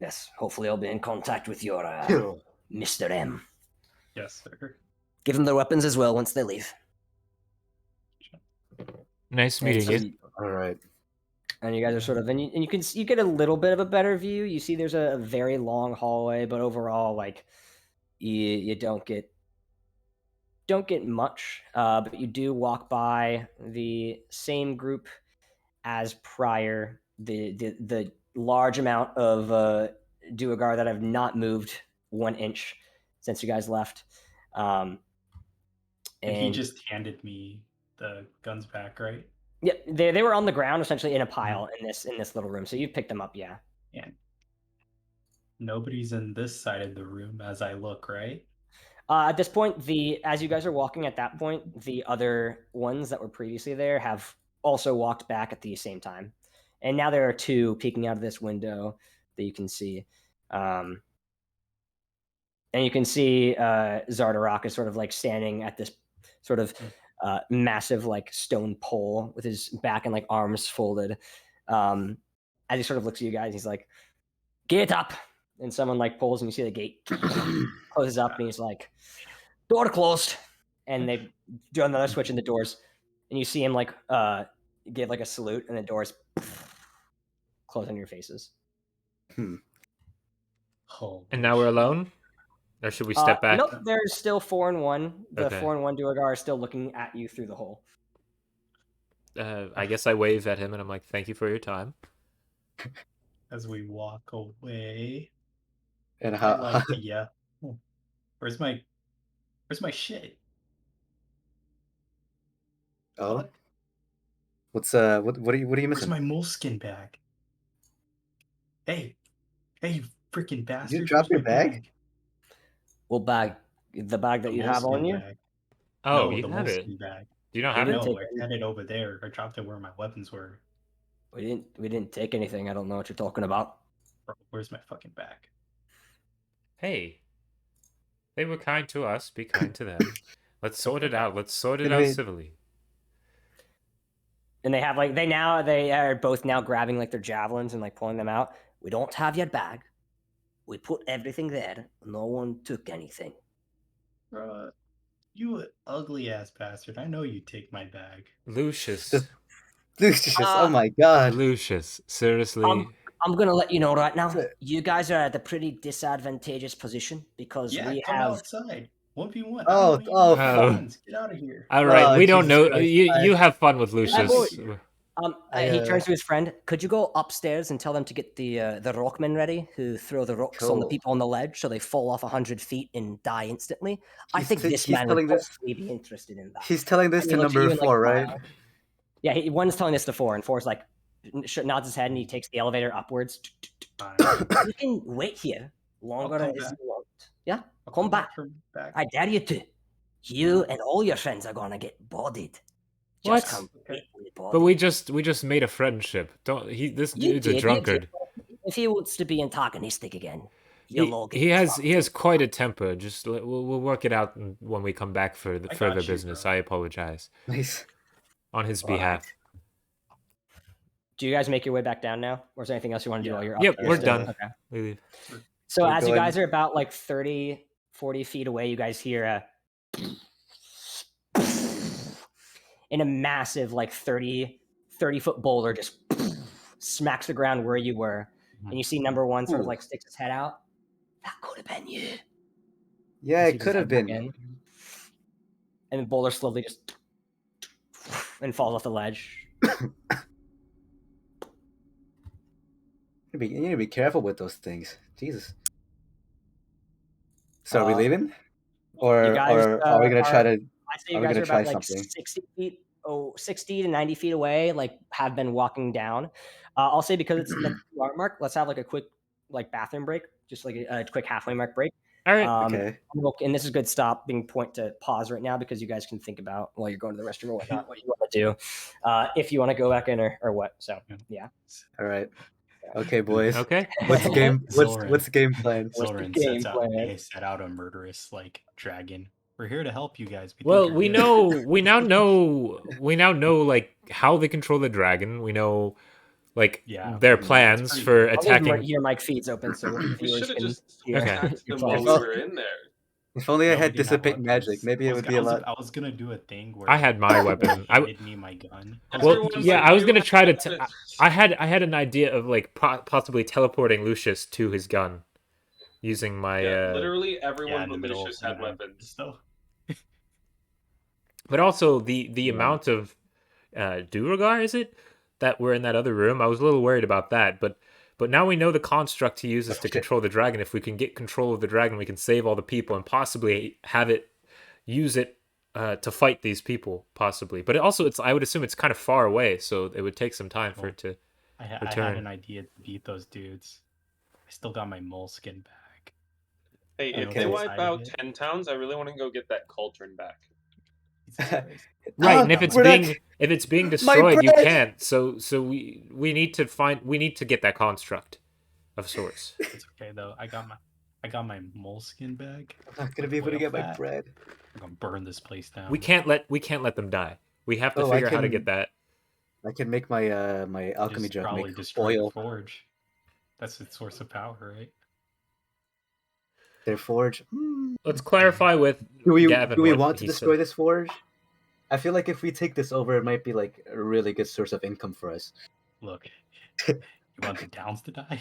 yes, hopefully I'll be in contact with your Mr. M. Yes, sir. Give them their weapons as well once they leave. Nice meeting you. All right. And you guys are sort of, and you get a little bit of a better view. You see there's a very long hallway, but overall, like, you don't get much, but you do walk by the same group as prior, the large amount of Duergar that have not moved 1 inch since you guys left. And he just handed me the guns back, right? Yeah, they were on the ground essentially in a pile in this little room. So you picked them up, yeah. And nobody's in this side of the room as I look, right? At this point, as you guys are walking at that point, the other ones that were previously there have also walked back at the same time. And now there are 2 peeking out of this window that you can see. And you can see Zardarok is sort of like standing at this sort of massive like stone pole with his back and like arms folded. As he sort of looks at you guys, he's like, "Get up!" And someone like pulls, and you see the gate closes up, and he's like, "Door closed." And they do another switch in the doors, and you see him like give like a salute, and the doors close on your faces. Oh, and now we're alone? Or should we step back? Nope, there's still 4 and 1. The 4 and 1 Duergar are still looking at you through the hole. I guess I wave at him and I'm like, "Thank you for your time." As we walk away. And how? Like, yeah. Where's my shit? Oh. What's what are you missing? Where's my moleskin bag? Hey, you freaking bastard! Did you drop your bag? What bag? The bag that you have on you? Bag. Oh, no, you the have it. bag. Do you not have it? No, I had it over there. I dropped it where my weapons were. We didn't take anything. I don't know what you're talking about. Bro, where's my fucking bag? Hey, they were kind to us. Be kind to them. Let's sort it out. Let's sort it out civilly. And they have like they are both now grabbing like their javelins and like pulling them out. We don't have your bag. We put everything there. No one took anything. You ugly ass bastard. I know you take my bag. Lucius. Oh my god. Lucius, seriously. I'm going to let you know right now. You guys are at a pretty disadvantageous position because we come have outside. 1v1. Oh. Get out of here. All right, we don't know. You have fun with Lucius. He turns to his friend. Could you go upstairs and tell them to get the rockmen ready, who throw the rocks on the people on the ledge so they fall off 100 feet and die instantly? I think this man would probably be interested in that. He's telling this to number 4, right? Yeah, one's telling this to 4, and 4's like nods his head and he takes the elevator upwards. You can wait here longer as you want. Yeah, come back. I dare you to. You and all your friends are gonna get bodied. What? But we just made a friendship. This dude's a drunkard. If he wants to be antagonistic again, he has quite a temper. Just we'll work it out when we come back for the further business. I apologize. Nice. On his behalf. Do you guys make your way back down now, or is there anything else you want to do while you're up? Yep, we're done. Okay. We leave. So as you guys are about like 30, 40 feet away, you guys hear in a massive like 30-foot boulder just smacks the ground where you were, and you see number 1 sort of like sticks his head out. That could have been you. Yeah, it could have been. And the boulder slowly just and falls off the ledge. You need to be careful with those things. Jesus. So are we leaving, or are we gonna try to? I say you guys are about like 60 feet, 60 to 90 feet away, like have been walking down. I'll say because it's the hour mark, let's have like a quick like bathroom break, just like a quick halfway mark break. All right. Okay. And this is a good point to pause right now because you guys can think about while you're going to the restroom or whatnot, what you want to do, if you want to go back in or what. So yeah. All right. Okay, boys. Okay. What's the game? What's the game plan? Zylwren set out a murderous like dragon. We're here to help you guys. We now know like how they control the dragon. We know like their plans for attacking. Your mic feed's open, so we should have just attacked them while we were in there. If only I had dissipate magic, maybe it would be a lot. I was gonna do a thing where I had my weapon. I would need my gun. Well, yeah, I was gonna try to. I had an idea of like possibly teleporting Lucius to his gun, using my. Literally everyone but Lucius had weapons. So. But also the amount of Duergar, is it, that were in that other room? I was a little worried about that, but now we know the construct he uses to control the dragon. If we can get control of the dragon, we can save all the people and possibly use it to fight these people, possibly. But I would assume it's kind of far away, so it would take some time for it to return. I had an idea to beat those dudes. I still got my moleskin back. Hey, if they wipe out 10 towns, I really want to go get that cauldron back. Right, and if it's being destroyed, you can't. So we need to get that construct of sorts. It's okay though. I got my moleskin bag. I'm not gonna be able to get my bread. I'm gonna burn this place down. We can't let them die. We have to figure out how to get that. I can make my my alchemy jug make oil. Forge. That's its source of power, right? Their forge. Let's clarify with Gavin. Do we want to destroy this forge? I feel like if we take this over, it might be like a really good source of income for us. Look, you want the downs to die?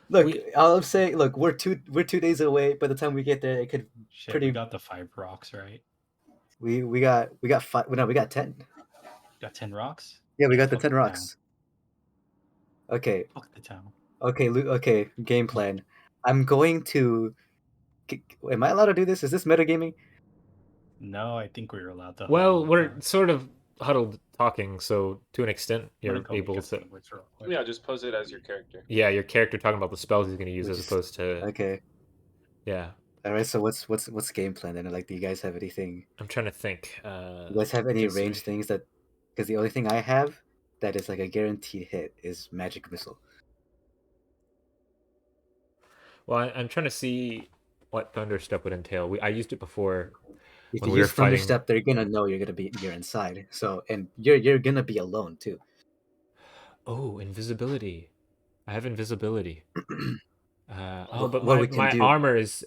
Look, we're two days away. By the time we get there, it could We got the 5 rocks, right? We got 5. No, we got 10. Got 10 rocks? Yeah, we got the 10 rocks. Okay. Fuck the town. Okay. Game plan. I'm going to. Am I allowed to do this? Is this metagaming? No, I think we're allowed to. Well, we're sort of huddled talking, so to an extent, you're able to. Yeah, just pose it as your character. Yeah, your character talking about the spells he's going to use as opposed to. Okay. Yeah. All right. So what's game plan then? Like, do you guys have anything? I'm trying to think. You guys have any range things that? Because the only thing I have that is like a guaranteed hit is magic missile. Well, I'm trying to see what Thunderstep would entail. I used it before. If you use Thunderstep, they're gonna know you're inside. So, and you're gonna be alone too. Oh, invisibility! I have invisibility. But my armor is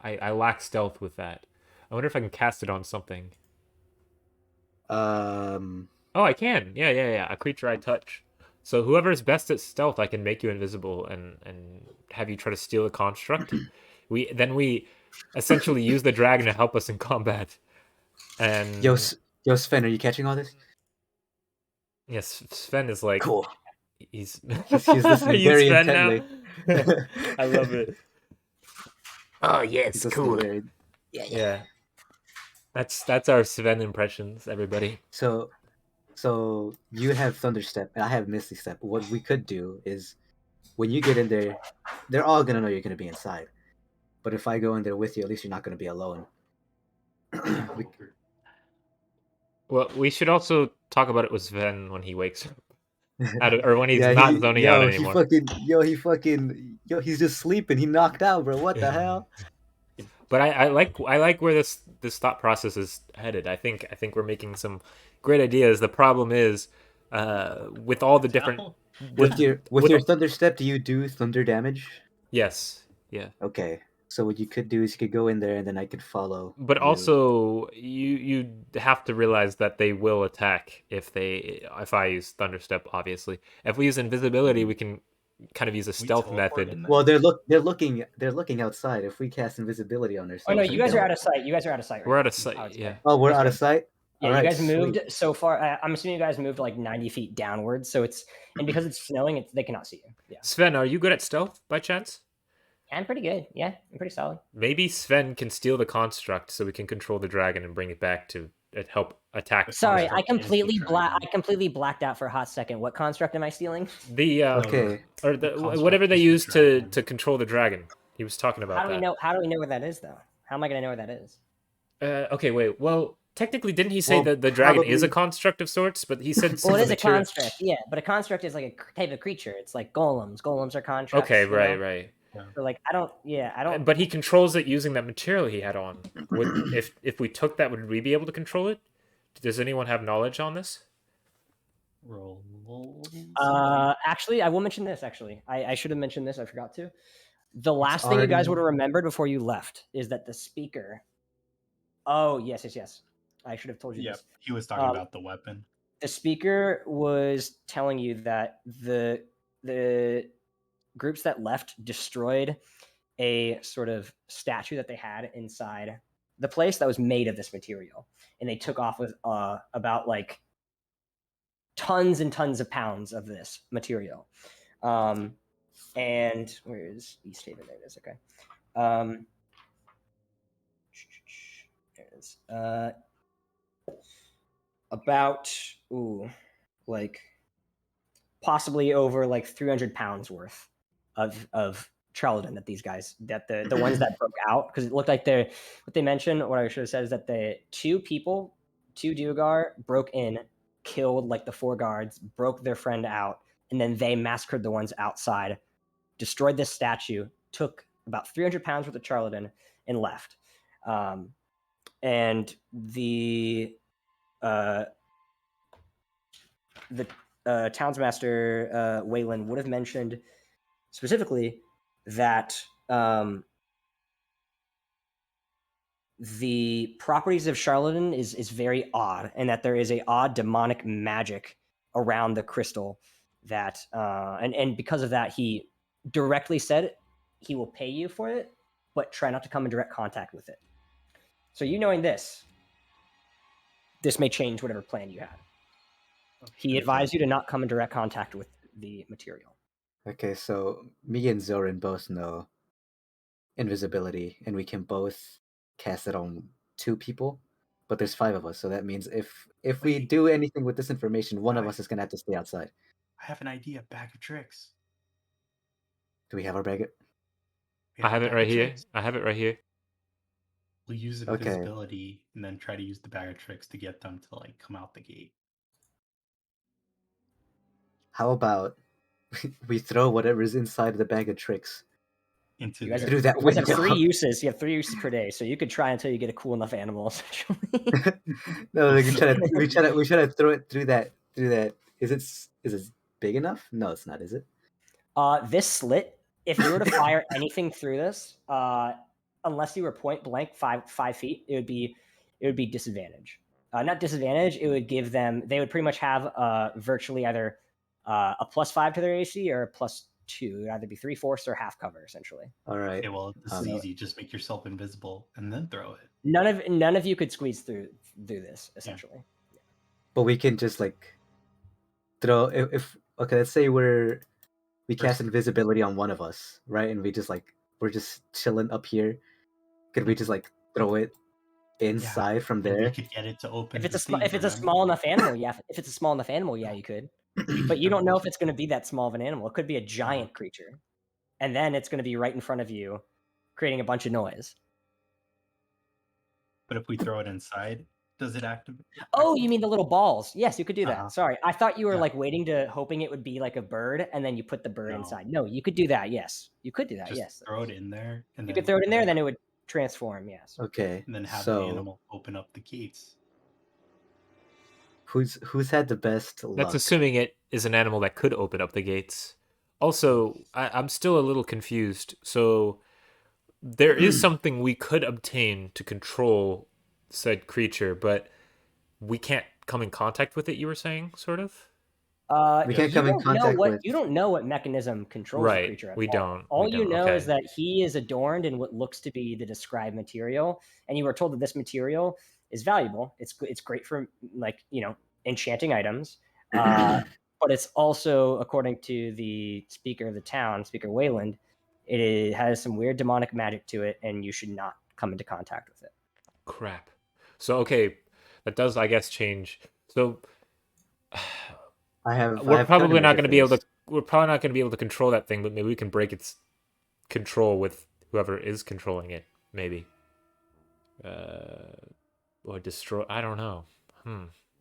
I lack stealth with that. I wonder if I can cast it on something. Oh, I can. Yeah. A creature I touch. So whoever's best at stealth, I can make you invisible and have you try to steal a construct. We essentially use the dragon to help us in combat. And Yo, Sven, are you catching all this? Yes, Sven is like cool. He's listening very Sven intently. Now? I love it. Oh yes, He's cool. Very... Yeah. That's our Sven impressions, everybody. So you have Thunderstep and I have Misty Step. What we could do is, when you get in there, they're all gonna know you're gonna be inside. But if I go in there with you, at least you're not gonna be alone. Well, we should also talk about it with Sven when he wakes up, or when he's not zoning out anymore. He's just sleeping. He knocked out, bro. What the hell? But I like where this thought process is headed. I think we're making some great ideas. The problem is, with all the different with your Thunder Step, do you do thunder damage? Yes. Yeah. Okay. So what you could do is you could go in there and then I could follow. But also, you have to realize that they will attack if I use Thunder Step. Obviously, if we use invisibility, we can kind of use a stealth method. Well, they're looking outside. If we cast invisibility on ourselves. Oh no, you guys are out of sight. You guys are out of sight. We're out of sight. Yeah. Oh, we're out of sight. Yeah, you guys moved so far. I'm assuming you guys moved like 90 feet downwards. So because it's snowing, they cannot see you. Yeah. Sven, are you good at stealth by chance? I'm pretty good. Yeah, I'm pretty solid. Maybe Sven can steal the construct so we can control the dragon and bring it back to help attack. Sorry, I completely blacked out for a hot second. What construct am I stealing? The or whatever they use to control the dragon. He was talking about How do we know what that is though? How am I going to know what that is? Okay, wait. Well, technically, didn't he say that the dragon is a construct of sorts? But he said well, it is a construct. Yeah, but a construct is like a type of creature. It's like golems. Golems are constructs. Okay, right. Yeah. So like I don't. But he controls it using that material he had on. If we took that, would we be able to control it? Does anyone have knowledge on this? Actually, I will mention this. Actually, I should have mentioned this. I forgot to. The last thing you guys would have remembered before you left is that the speaker. Oh yes. I should have told you this. He was talking about the weapon. The speaker was telling you that the groups that left destroyed a sort of statue that they had inside the place that was made of this material, and they took off with about like tons and tons of pounds of this material. And where is East Haven? There it is. Okay. There it is. About like possibly over like 300 pounds worth of Charlatan that these guys, that the ones that broke out, because it looked like what they mentioned, what I should have said is that the two Duergar broke in, killed like the 4 guards, broke their friend out, and then they massacred the ones outside, destroyed this statue, took about 300 pounds worth of Charlatan, and left. And the townsmaster Waylon would have mentioned specifically that the properties of Charlatan is very odd, and that there is a odd demonic magic around the crystal that and because of that, he directly said he will pay you for it, but try not to come in direct contact with it. So you knowing this may change whatever plan you had. He advised you to not come in direct contact with the material. Okay, so me and Zylwren both know invisibility, and we can both cast it on 2 people, but there's 5 of us, so that means if we do anything with this information, one of us is going to have to stay outside. I have an idea, bag of tricks. Do we have our bag? I have it right here. We'll use invisibility and then try to use the bag of tricks to get them to like come out the gate. How about we throw whatever's inside the bag of tricks into through that window? You have 3 uses. You have 3 uses per day, so you could try until you get a cool enough animal. Essentially. No, we try to throw it through that. Is it big enough? No, it's not. Is it? This slit. If you were to fire anything through this, unless you were point blank 5 feet, it would be disadvantage. Not disadvantage. It would give them. They would pretty much have virtually either a +5 to their AC or a +2 2. It would either be 3/4 or half cover, essentially. All right. Okay, well, this is easy. Just make yourself invisible and then throw it. None of you could squeeze through this, essentially. Yeah. But we can just like throw if okay, let's say we cast invisibility on one of us, right? And we're just chilling up here. Could we just like throw it inside from there? You could get it to open. If it's a small enough animal, yeah. If it's a small enough animal, yeah, you could. But you don't know if it's going to be that small of an animal. It could be a giant creature, and then it's going to be right in front of you, creating a bunch of noise. But if we throw it inside, does it activate? Oh, you mean the little balls? Yes, you could do that. Sorry, I thought you were like hoping it would be like a bird, and then you put the bird inside. No, you could do that. Yes, you could do that. Just throw it in there, and you could throw it in there, then it would transform. Yes. Okay. And then have the animal open up the gates. Who's had the best luck? That's assuming it is an animal that could open up the gates. Also, I'm still a little confused. So there is something we could obtain to control said creature, but we can't come in contact with it, you were saying, sort of? We can't come in contact with... You don't know what mechanism controls the creature at all. We don't. All you know is that he is adorned in what looks to be the described material, and you were told that this material is valuable. It's great for, like, enchanting items, but it's also, according to the speaker of the town, Speaker Wayland, it has some weird demonic magic to it, and you should not come into contact with it. Crap. So, okay, that does, I guess, change. So we're probably not going to be able to control that thing, but maybe we can break its control with whoever is controlling it, maybe. Or destroy, I don't know.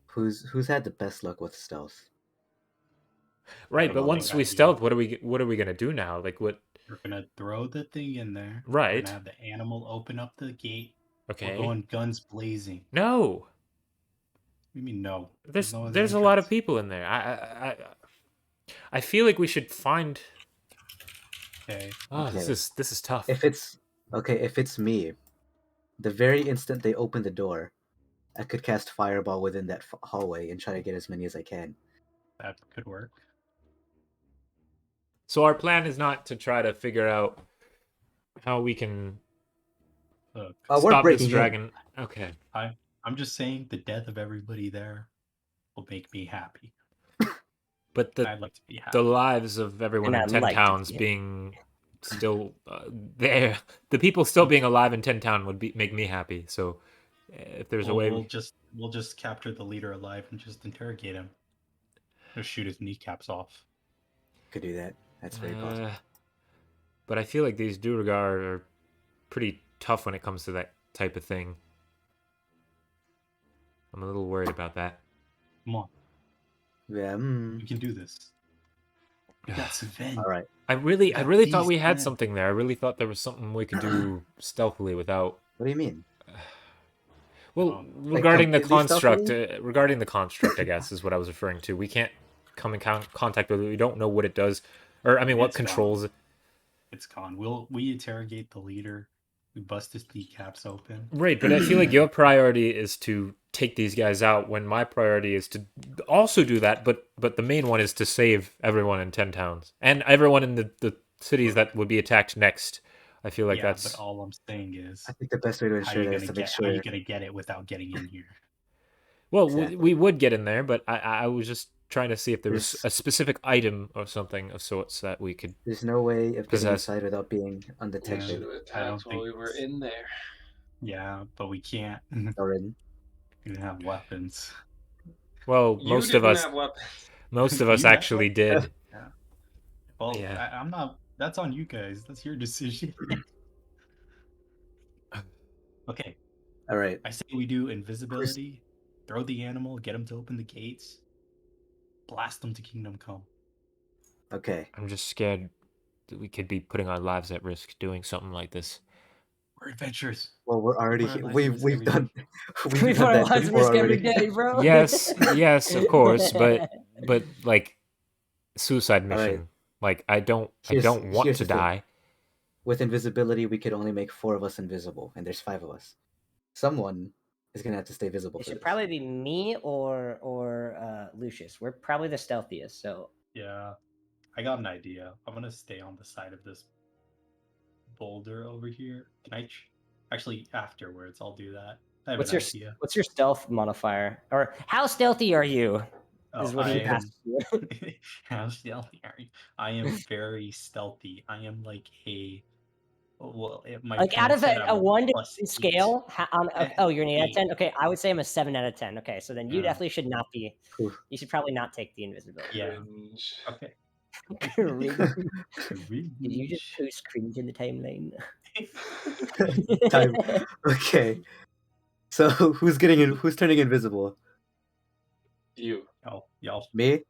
Who's had the best luck with stealth? Right, but once we stealth, what are we gonna do now? Like, what? We're gonna throw the thing in there. Right. We're gonna have the animal open up the gate. Okay. We're going guns blazing. No. What do you mean no? There's a lot of people in there. I feel like we should find. Okay. Oh, okay. This is tough. If it's me, the very instant they open the door, I could cast Fireball within that hallway and try to get as many as I can. That could work. So our plan is not to try to figure out how we can stop this dragon. Okay. I'm just saying the death of everybody there will make me happy. But I'd like to be happy. The lives of everyone in 10 towns being still there, the people still being alive in 10 town would make me happy. So if there's a way, we'll just capture the leader alive and just interrogate him. Or shoot his kneecaps off. Could do that. That's very possible. But I feel like these Duergar are pretty tough when it comes to that type of thing. I'm a little worried about that. Come on. Yeah. We can do this. We got some venge. All right. I really thought we had something there. I really thought there was something we could do stealthily without. What do you mean? Well, regarding the construct, I guess, is what I was referring to. We can't come in contact with it. We don't know what it does, or I mean, what controls it. It's gone. We interrogate the leader. We bust his kneecaps open. Right, but I feel like your priority is to take these guys out, when my priority is to also do that. But the main one is to save everyone in 10 towns and everyone in the cities that would be attacked next. I feel like that's. But all I'm saying is, I think the best way to ensure that is to make sure. How are you going to get it without getting in here? Well, exactly. we would get in there, but I was just trying to see if there was a specific item or something of sorts that we could. There's no way of getting inside without being undetected. I don't think we were in there. Yeah, but we can't. Already. We didn't have weapons. Well, most of us actually did. Yeah. Well, yeah. I'm not. That's on you guys. That's your decision. Okay. All right. I say we do invisibility, throw the animal, get him to open the gates, blast them to Kingdom Come. Okay. I'm just scared that we could be putting our lives at risk doing something like this. We're adventurers. Well, we're already we've done we put our lives at risk every day, bro. Yes, of course, but like suicide mission. Right. Like I don't want to die. With invisibility, we could only make 4 of us invisible, and there's 5 of us. Someone is gonna have to stay visible. It should probably be me or Lucius. We're probably the stealthiest, so yeah. I got an idea. I'm gonna stay on the side of this boulder over here. Can I? Actually, afterwards, I'll do that. I have an idea. What's your stealth modifier? Or how stealthy are you? Oh, what he asks you. How stealthy are you? I am very stealthy. I am like a. Well, my like out of a 1 to 10 scale. You're an 8 out of 10. Okay, I would say I'm a 7 out of 10. Okay, so then you definitely should not be. You should probably not take the invisibility. Yeah. Okay. Did you just post cringe in the timeline? Okay. So who's turning invisible? You. Oh, y'all. Me?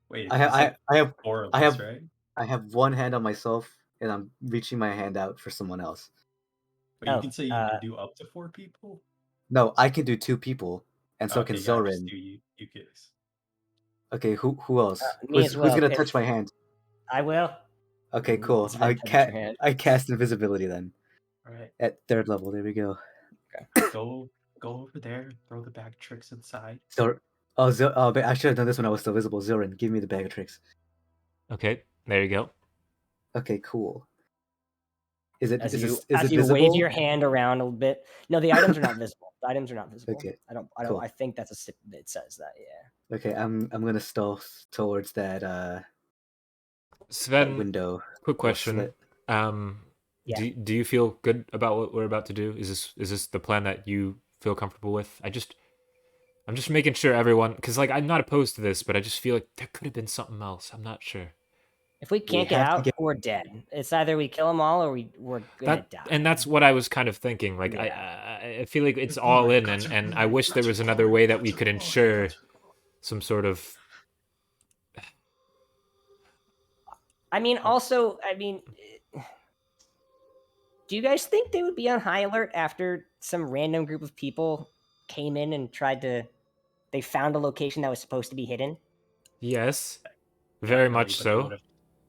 Wait. I have four of us, right? I have one hand on myself, and I'm reaching my hand out for someone else. But you can say you can do up to 4 people. No, I can do 2 people, and so can Zylwren. You guys. Okay, who else? Me as well. Who's gonna touch my hand? I will. Okay, cool. I cast invisibility then. All right. At 3rd level, there we go. Okay. Go over there. Throw the bag of tricks inside. But I should have done this when I was still visible. Zylwren, give me the bag of tricks. Okay, there you go. Okay, cool. Is it as is you this, is as it you visible? wave your hand around a little bit? No, the items are not visible. The items are not visible. Okay. I don't. Cool. I think it says that. Yeah. Okay, I'm gonna stealth towards that Sven, window. quick question. Yeah. Do you feel good about what we're about to do? Is this the plan that you feel comfortable with? I'm just making sure everyone, because like I'm not opposed to this, but I just feel like there could have been something else. I'm not sure. If we can't get out, we're dead. It's either we kill them all or we're gonna die. And that's what I was kind of thinking. Like I feel like it's all in, and I wish there was another way that we could ensure some sort of. I mean, do you guys think they would be on high alert after some random group of people came in and they found a location that was supposed to be hidden? Yes, very much so.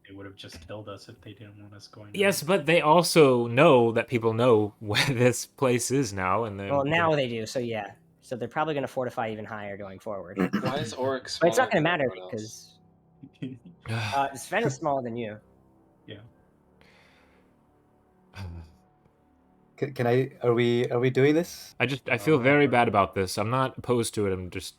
They would have just killed us if they didn't want us going. Yes, but they also know that people know where this place is now, and then. Well, now they do. So yeah, so they're probably going to fortify even higher going forward. Why is Orik smaller? But it's not going to than matter everyone because Sven is smaller than you. Yeah. Can I? Are we doing this? I feel very bad about this. I'm not opposed to it. I'm just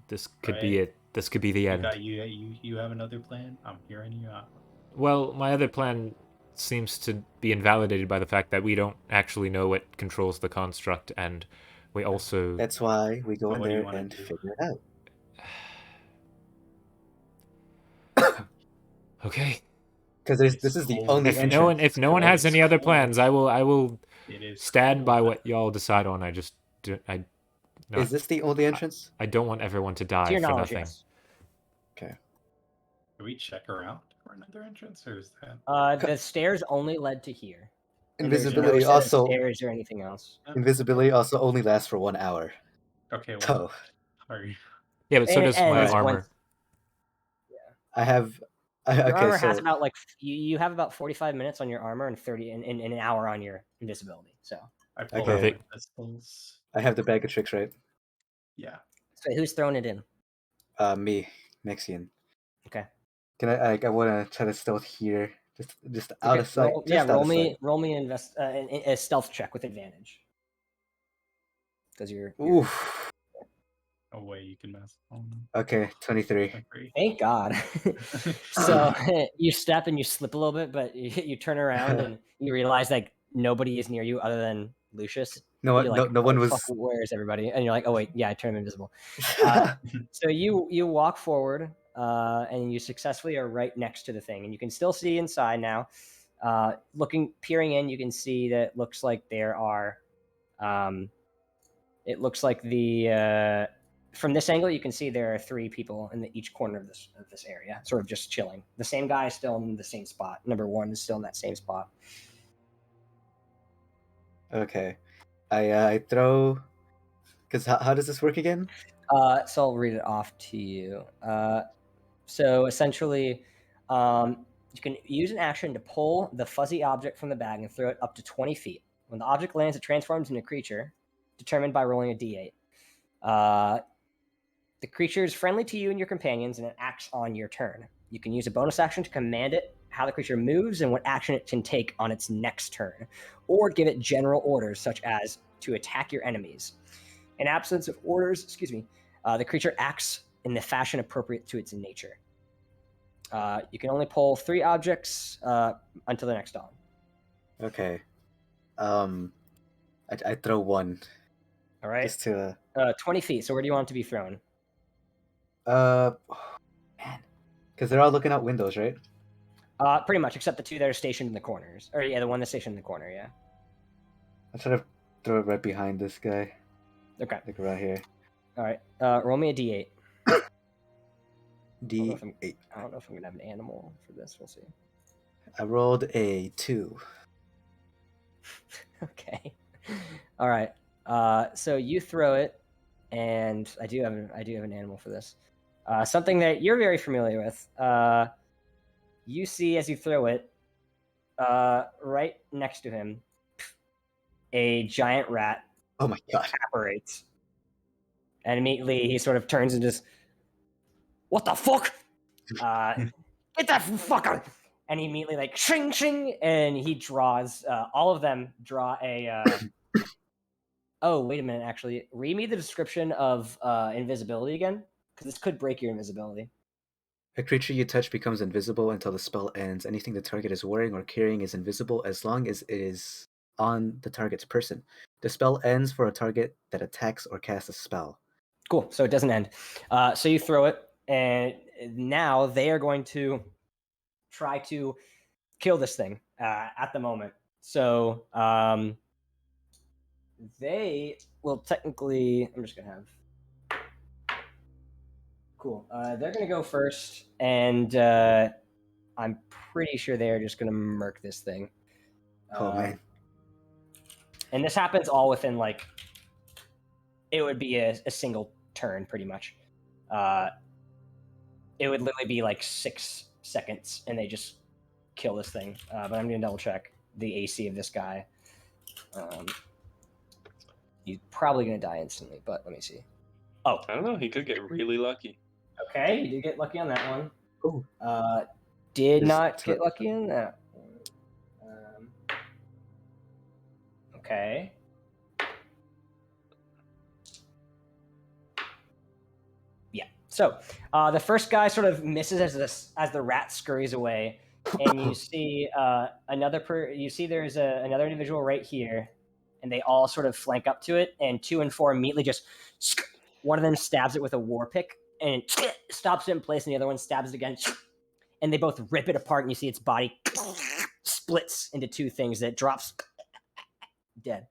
this could be it. This could be the end. You have another plan? I'm hearing you out. Well, my other plan seems to be invalidated by the fact that we don't actually know what controls the construct, and we also. That's why we go in there and figure it out. Okay. Because this is the only. If no one has any other plans, I will stand by what y'all decide on. Is this the only entrance? I don't want everyone to die for nothing. Yes. Okay. Do we check around for another entrance, or is that? The stairs only led to here. Invisibility no also. Stairs or anything else. Invisibility also only lasts for 1 hour. Okay. Well. Sorry. Yeah, but so does my armor. I have. Your armor has about you have about 45 minutes on your armor and 30 in an hour on your invisibility. So okay. I have the bag of tricks, right? Yeah. So who's throwing it in? Me, Mexian. Okay. Can I want to try to stealth here, just out of sight. Roll me a stealth check with advantage. Because you're. Oof. No way you can mess. Okay, 23. Thank God. So you step and you slip a little bit, but you turn around and you realize like nobody is near you other than Lucius. No one was. Where is everybody? And you're like, oh wait, yeah, I turned him invisible. So you walk forward, and you successfully are right next to the thing, and you can still see inside now. Peering in, you can see that it looks like there are. It looks like from this angle, you can see there are 3 people in each corner of this area, sort of just chilling. The same guy is still in the same spot. Number 1 is still in that same spot. Okay, I throw. Because how does this work again? So I'll read it off to you. So essentially, you can use an action to pull the fuzzy object from the bag and throw it up to 20 feet. When the object lands, it transforms into a creature, determined by rolling a d8. The creature is friendly to you and your companions, and it acts on your turn. You can use a bonus action to command it how the creature moves and what action it can take on its next turn, or give it general orders such as to attack your enemies. In absence of orders, the creature acts in the fashion appropriate to its nature. You can only pull 3 objects until the next dawn. Okay. I throw 1. All right. Just to 20 feet. So where do you want it to be thrown? man, because they're all looking out windows, right? Pretty much, except the 2 that are stationed in the corners. Or yeah, the one that's stationed in the corner. Yeah. I try to throw it right behind this guy. Okay. Like right here. All right. Roll me a d8. D8. I don't know if I'm gonna have an animal for this. We'll see. I rolled a 2. Okay. All right. So you throw it, and I do have an animal for this. Something that you're very familiar with. You see as you throw it, right next to him, a giant rat. Oh my god! Apparates, and immediately he sort of turns and just, what the fuck? Get that fucker! And he immediately like shing shing, and he draws. All of them draw a. Oh, wait a minute. Actually, read me the description of invisibility again, because this could break your invisibility. A creature you touch becomes invisible until the spell ends. Anything the target is wearing or carrying is invisible as long as it is on the target's person. The spell ends for a target that attacks or casts a spell. Cool. So it doesn't end. So you throw it, and now they are going to try to kill this thing at the moment. So they will technically. I'm just gonna have. Cool. They're gonna go first, and I'm pretty sure they're just gonna murk this thing. Oh man! And this happens all within like. It would be a single turn, pretty much. It would literally be like 6 seconds, and they just kill this thing. But I'm gonna double check the AC of this guy. He's probably gonna die instantly, but let me see. Oh, I don't know. He could get really lucky. Okay, you did get lucky on that one. Oh. Did not get lucky on that one. Okay. Yeah. So the first guy sort of misses as the rat scurries away, and you see there's another individual right here, and they all sort of flank up to it, and 2 and 4 immediately just one of them stabs it with a war pick and stops it in place, and the other one stabs it again, and they both rip it apart, and you see its body splits into 2 things that drops dead.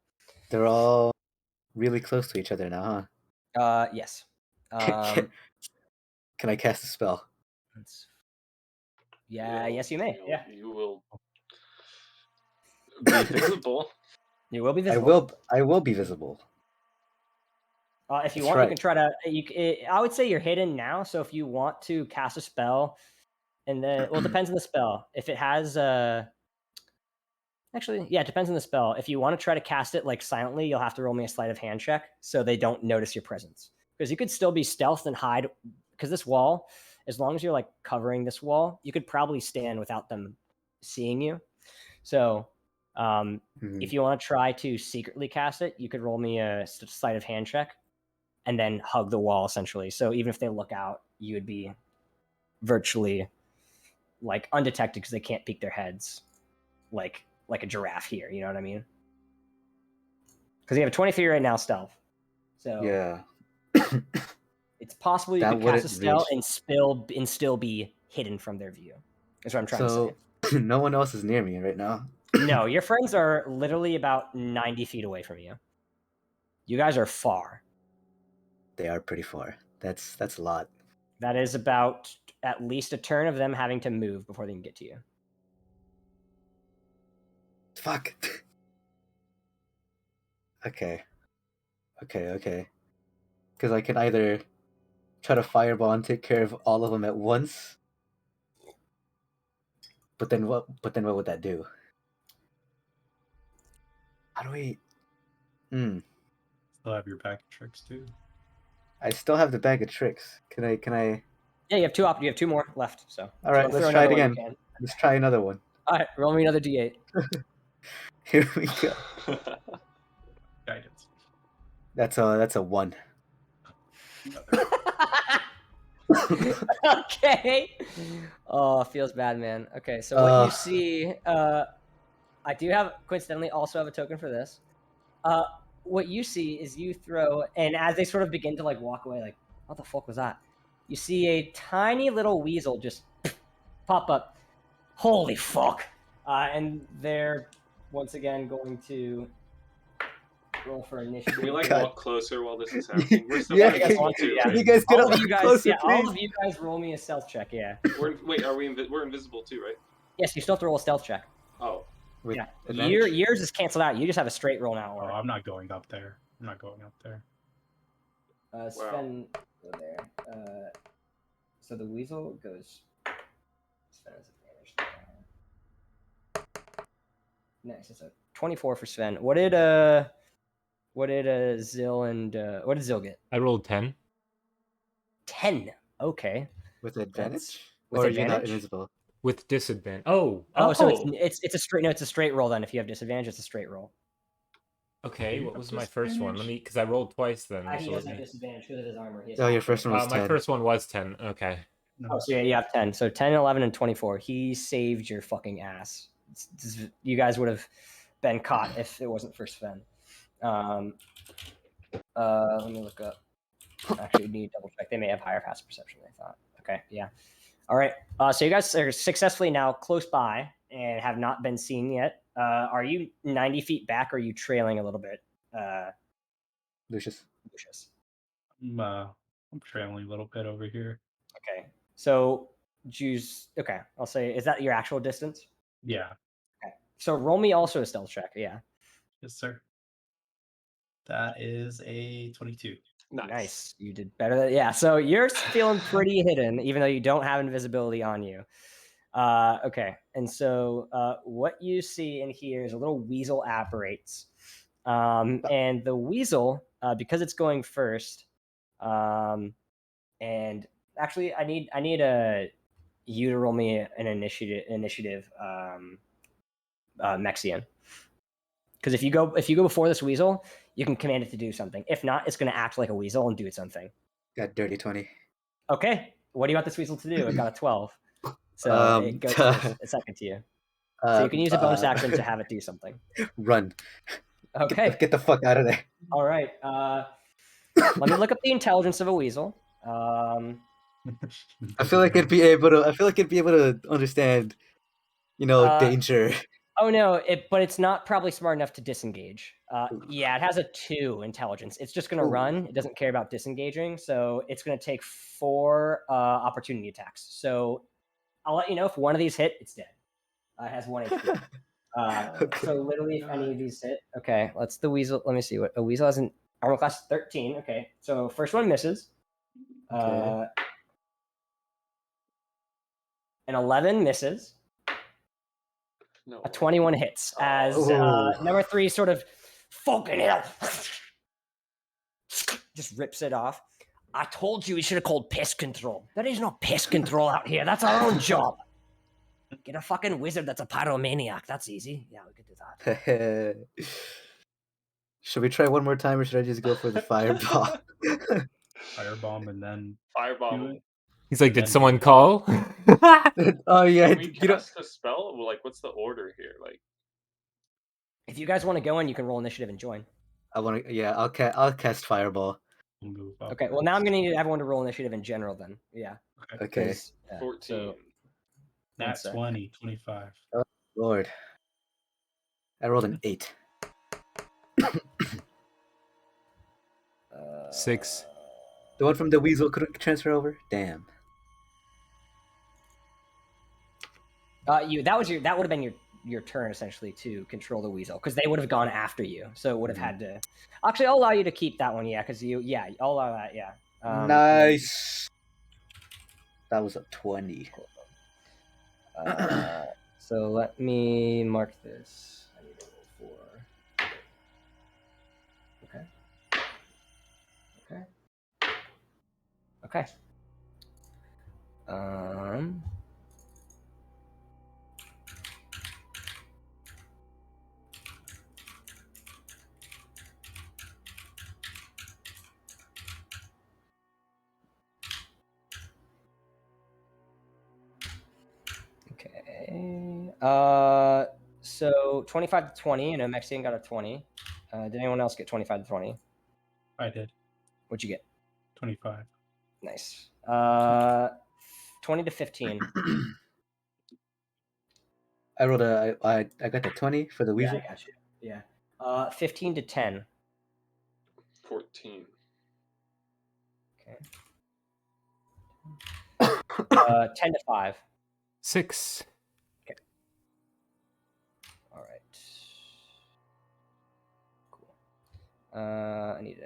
They're all really close to each other now, huh? Yes. Can I cast a spell? Yeah, yes, you may. Yeah. You will be visible. You will be visible. I will be visible. If you want, you can try to. I would say you're hidden now. So if you want to cast a spell, and then it depends on the spell. If it has actually, yeah, it depends on the spell. If you want to try to cast it like silently, you'll have to roll me a sleight of hand check so they don't notice your presence. Because you could still be stealthed and hide. Because this wall, as long as you're like covering this wall, you could probably stand without them seeing you. So if you want to try to secretly cast it, you could roll me a sleight of hand check and then hug the wall essentially. So even if they look out, you would be virtually like undetected because they can't peek their heads like a giraffe here. You know what I mean? Because you have 23 right now stealth. So yeah. It's possible you could cast a spell and still be hidden from their view. That's what I'm trying to say. No one else is near me right now. No, your friends are literally about 90 feet away from you. You guys are far. They are pretty far. That's a lot. That is about at least a turn of them having to move before they can get to you. Fuck. Okay. Because I can either try to fireball and take care of all of them at once. But then what would that do? How do we Still have your bag of tricks too. I still have the bag of tricks. Can I Yeah, you have two you have two more left. So All right, let's try it again. Let's try another one. All right, roll me another d8. Here we go. Guidance. That's a 1. Okay. Oh, feels bad, man. Okay, so what you see, I do have coincidentally also have a token for this. What you see is you throw, and as they sort of begin to like walk away, like, what the fuck was that? You see a tiny little weasel just pop up. Holy fuck! And they're once again going to roll for initiative. Can we like walk closer while this is happening? We're still can you guys get all up of you guys, closer, yeah, please? all of you guys roll me a stealth check. Yeah. Wait, are we? We're invisible too, right? Yes, you still have to roll a stealth check. Oh. Yeah. Yours is canceled out. You just have a straight roll now. Oh, I'm not going up there. Sven, go there. So the weasel goes. Sven has advantage there. Nice. It's a 24 for Sven. What did Zyl and what did Zyl get? I rolled 10. 10. Okay. With advantage? With advantage? You're not invisible? With disadvantage. So it's a straight. No, it's a straight roll. Then if you have disadvantage, it's a straight roll. Okay, what was my first one? Because I rolled twice then. He doesn't have disadvantage because of his armor. Your first one was 10. My first one was 10. Okay. Oh, so yeah, you have 10. So 10, 11, and 24. He saved your fucking ass. You guys would have been caught if it wasn't for Sven. Let me look up. Actually, need to double check. They may have higher passive perception than I thought. Okay, yeah. All right. So you guys are successfully now close by and have not been seen yet. Are you 90 feet back, or are you trailing a little bit? Lucius. I'm trailing a little bit over here. Okay. So Jews. Okay, I'll say, is that your actual distance? Yeah. Okay. So roll me also a stealth check. Yeah. Yes, sir. That is a 22. Nice. You did better. Yeah. So you're feeling pretty hidden, even though you don't have invisibility on you. Okay. And so what you see in here is a little weasel apparates. And the weasel, because it's going first, and actually I need you to roll me an initiative Mexian. Because if you go before this weasel, you can command it to do something. If not, it's going to act like a weasel and do its own thing. Got dirty 20. Okay. What do you want this weasel to do? It got a 12. So it goes first. It's second to you. So you can use a bonus action to have it do something. Run. Okay. Get the fuck out of there. All right. Let me look up the intelligence of a weasel. I feel like it'd be able to understand, danger. Oh no, but it's not probably smart enough to disengage. Yeah, it has a 2 intelligence. It's just gonna run. It doesn't care about disengaging, so it's gonna take 4 opportunity attacks. So I'll let you know if one of these hit, it's dead. It has 1 HP. Okay. So literally, if any of these hit, okay, let's the weasel. Let me see what a weasel has an armor class 13. Okay, so first one misses. Okay. An 11 misses. No. A 21 hits as number 3 sort of fucking hell just rips it off. I told you we should have called pest control. There is no pest control out here. That's our own job. Get a fucking wizard that's a pyromaniac. That's easy. Yeah, we could do that. Should we try one more time, or should I just go for the fireball? Firebomb and then firebomb. He's like, did someone call? Oh yeah. Can we cast a spell? Like, what's the order here? Like, if you guys want to go in, you can roll initiative and join. I'll cast fireball. Okay. Well, now I'm gonna need everyone to roll initiative in general. Then, yeah. Okay. 14. So, that's 20, 25. Oh Lord. I rolled an 8. 6. The one from the weasel couldn't transfer over? Damn. that would have been your turn essentially to control the weasel, because they would have gone after you, so it would have had to. Actually, I'll allow you to keep that one, because I'll allow that, nice. That was a 20. So let me mark this. I need to roll 4. Okay. Okay. So 25 to 20, and a Mexian got a 20. Did anyone else get 25 to 20? I did. What'd you get? 25. Nice. 20 to 15. I rolled I got the 20 for the weasel. Yeah, I got you. Yeah. 15 to 10. 14. Okay. 10 to 5. 6. Okay. All right. Cool. I need to.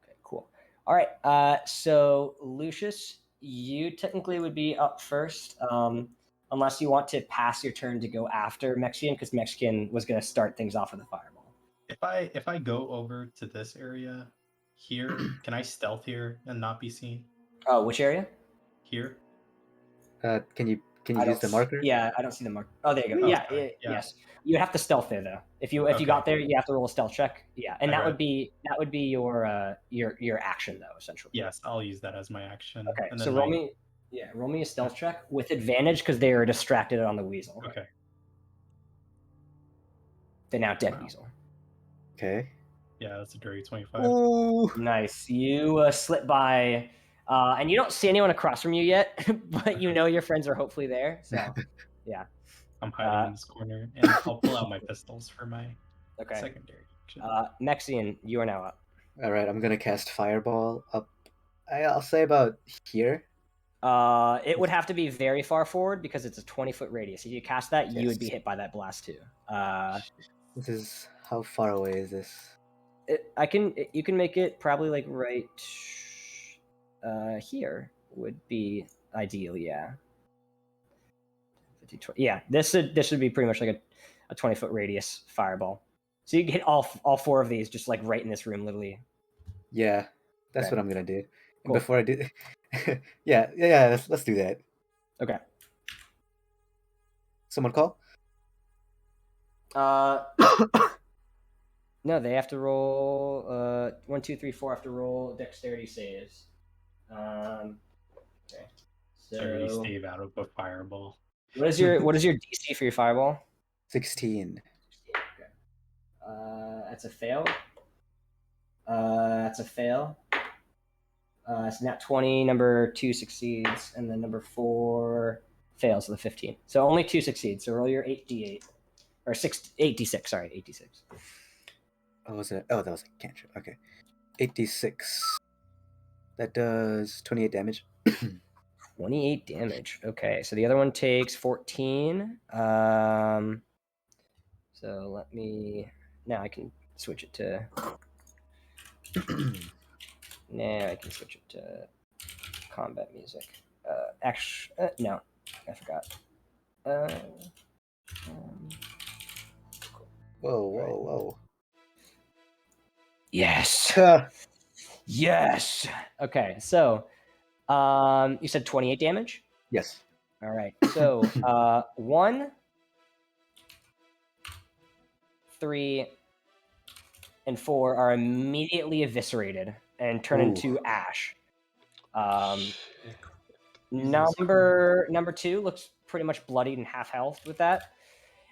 Okay, cool. All right. So Lucius, you technically would be up first, unless you want to pass your turn to go after Mexian, because Mexian was going to start things off with a fireball. If I go over to this area here, can I stealth here and not be seen? Oh, which area? Here. Can you use the marker? Yeah, I don't see the marker. Oh, there you go. Oh, Yeah, sorry. Yeah. yes. You would have to stealth there though. If you got there, you have to roll a stealth check. Yeah, and that would be your action though, essentially. Yes, I'll use that as my action. Okay, And so then roll me a stealth check with advantage because they are distracted on the weasel. Okay. The now dead weasel. Okay. Yeah, that's a dirty 25. Ooh. Nice. You slip by, and you don't see anyone across from you yet, but you know your friends are hopefully there. So, yeah. I'm hiding in this corner, and I'll pull out my pistols for my secondary action. Mexian, you are now up. All right, I'm gonna cast Fireball up. I'll say about here. It would have to be very far forward because it's a 20-foot radius. If you cast that, you would be hit by that blast too. This is how far away is this? You can make it probably like right here would be ideal. Yeah. 50, 20, yeah. This should be pretty much like a 20-foot radius fireball. So you can hit all 4 of these just like right in this room, literally. Yeah, that's what I'm gonna do. Cool. Before I do, yeah. Let's do that. Okay. Someone call. No, they have to roll 1, 2, 3, 4 have to roll dexterity saves. Okay. So stave out of a fireball. What is your DC for your fireball? 16. Okay. That's a fail. That's a fail. It's nat 20. Number 2 succeeds, and then number 4 fails. So the 15. So only 2 succeed. So roll your 8d8 or 8d6. Sorry, 8d6. Oh, was it? Oh, that was a cantrip. Okay, 8d6. That does 28 damage. 28 damage. Okay, so the other one takes 14. So let me. Now I can switch it to. Now I can switch it to combat music. No, I forgot. Whoa. Yes. Yes. Okay, so you said 28 damage? Yes. All right. So 1, 3, and 4 are immediately eviscerated and turn into ash. Number 2 looks pretty much bloodied and half health with that.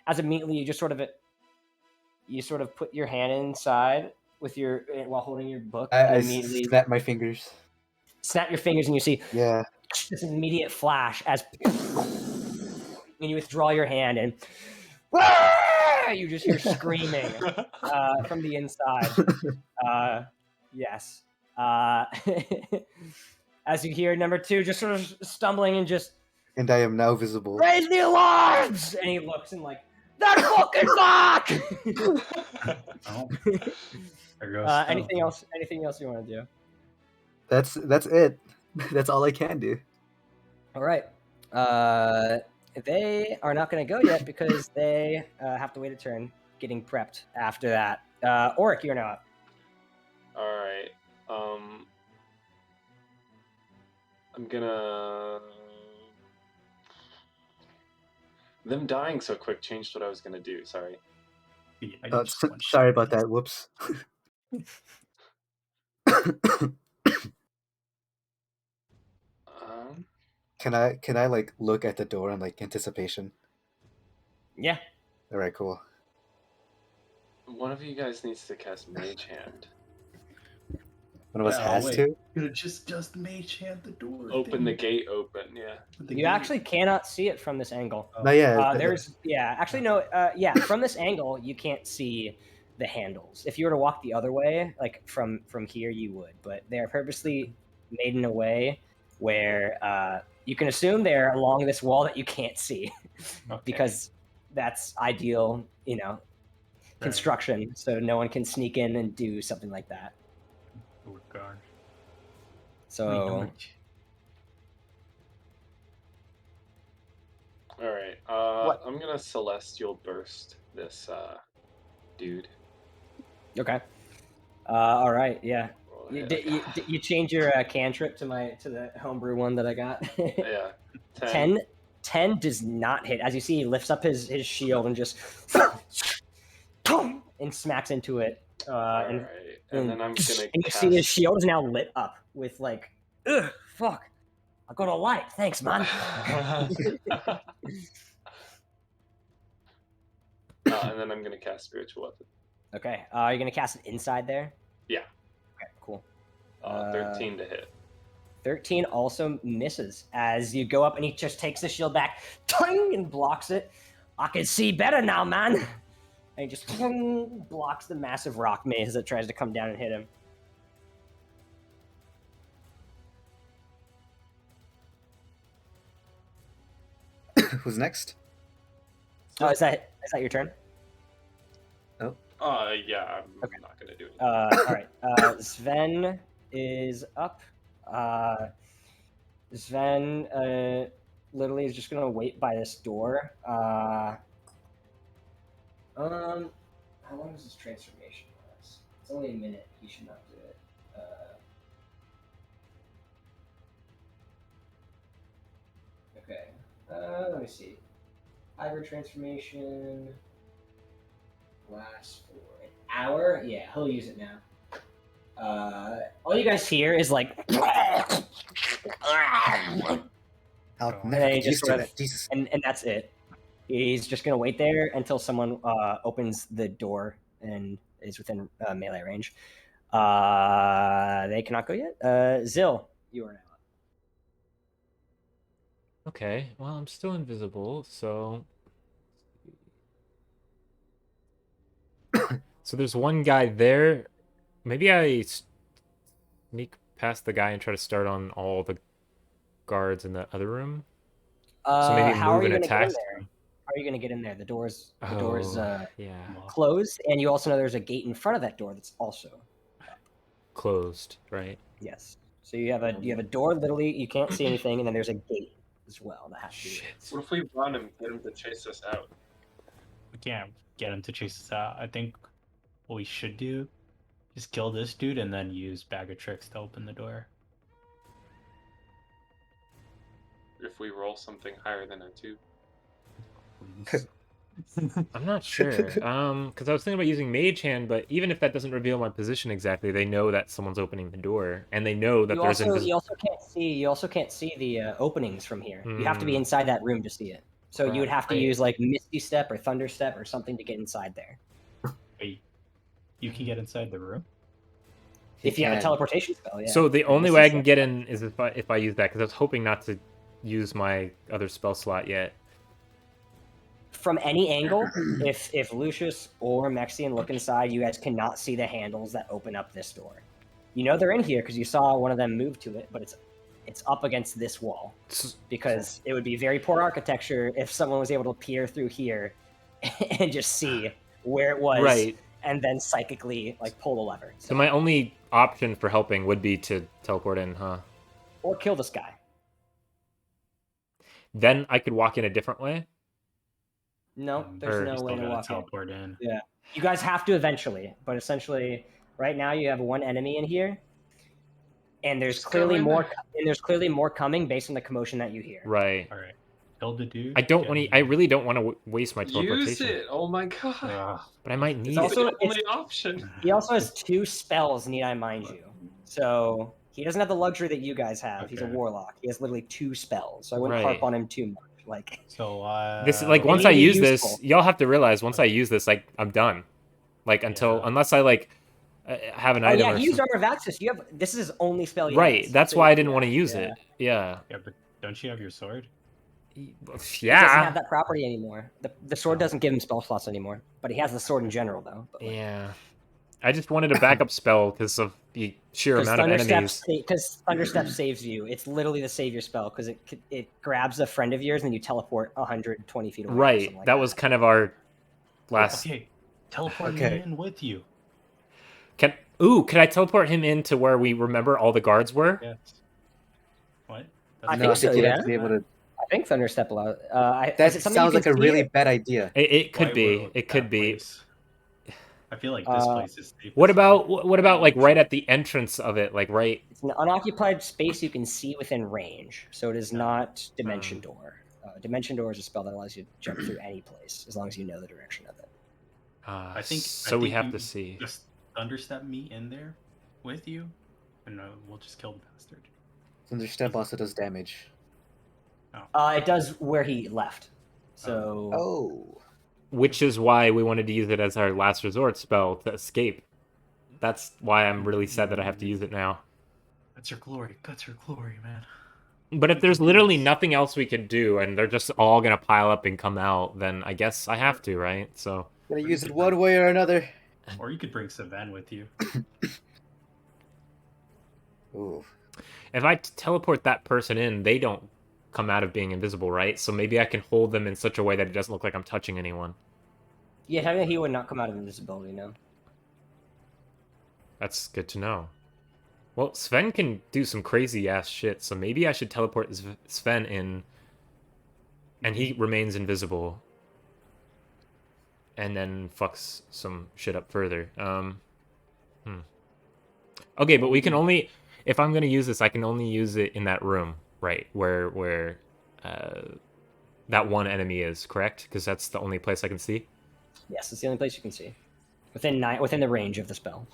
As immediately you just sort of put your hand inside with while holding your book. I immediately snap my fingers. Snap your fingers and you see this immediate flash as when you withdraw your hand and you just hear screaming from the inside. Yes. As you hear number 2 just sort of stumbling and just. And I am now visible. Raise the alarms! And he looks and like, that fucking fuck! Oh. There goes anything else you want to do? That's it. That's all I can do. All right. They are not going to go yet because they have to wait a turn getting prepped after that. Orik, you're now up. All right. I'm gonna... Them dying so quick changed what I was gonna do, sorry. Yeah, sorry about that, whoops. Can I like look at the door in like anticipation? Yeah. All right, cool. One of you guys needs to cast Mage Hand. One of us has to? Just Mage Hand the door. Open the gate open, yeah. You actually cannot see it from this angle. No, yeah. From this angle, you can't see the handles. If you were to walk the other way, like from here, you would. But they are purposely made in a way where you can assume they're along this wall that you can't see, because that's ideal, construction, so no one can sneak in and do something like that. Oh god. So. All right. I'm gonna Celestial Burst this dude. Okay. All right. Yeah. You change your cantrip to the homebrew one that I got. Yeah. 10 does not hit. As you see, he lifts up his shield and just and smacks into it. And then I'm gonna. And you see his shield is now lit up with like, ugh, fuck. I got a light. Thanks, man. And then I'm gonna cast Spiritual Weapon. Okay. Are you gonna cast it inside there? Yeah. Okay. Cool. 13 to hit. 13 also misses as you go up, and he just takes the shield back, and blocks it. I can see better now, man. And he just blocks the massive rock maze that tries to come down and hit him. Who's next? Oh, is that your turn? Oh. Yeah, I'm not gonna do it. All right. Sven is up. Sven literally is just gonna wait by this door. How long does this transformation last? It's only a minute. He should not do it. Okay. Let me see. Hybrid transformation lasts for an hour. Yeah, he'll use it now. All you guys hear is like, and that's it. He's just gonna wait there until someone opens the door and is within melee range. They cannot go yet. Zyl, you are now. Okay, well, I'm still invisible, so... So there's one guy there. Maybe I sneak past the guy and try to start on all the guards in the other room? So maybe move and attack? How are you going to get in there? The door's yeah. closed, and you also know there's a gate in front of that door that's also closed, right? Yes. So you have a door, literally, you can't see anything, and then there's a gate as well that has to be. What if we run and get him to chase us out? We can't get him to chase us out. I think what we should do is kill this dude and then use Bag of Tricks to open the door. If we roll something higher than a 2. I'm not sure. Because I was thinking about using Mage Hand, but even if that doesn't reveal my position exactly, they know that someone's opening the door, and they know that You also can't see the openings from here. You have to be inside that room to see it. So you would have to use like Misty Step or Thunder Step or something to get inside there. Wait, you can get inside the room? If you have a teleportation spell, yeah. So the only way I can get in is if I use that, because I was hoping not to use my other spell slot yet. From any angle, if Lucius or Mexian look inside, you guys cannot see the handles that open up this door. You know they're in here because you saw one of them move to it, but it's up against this wall. Because it would be very poor architecture if someone was able to peer through here and just see where it was, right, and then psychically like pull the lever. So my only option for helping would be to teleport in, huh? Or kill this guy. Then I could walk in a different way? No, there's no way to walk teleport in. Yeah, you guys have to eventually, but essentially, right now you have one enemy in here. And there's Just clearly go in more. there. And there's clearly more coming based on the commotion that you hear. Right. All right. Kill the dude. I don't want to. I really don't want to waste my teleportation. Use it. Oh my god. But I might need It's it. also- the only option. He also has 2 spells, need I mind you. So he doesn't have the luxury that you guys have. He's a Okay. warlock. He has literally 2 spells. So I wouldn't Right. harp on him too much. Like, So This is like They once need I to be use useful. this, y'all have to realize once I use this, like I'm done. Like until Yeah. unless I like have an oh item. yeah, or he used some- Armor of Axis. You have this is his only spell. He Right. has. That's So, why I didn't yeah, want to use yeah. it. Yeah. yeah, but don't you have your sword? He doesn't Yeah. have that property anymore. The sword doesn't give him spell slots anymore. But he has the sword in general though. But, like, Yeah. I just wanted a backup spell because of the sheer amount of enemies. Because Thunderstep saves you. It's literally the savior spell because it grabs a friend of yours and then you teleport 120 feet away. or Right. something like That was kind of our last. Okay, teleport Okay. me in with you. Can I teleport him into where we remember all the guards were? Yes. What? I No, I think so, think you'd have yeah. to be able to. I think Thunderstep allows. That sounds like a really bad idea. It could Why be. would It could that be. place- I feel like this place is safe. What about like right at the entrance of it, like right? It's an unoccupied space you can see within range, so it is not Dimension Door. Dimension Door is a spell that allows you to jump through any place as long as you know the direction of it. I think. So I we think have you to see. Just thunderstep me in there with you, and we'll just kill the bastard. Thunderstep also does damage. It does where he left. So Oh. Which is why we wanted to use it as our last resort spell to escape. That's why I'm really sad that I have to use it now. That's your glory. That's your glory, man. But if there's literally nothing else we could do, and they're just all gonna pile up and come out, then I guess I have to, right? So Gonna use it one way or another. Or you could bring Savan with you. Ooh. if I teleport that person in, they don't come out of being invisible, right? So maybe I can hold them in such a way that it doesn't look like I'm touching anyone. yeah, technically he would not come out of invisibility, no. That's good to know. Well, Sven can do some crazy ass shit, so maybe I should teleport Sven in, and he remains invisible, and then fucks some shit up further. Okay, but we can only, if I'm gonna use this, I can only use it in that room, right, where that one enemy is, correct? Because that's the only place I can see. Yes, it's the only place you can see. Within the range of the spell.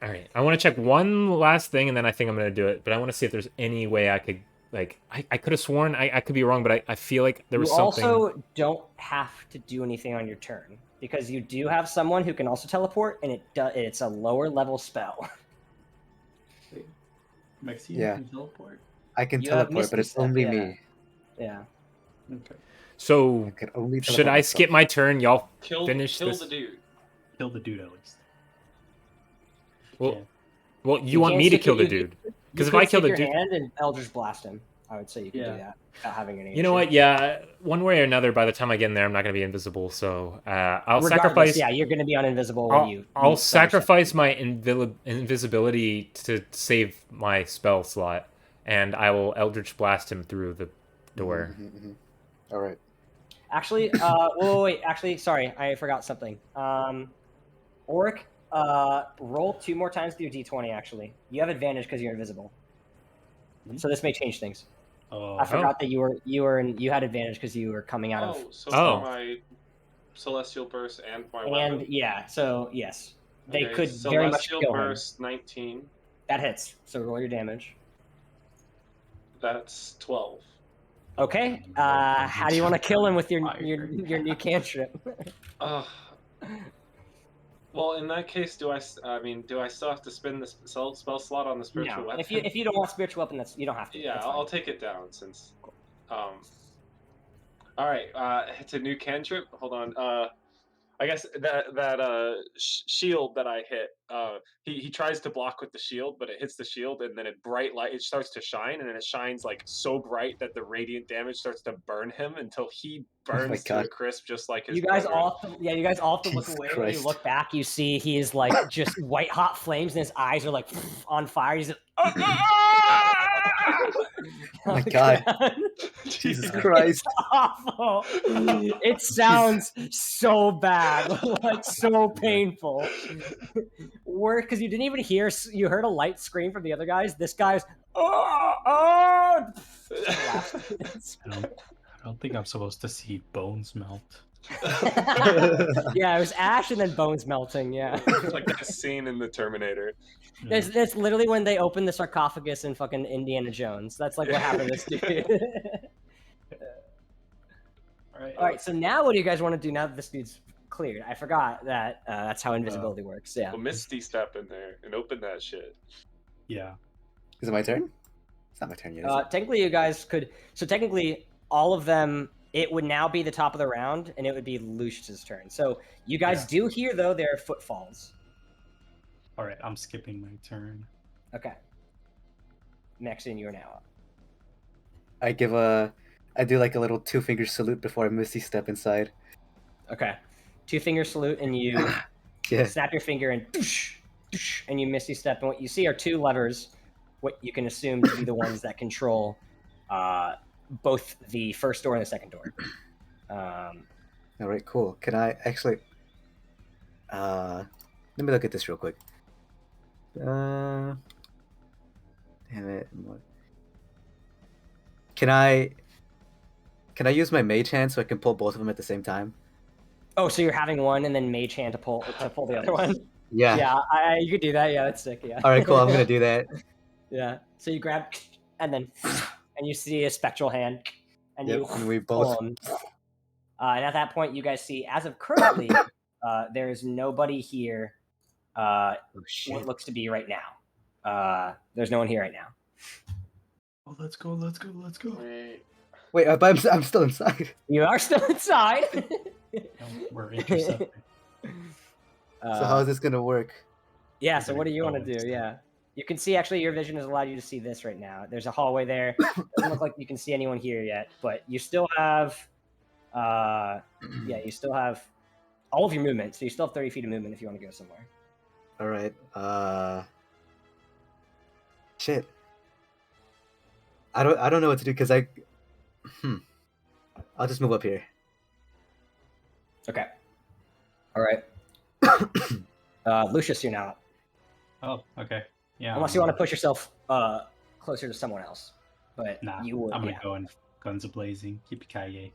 All right, I want to check one last thing, and then I think I'm gonna do it. But I want to see if there's any way I could, like, I could have sworn I could be wrong, but I feel like there was You something. also don't have to do anything on your turn because you do have someone who can also teleport, and it's a lower level spell. Mexian Yeah. can teleport. I can You have teleport, but it's Misty Step, only yeah. me. Yeah. Okay. So I can only should teleport I myself. skip my turn? Y'all Kill finish this. the dude. Kill the dude at least. Well, Yeah. well, you want can't me to stick kill the it- you- dude? You Because if could I kill stick the your dude, hand and Eldritch Blast him. I would say you can Yeah. do that without having any. you know issue. what? Yeah, one way or another, by the time I get in there, I'm not gonna be invisible. So I'll Regardless, sacrifice. Yeah, you're going to be uninvisible when you. I'll you start sacrifice my invisibility to save my spell slot, and I will Eldritch Blast him through the door. All right. Actually, wait. Actually, sorry, I forgot something. Orik, roll 2 more times with your d20. Actually, you have advantage because you're invisible. So this may change things. Oh, I forgot that you had advantage because you were coming out of. So Oh. for my Celestial Burst and my And weapon. yeah, so yes, they Okay, could very much Celestial kill him. Burst 19. That hits. So roll your damage. That's 12. Okay. How do you want to kill him with your new cantrip? Well, in that case, do I still have to spend the spell slot on the spiritual No. weapon? If you don't want spiritual weapon, you don't have to. Yeah, That's fine. I'll take it down since. All right, it's a new cantrip. Hold on. I guess that shield that I hit. He tries to block with the shield, but it hits the shield, and then it starts to shine, and then it shines like so bright that the radiant damage starts to burn him until he burns to a crisp, just like his. You guys brother. you guys all have to look Jesus away. Christ. When you look back, you see he is like just white hot flames, and his eyes are like on fire. He's just, Oh my God. Jesus Christ. It's awful. It sounds so bad, like so painful. Worse, because you didn't even hear, you heard a light scream from the other guys. This guy's, I don't think I'm supposed to see bones melt. Yeah, it was ash and then bones melting, yeah. Like that scene in the Terminator. That's literally when they opened the sarcophagus in fucking Indiana Jones. That's like what happened to this dude. All right, so now what do you guys want to do now that this dude's cleared? I forgot that that's how invisibility works. Yeah. Well, Misty step in there and open that shit. Yeah. Is it my turn? It's not my turn yet. Is it? Technically, you guys could. So technically, all of them. It would now be the top of the round, and it would be Lucius's turn. So you guys do hear though their footfalls. All right, I'm skipping my turn. Okay. Mexian, you are now up. I do like a little 2-finger salute before I Misty step inside. Okay. 2-finger salute, and you snap your finger and you Misty step. And what you see are 2 levers, what you can assume to be the ones that control both the first door and the second door. All right, cool. Can I actually... let me look at this real quick. Damn it. Can I use my mage hand so I can pull both of them at the same time? Oh, so you're having one and then mage hand to pull the other one? Yeah. Yeah, you could do that. Yeah, that's sick. Yeah. All right, cool. I'm gonna do that. Yeah. So you grab and then and you see a spectral hand and and we both. And at that point, you guys see, as of currently, there is nobody here. What looks to be right now. There's no one here right now. Oh, let's go. Wait, but I'm still inside. You are still inside. No, we're intercepting. So how is this gonna work? Yeah. So what do you want to do? Yeah. You can see, actually, your vision has allowed you to see this right now. There's a hallway there. Doesn't look like you can see anyone here yet, but you still have, you still have all of your movement. So you still have 30 feet of movement if you want to go somewhere. All right. Shit. I don't know what to do because I'll just move up here. Okay. All right. Lucius, you're now up. Oh, okay. Yeah. Unless you want to push yourself closer to someone else, but nah, you would. I'm gonna go in guns a-blazing. Yippee-ki-yay.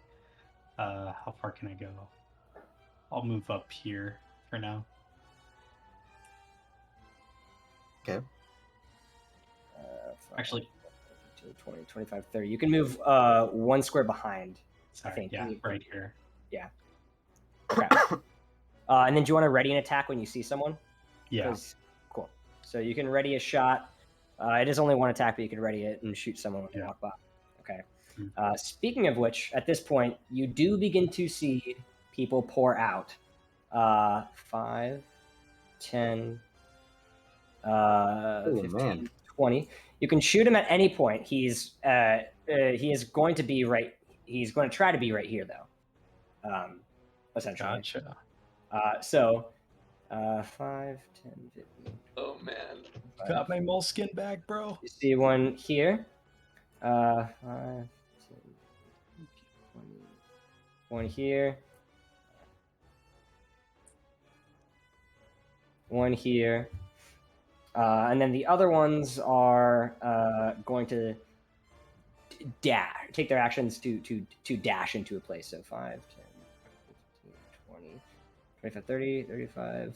How far can I go? I'll move up here for now. Okay. Actually, 20, 25, 30. You can move 1 square behind. Sorry, I think. yeah, right here. Yeah. Okay. And then do you want to ready an attack when you see someone? Yeah. Cool. So you can ready a shot. It is only 1 attack, but you can ready it and shoot someone when you walk by. Okay. Speaking of which, at this point, you do begin to see people pour out. 5, 10, 15, 20. You can shoot him at any point. He is going to be right. He's going to try to be right here, though. Essentially. Gotcha. 5, 10, 15. Oh man. Got my moleskin back, bro. You see one here. 5, 10, 20. One here. One here. And then the other ones are going to take their actions to dash into a place. So 5, 10, 15, 20, 25, 30, 35,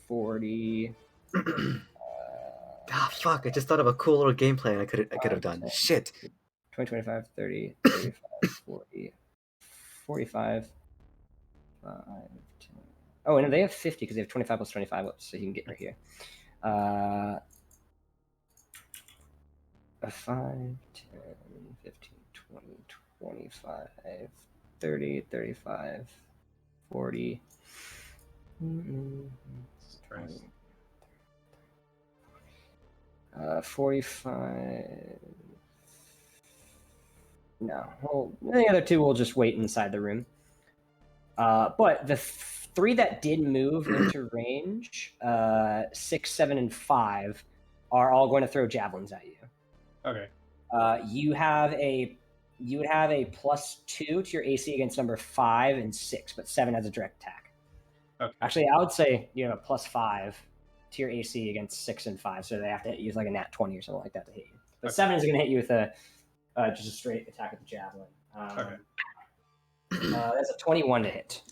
40. Fuck, I just thought of a cool little game plan I could have done. 10, Shit. 20, 25, 30, 35, 40, 45, 5, 10. Oh, and they have 50 because they have 25 plus 25, so you can get right here. 5, 10, 15, 20, 25, 30, 35, 40. 45. No. Well, the other 2 will just wait inside the room. But the 3 that did move into range, 6, 7, and 5, are all going to throw javelins at you. Okay. You have a you would have a +2 to your AC against number 5 and 6, but 7 has a direct attack. Okay. Actually, I would say you have a +5 to your AC against 6 and 5, so they have to use like a nat 20 or something like that to hit you. But Okay. 7 is going to hit you with just a straight attack with the javelin. Okay. That's a 21 to hit.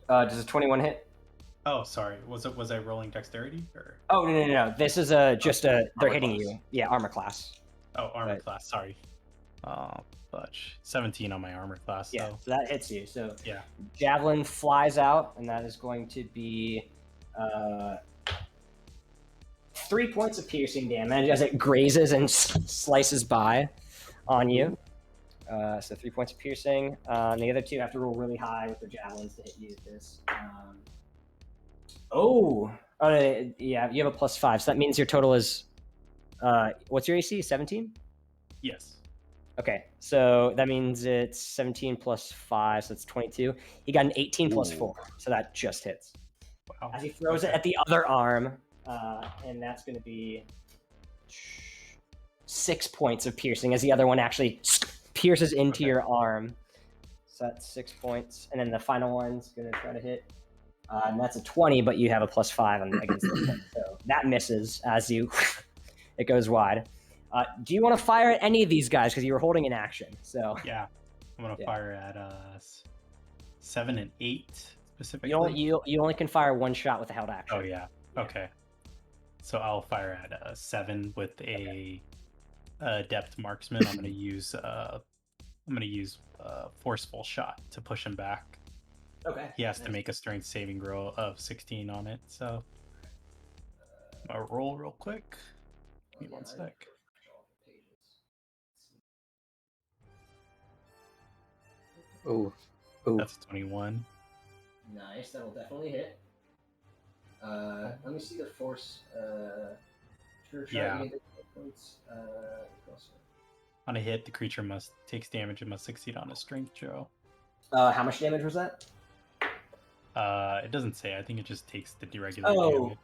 Does a 21 hit? Oh, sorry. Was I rolling dexterity or? Oh no. This is just they're hitting class. you. Yeah, armor class. Oh, armor class. Sorry. Fudge. 17 on my armor class. Yeah, so that hits you. So yeah, javelin flies out, and that is going to be 3 points of piercing damage as it grazes and slices by on you. So 3 points of piercing. And the other two have to roll really high with their javelins to hit you with this. Yeah, you have a +5, so that means your total is what's your AC? 17? yes. Okay, so that means it's 17 plus 5, so it's 22. He got an 18 plus 4, so that just hits. Wow. As he throws it at the other arm, and that's going to be 6 points of piercing as the other one actually pierces into your arm. So that's 6 points, and then the final one's going to try to hit. And that's a 20, but you have a +5 against the one. So that misses as it goes wide. Do you want to fire at any of these guys because you were holding an action? So yeah, I'm gonna fire at 7 and 8 specifically. You only can fire one shot with a held action. Oh yeah. Okay. So I'll fire at 7 with a adept marksman. I'm gonna use forceful shot to push him back. Okay. He has to make a strength saving throw of 16 on it. So I'll roll real quick. Give me one sec. Oh. That's a 21. Nice, that will definitely hit. Let me see the force. Yeah. On a hit, the creature takes damage and must succeed on a strength throw. How much damage was that? It doesn't say. I think it just takes the regular damage.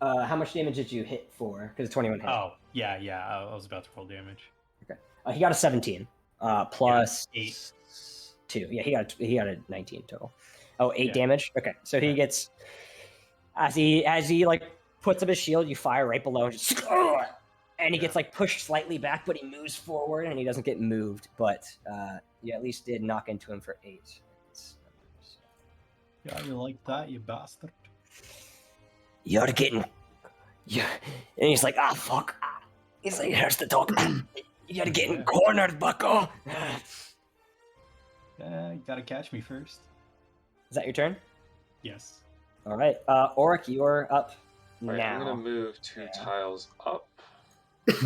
How much damage did you hit for? Because 21 hit. Oh, yeah. I was about to roll damage. Okay. He got a 17. Plus 8. 2. Yeah, he got a 19 total. Oh, 8 damage? Okay. So he gets as he like puts up his shield, you fire right below and he gets like pushed slightly back, but he moves forward and he doesn't get moved, but you at least did knock into him for 8. Yeah, you like that, you bastard. You're getting and he's like, fuck. He's like, here's the dog. You're getting cornered, bucko. Yeah, you gotta catch me first. Is that your turn? Yes. All right. Orik, you're up now. I'm going to move 2 tiles up,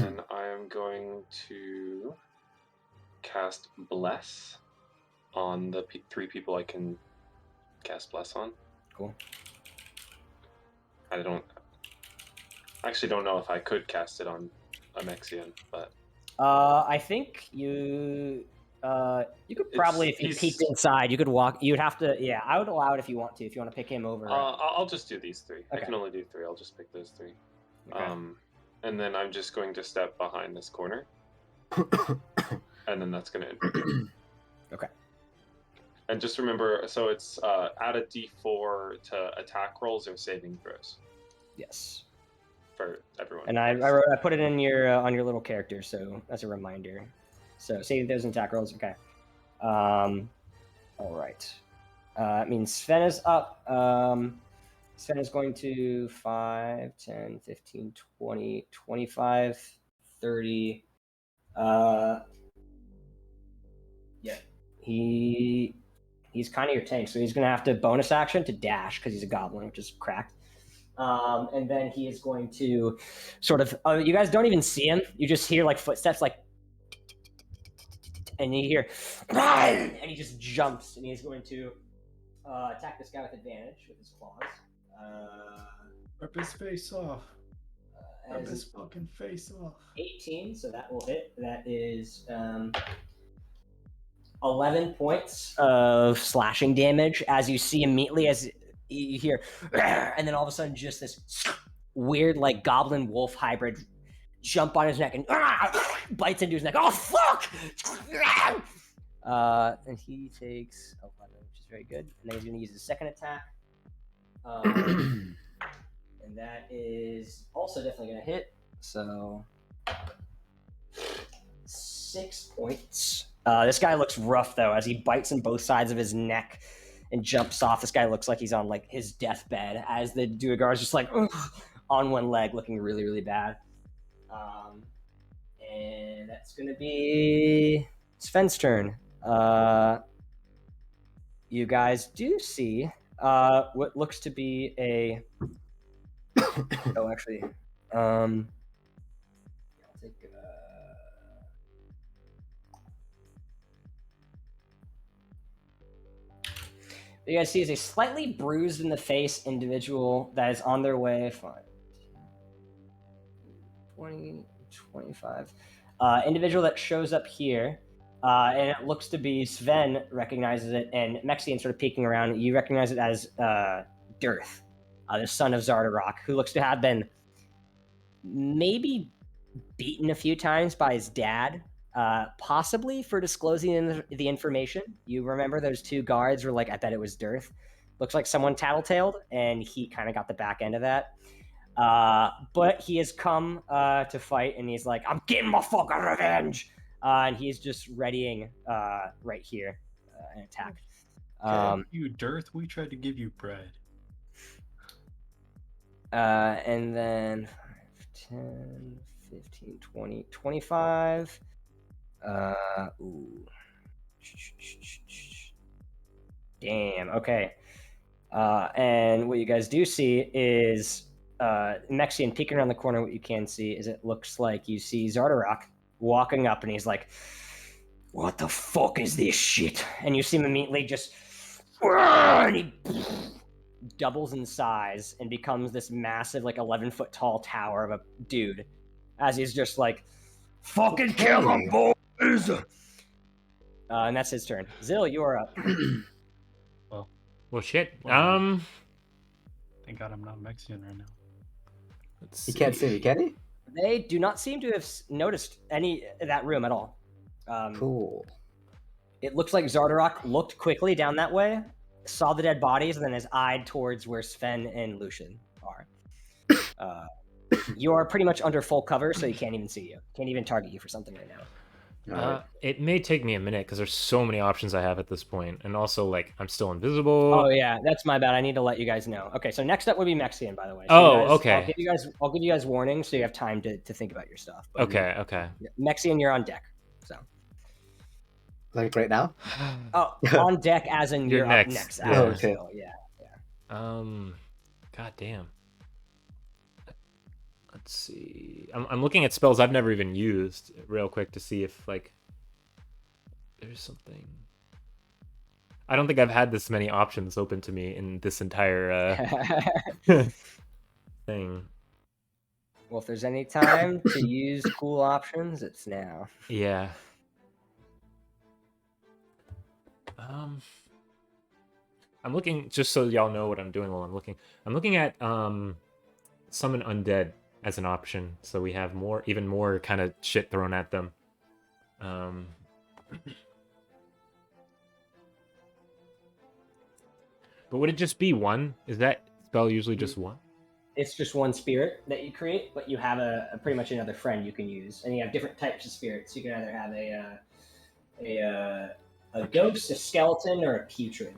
and I am going to cast Bless on the 3 people I can cast Bless on. Cool. I actually don't know if I could cast it on a Mexian, but... I think you could probably, if you peeked inside, you could walk. You'd have to, I would allow it if you want to. If you want to pick him over. I'll just do these 3. Okay. I can only do 3. I'll just pick those 3. Okay. And then I'm just going to step behind this corner, and then that's going to. Okay. And just remember, so it's add a D4 to attack rolls or saving throws. Yes. For everyone. And I put it in your on your little character, so as a reminder. So saving those and attack rolls. Okay. All right. It means Sven is up. Sven is going to 5, 10, 15, 20, 25, 30. He's kind of your tank, so he's going to have to bonus action to dash because he's a goblin, which is cracked. And then he is going to sort of... you guys don't even see him. You just hear like footsteps, like... And you hear... And he just jumps, and he's going to attack this guy with advantage with his claws. Rip his face off. Rip his fucking face off. 18, so that will hit. That is 11 points of slashing damage as you see immediately as you hear, and then all of a sudden just this weird like goblin wolf hybrid jump on his neck and bites into his neck. Oh fuck! And he takes 11, which is very good. And then he's going to use his second attack. And that is also definitely going to hit. So 6 points. This guy looks rough though, as he bites in both sides of his neck and jumps off. This guy looks like he's on like his deathbed, as the Duergar is just like on one leg, looking really, really bad. And that's going to be Sven's turn. You guys do see what looks to be a... Oh, actually... I'll take... What you guys see is a slightly bruised in the face individual that is on their way. 5, 20, 25. Individual that shows up here, and it looks to be Sven recognizes it, and Mexian sort of peeking around. You recognize it as Dearth, the son of Zardarok, who looks to have been maybe beaten a few times by his dad, possibly for disclosing the information. You remember those 2 guards were like, I bet it was Dearth. Looks like someone tattletaled, and he kind of got the back end of that. But he has come to fight, and he's like, I'm getting my fucking revenge! And he's just readying right here an attack. You Dearth, we tried to give you bread. And then 5, 10, 15, 20, 25. Ooh. Damn, okay. And what you guys do see is Mexian peeking around the corner. What you can see is it looks like you see Zardarok walking up, and he's like, what the fuck is this shit? And you see him immediately just... And he doubles in size and becomes this massive, like 11-foot tall tower of a dude, as he's just like, fucking kill him, boys! And that's his turn. Zyl, you are up. Well, shit. Thank God I'm not Mexian right now. He can't see me, can he? They do not seem to have noticed any of that room at all. Cool. It looks like Zardarok looked quickly down that way, saw the dead bodies, and then has eyed towards where Sven and Lucian are. You are pretty much under full cover, so he can't even see you. Can't even target you for something right now. It may take me a minute because there's so many options I have at this point, and also like I'm still invisible. Oh yeah, that's my bad. I need to let you guys know. Okay, so next up would be Mexian, by the way. So Okay. I'll give you guys warnings so you have time to think about your stuff. But Okay. Mexian, you're on deck. So. Like right now? Oh, on deck as in you're up next. Yeah. Okay. So, yeah. God damn. Let's see. I'm looking at spells I've never even used real quick to see if like there's something. I don't think I've had this many options open to me in this entire thing. Well, if there's any time to use cool options, it's now. Yeah. I'm looking, just so y'all know what I'm doing while I'm looking. I'm looking at summon undead as an option, so we have even more kind of shit thrown at them. But would it just be one? Is that spell usually just one? It's just one spirit that you create, but you have a pretty much another friend you can use, and you have different types of spirits. You can either have a ghost, a skeleton, or a putrid.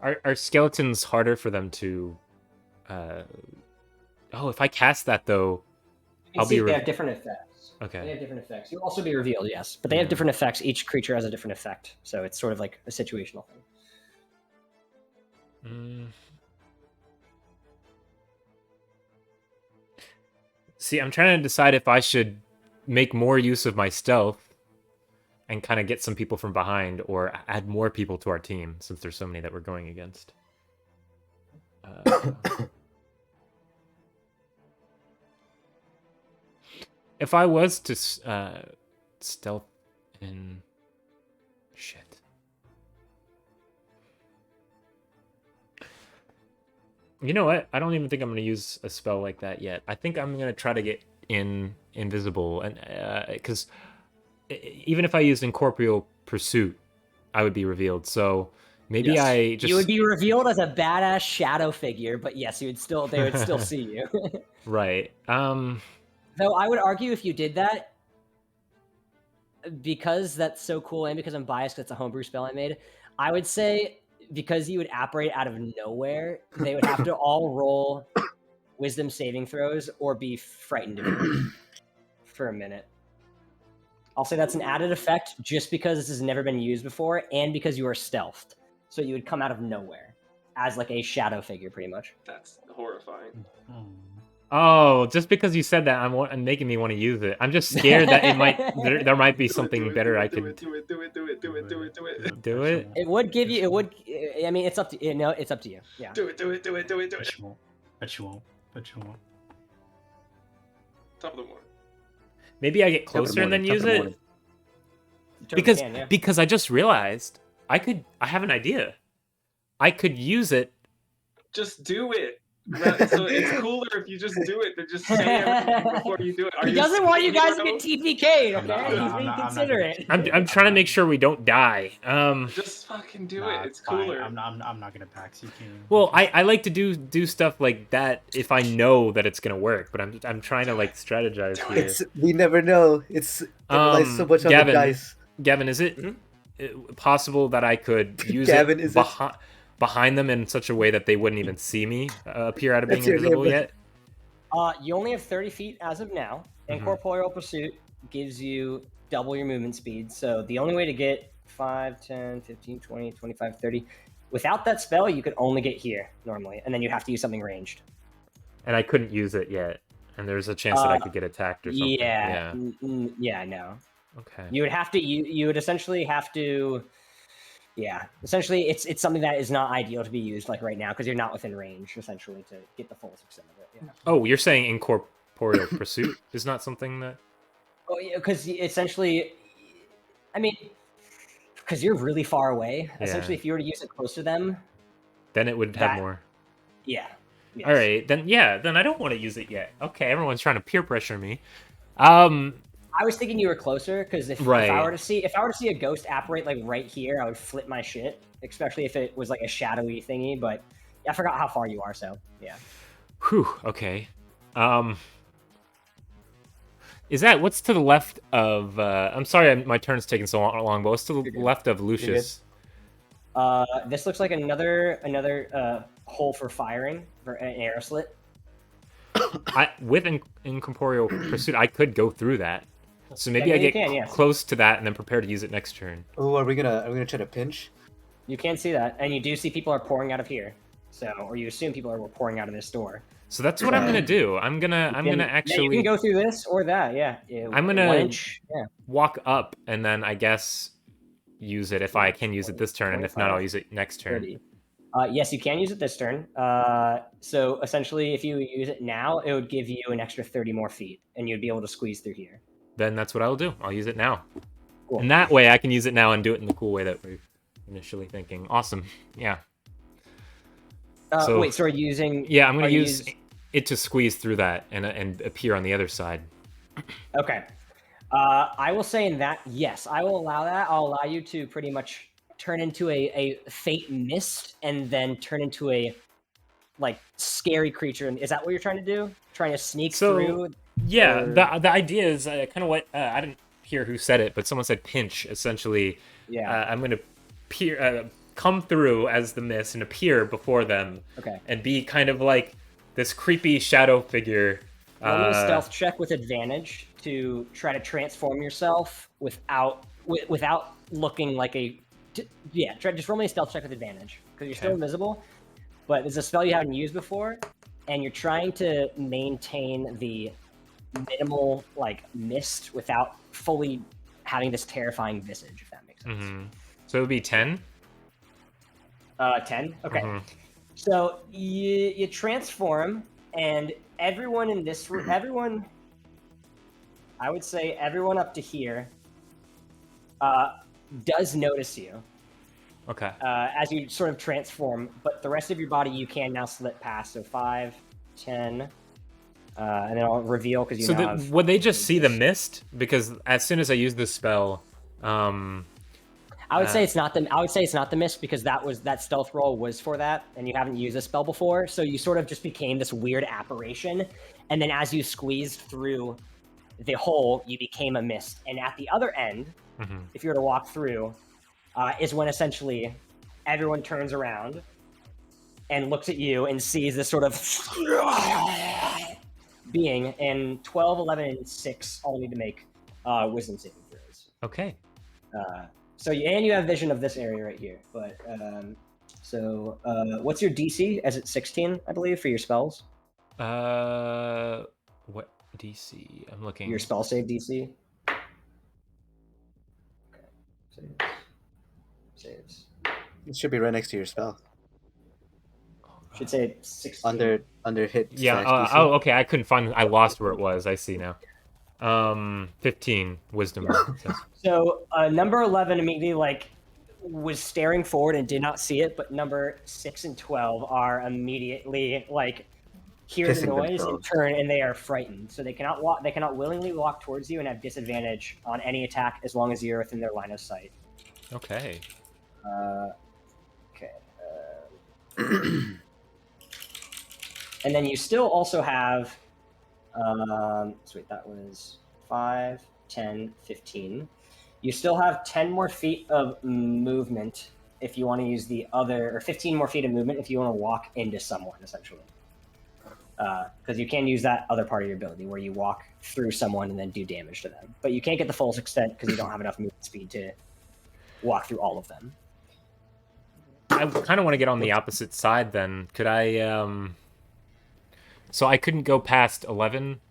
Are skeletons harder for them to? If I cast that though, they have different effects. Okay. They have different effects. You'll also be revealed, yes, but they have different effects. Each creature has a different effect, so it's sort of like a situational thing. See, I'm trying to decide if I should make more use of my stealth and kind of get some people from behind, or add more people to our team, since there's so many that we're going against. If I was to stealth in... Shit. You know what? I don't even think I'm going to use a spell like that yet. I think I'm going to try to get invisible, and because even if I used Incorporeal Pursuit, I would be revealed. So maybe yes. You would be revealed as a badass shadow figure, but yes, they would still see you. Right. Though I would argue if you did that, because that's so cool, and because I'm biased, that's a homebrew spell I made. I would say because you would apparate out of nowhere, they would have to all roll wisdom saving throws or be frightened of you for a minute. I'll say that's an added effect just because this has never been used before and because you are stealthed. So you would come out of nowhere as like a shadow figure, pretty much. That's horrifying. Oh, just because you said that, I'm making me want to use it. I'm just scared that it might there might be something better I could do it. Do it? It would give you. It would. I mean, it's up to you. No, it's up to you. Yeah. Do it. But you won't. Top of the morning. Maybe I get closer and then use it. Because I just realized I have an idea. I could use it. Just do it. So it's cooler if you just do it than just say everything before you do it. He doesn't want you guys to get TPK'd, okay? He's being considerate. I'm trying to make sure we don't die. Just fucking do it. It's cooler. I'm not gonna pax you. Well, I like to do stuff like that if I know that it's gonna work, but I'm trying to like strategize here. We never know. It relies so much on the dice. Gavin, is it possible that I could use it behind them in such a way that they wouldn't even see me appear out of being invisible yet? You only have 30 feet as of now. Incorporeal Pursuit gives you double your movement speed. So the only way to get 5, 10, 15, 20, 25, 30. Without that spell, you could only get here normally. And then you have to use something ranged. And I couldn't use it yet. And there's a chance that I could get attacked or something. Yeah. Yeah, no. Okay. You would essentially have to... Yeah, essentially, it's something that is not ideal to be used like right now because you're not within range, essentially, to get the full success of it. Yeah. Oh, you're saying Incorporeal Pursuit is not something that... Oh, yeah, because essentially, I mean, because you're really far away. Yeah. Essentially, if you were to use it close to them... Then it would have more. Yeah. Yes. All right, then I don't want to use it yet. Okay, everyone's trying to peer pressure me. I was thinking you were closer because if I were to see a ghost apparate like right here, I would flip my shit, especially if it was like a shadowy thingy. But I forgot how far you are, so yeah. Whew. Okay. Is that what's to the left of? I'm sorry, my turn's taking so long, but what's to the left of Lucius? This looks like another hole for firing for an arrow slit. With Incorporeal Pursuit, I could go through that. So maybe I get close to that and then prepare to use it next turn. Oh, are we gonna try to pinch? You can see that, and you do see people are pouring out of here. So, or you assume people are pouring out of this door. So that's what I'm gonna do. I'm gonna actually. You can go through this or that. Yeah. I'm gonna walk up and then I guess use it if I can use it this turn, and if not, I'll use it next turn. 30. Yes, you can use it this turn. So essentially, if you use it now, it would give you an extra 30 more feet, and you'd be able to squeeze through here. Then that's what I'll do. I'll use it now. Cool. And that way I can use it now and do it in the cool way that we're initially thinking. Awesome. Yeah. Wait, so are you using... Yeah, I'm going to use it to squeeze through that and appear on the other side. Okay. I will say in that, yes, I will allow that. I'll allow you to pretty much turn into a fate mist and then turn into a like scary creature. Is that what you're trying to do? Trying to sneak through? Yeah, the idea is kind of what I didn't hear who said it, but someone said pinch. Essentially, I'm going to come through as the mist and appear before them, and be kind of like this creepy shadow figure. Roll a stealth check with advantage to try to transform yourself without looking like a. Just roll me a stealth check with advantage because you're still invisible, but it's a spell you haven't used before, and you're trying to maintain the minimal like mist without fully having this terrifying visage, if that makes sense. Mm-hmm. So it would be 10? 10? Okay. Mm-hmm. So you transform, and everyone in this room, I would say everyone up to here does notice you. Okay. As you sort of transform, but the rest of your body you can now slip past. So 5, 10, and then I'll reveal because you so now have... would they just see the mist? Because as soon as I use this spell, I would say it's not the mist because that stealth roll was for that, and you haven't used a spell before, so you sort of just became this weird apparition, and then as you squeezed through the hole, you became a mist, and at the other end, if you were to walk through, is when essentially everyone turns around and looks at you and sees this sort of being, and 12, 11, and 6 all need to make wisdom saving throws. Okay. So, and you have vision of this area right here. But, what's your DC? Is it 16, I believe, for your spells? What DC? I'm looking. Your spell save DC? Okay. Saves. It should be right next to your spell. Should say 16. Under hit. Yeah. Oh, okay. I couldn't find. I lost where it was. I see now. 15 wisdom. So number 11 immediately was staring forward and did not see it, but number 6 and 12 are immediately hear the noise and turn, and they are frightened. So they cannot walk. They cannot willingly walk towards you and have disadvantage on any attack as long as you're within their line of sight. Okay. Okay. And then you still also have. That was 5, 10, 15. You still have 10 more feet of movement if you want to use the other, or 15 more feet of movement if you want to walk into someone, essentially. Because you can use that other part of your ability where you walk through someone and then do damage to them. But you can't get the full extent because you don't have enough movement speed to walk through all of them. I kind of want to get on the opposite side then. Could I, So I couldn't go past 11?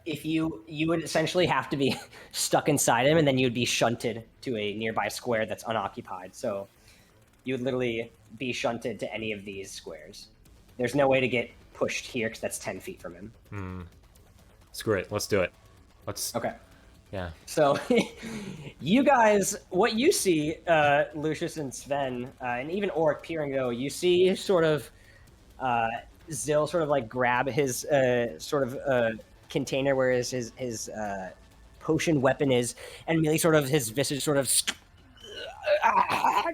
If you would essentially have to be stuck inside him, and then you would be shunted to a nearby square that's unoccupied. So you would literally be shunted to any of these squares. There's no way to get pushed here because that's 10 feet from him. Screw it. Let's do it. Okay. Yeah. So you guys, what you see, Lucius and Sven, and even Orik peering though, you see sort of Zyl sort of grab his container where his potion weapon is, and immediately sort of his visage sort of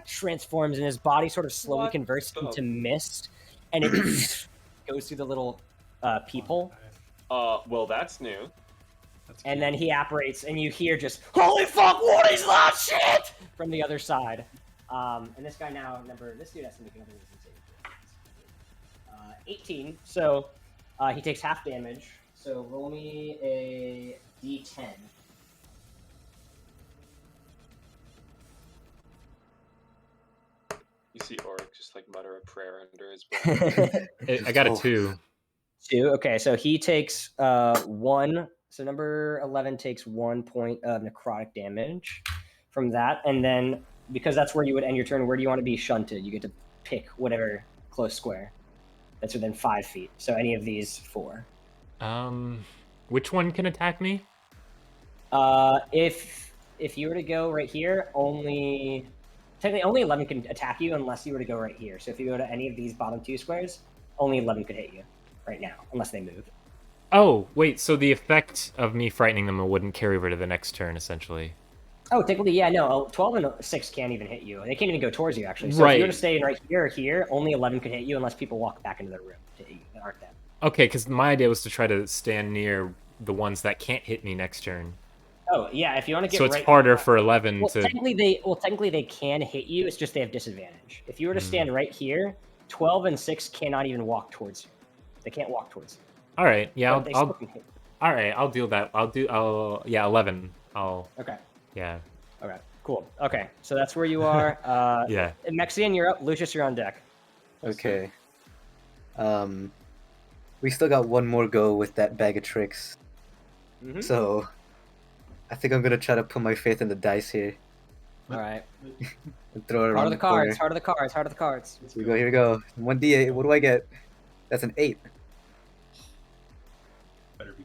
transforms, and his body sort of slowly converts into mist, and it goes through the little peeple. Well, that's new. And then he apparates, and you hear just, "Holy fuck, what is that shit?" from the other side. And this guy now, this dude has to make another wisdom saving throw. 18, so he takes half damage. So roll me a d10. You see Orik just mutter a prayer under his breath. I got a 2. 2, okay, so he takes 1. So number 11 takes 1 point of necrotic damage from that. And then, because that's where you would end your turn, where do you want to be shunted? You get to pick whatever close square that's within 5 feet. So any of these 4. Which one can attack me? If you were to go right here, technically only 11 can attack you unless you were to go right here. So if you go to any of these bottom 2 squares, only 11 could hit you right now, unless they move. Oh, wait, so the effect of me frightening them wouldn't carry over to the next turn, essentially. Oh, technically, yeah, no, 12 and 6 can't even hit you. They can't even go towards you, actually. So right. If you were to stay right here or here, only 11 could hit you unless people walk back into their room to hit you that aren't them. Okay, because my idea was to try to stand near the ones that can't hit me next turn. Oh, yeah, if you want to get so it's harder for 11 to... Technically they can hit you, it's just they have disadvantage. If you were to stand right here, 12 and 6 cannot even walk towards you. They can't walk towards you. All right, yeah, All right, I'll deal that. 11. Okay. Yeah. Okay, cool. Okay, so that's where you are. Yeah. Mexian, you're up. Lucius, you're on deck. Okay. We still got one more go with that bag of tricks. Mm-hmm. So, I think I'm gonna try to put my faith in the dice here. All right. And throw it around Heart of the cards. corner. Heart of the cards. Here we go. 1d8. What do I get? That's an 8. Better be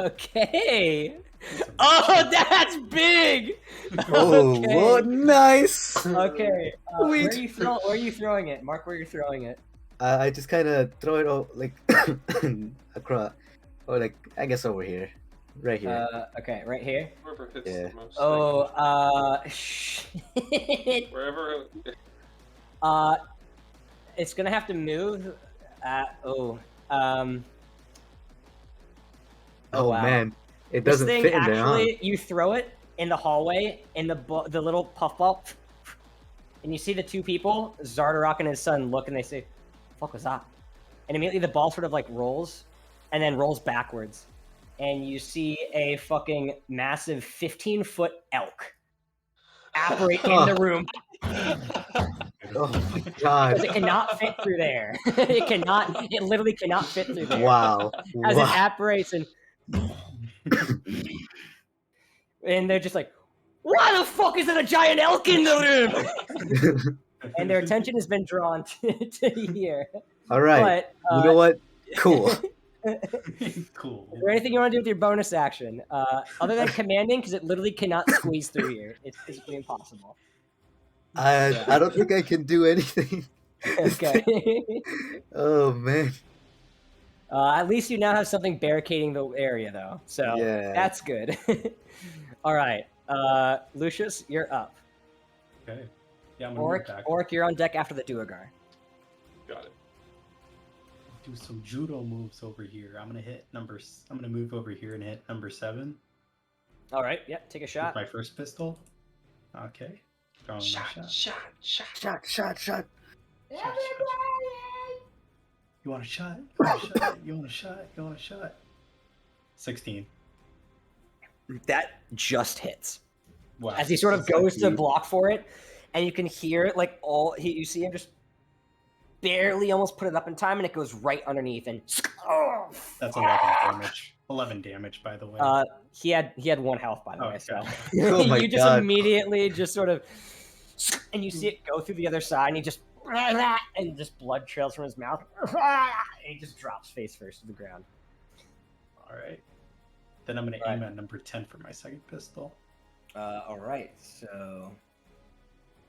Okay. Oh, that's big. Oh, Okay. what nice. Okay. Where Sweet. are you throwing it? Mark where you're throwing it. I just kind of throw it like across, or like I guess over here, right here. Okay, right here. Whoever hits Yeah. the most. Oh, shit. Wherever. It's gonna have to move. Oh wow. man, it This doesn't thing fit in there, huh? actually, you throw it in the hallway, in the little puffball, and you see the two people, Zardarok and his son, look and they say, "Fuck was that?" And immediately the ball sort of like rolls, and then rolls backwards, and you see a fucking massive 15-foot elk apparate in the room. Oh my god! Because it cannot fit through there. It literally cannot fit through there. Wow! As it apparates and they're just like, why the fuck is there a giant elk in the room? And their attention has been drawn to here. All right. But, you know what? Cool. Cool. Is there anything you want to do with your bonus action? Other than commanding, because it literally cannot squeeze through here. It's physically impossible. I don't think I can do anything. Okay. Oh man. At least you now have something barricading the area, though. So yeah, that's good. All right. Lucius, you're up. Okay. Yeah, I'm gonna move back. Orik, you're on deck after the Duergar. Got it. Do some judo moves over here. I'm gonna move over here and hit number 7. All right. Yep. Take a With shot. my first pistol. Okay. Throwing my shot. You want a shot? You want a shot? You want a shot? You want a shot? 16. That just hits. Wow. As he sort of goes to block for it, and you can hear it like you see him just barely almost put it up in time, and it goes right underneath. And that's 11 damage. 11 damage, by the way. He had 1 health, by the way. So Oh my you just God. immediately just sort of, and you see it go through the other side, and he just and just blood trails from his mouth, and he just drops face first to the ground. All right. Then I'm going to aim at number 10 for my second pistol. All right. So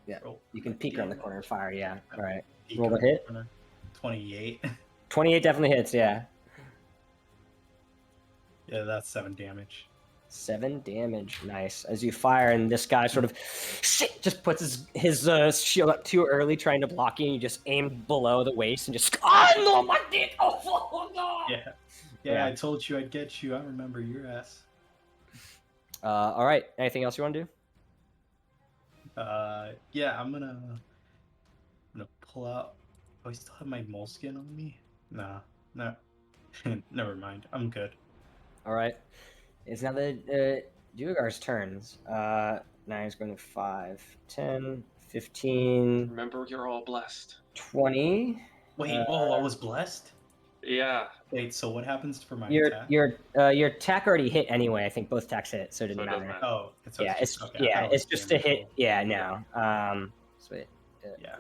yeah, you can peek around the corner and fire. Yeah. All right. Roll the hit. 28. 28 definitely hits. Yeah. Yeah, that's 7 damage. 7 damage. Nice. As you fire, and this guy sort of just puts his shield up too early, trying to block you, and you just aim below the waist and just no, my dick! Oh no! Yeah, I told you I'd get you. I remember your ass. All right. Anything else you want to do? Yeah, I'm gonna pull out. Oh, I still have my moleskin on me? No. Never mind. I'm good. All right. It's now the Duergar's turns. Now he's going to 5, 10, 15. Remember, you're all blessed. 20. Wait, I was blessed? Yeah. Wait, so what happens for my attack? Your attack already hit anyway. I think both attacks hit, so it didn't matter. Oh, it's just a hit. Yeah, no. Sweet. Yeah.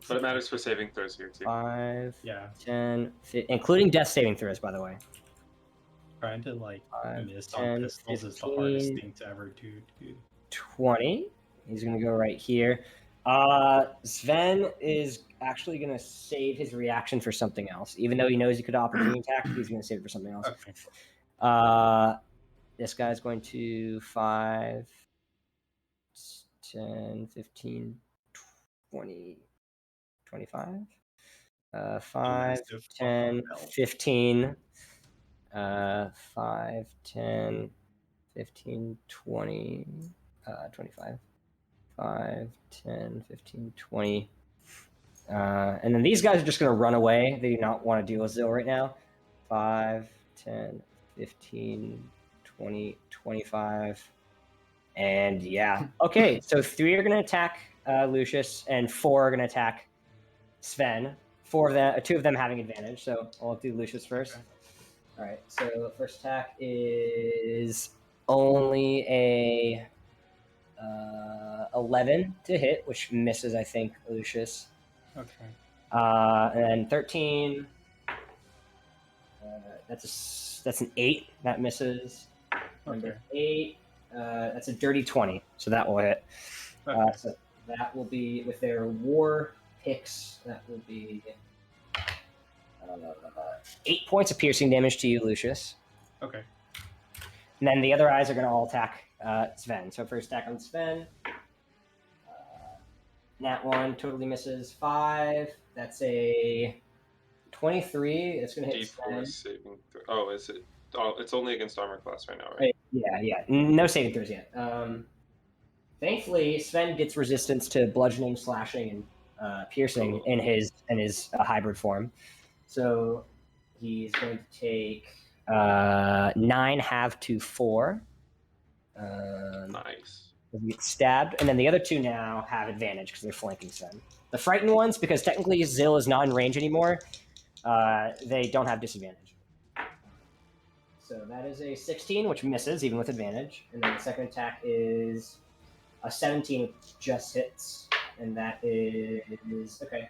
But it matters for saving throws here too. 5, yeah, 10, 15, including death saving throws, by the way. Trying to like 5, miss 10, on pistols 15, is the hardest thing to ever do, dude. 20. He's gonna go right here. Sven is actually gonna save his reaction for something else, even though he knows he could opportunity attack. He's gonna save it for something else. Okay. This guy's going to 5, 10, 15, 20, 25. 5, 10, 15. 5, 10, 15, 20, 25. 5, 10, 15, 20. And then these guys are just going to run away. They do not want to deal with Zyl right now. 5, 10, 15, 20, 25. And yeah. Okay, so 3 are going to attack Lucius, and 4 are going to attack Sven. 2 of them having advantage, so I'll do Lucius first. Okay. All right, so the first attack is only a 11 to hit, which misses, I think, Lucius. Okay. And then 13, That's an 8. That misses. Number Okay. 8. That's a dirty 20, so that will hit. Okay. So that will be with their war picks. That will be 8 points of piercing damage to you, Lucius. Okay. And then the other eyes are going to all attack Sven. So first attack on Sven. Nat 1 totally misses. 5. That's a 23. It's going to hit Sven. D4 saving throw. Oh, is it? Oh, it's only against armor class right now, right? Yeah. No saving throws yet. Thankfully, Sven gets resistance to bludgeoning, slashing, and piercing in his hybrid form. So he's going to take 9 half to 4. Nice. He gets stabbed, and then the other 2 now have advantage because they're flanking Sven. The frightened ones, because technically Zyl is not in range anymore, they don't have disadvantage. So that is a 16, which misses even with advantage, and then the second attack is a 17, which just hits, and that is okay.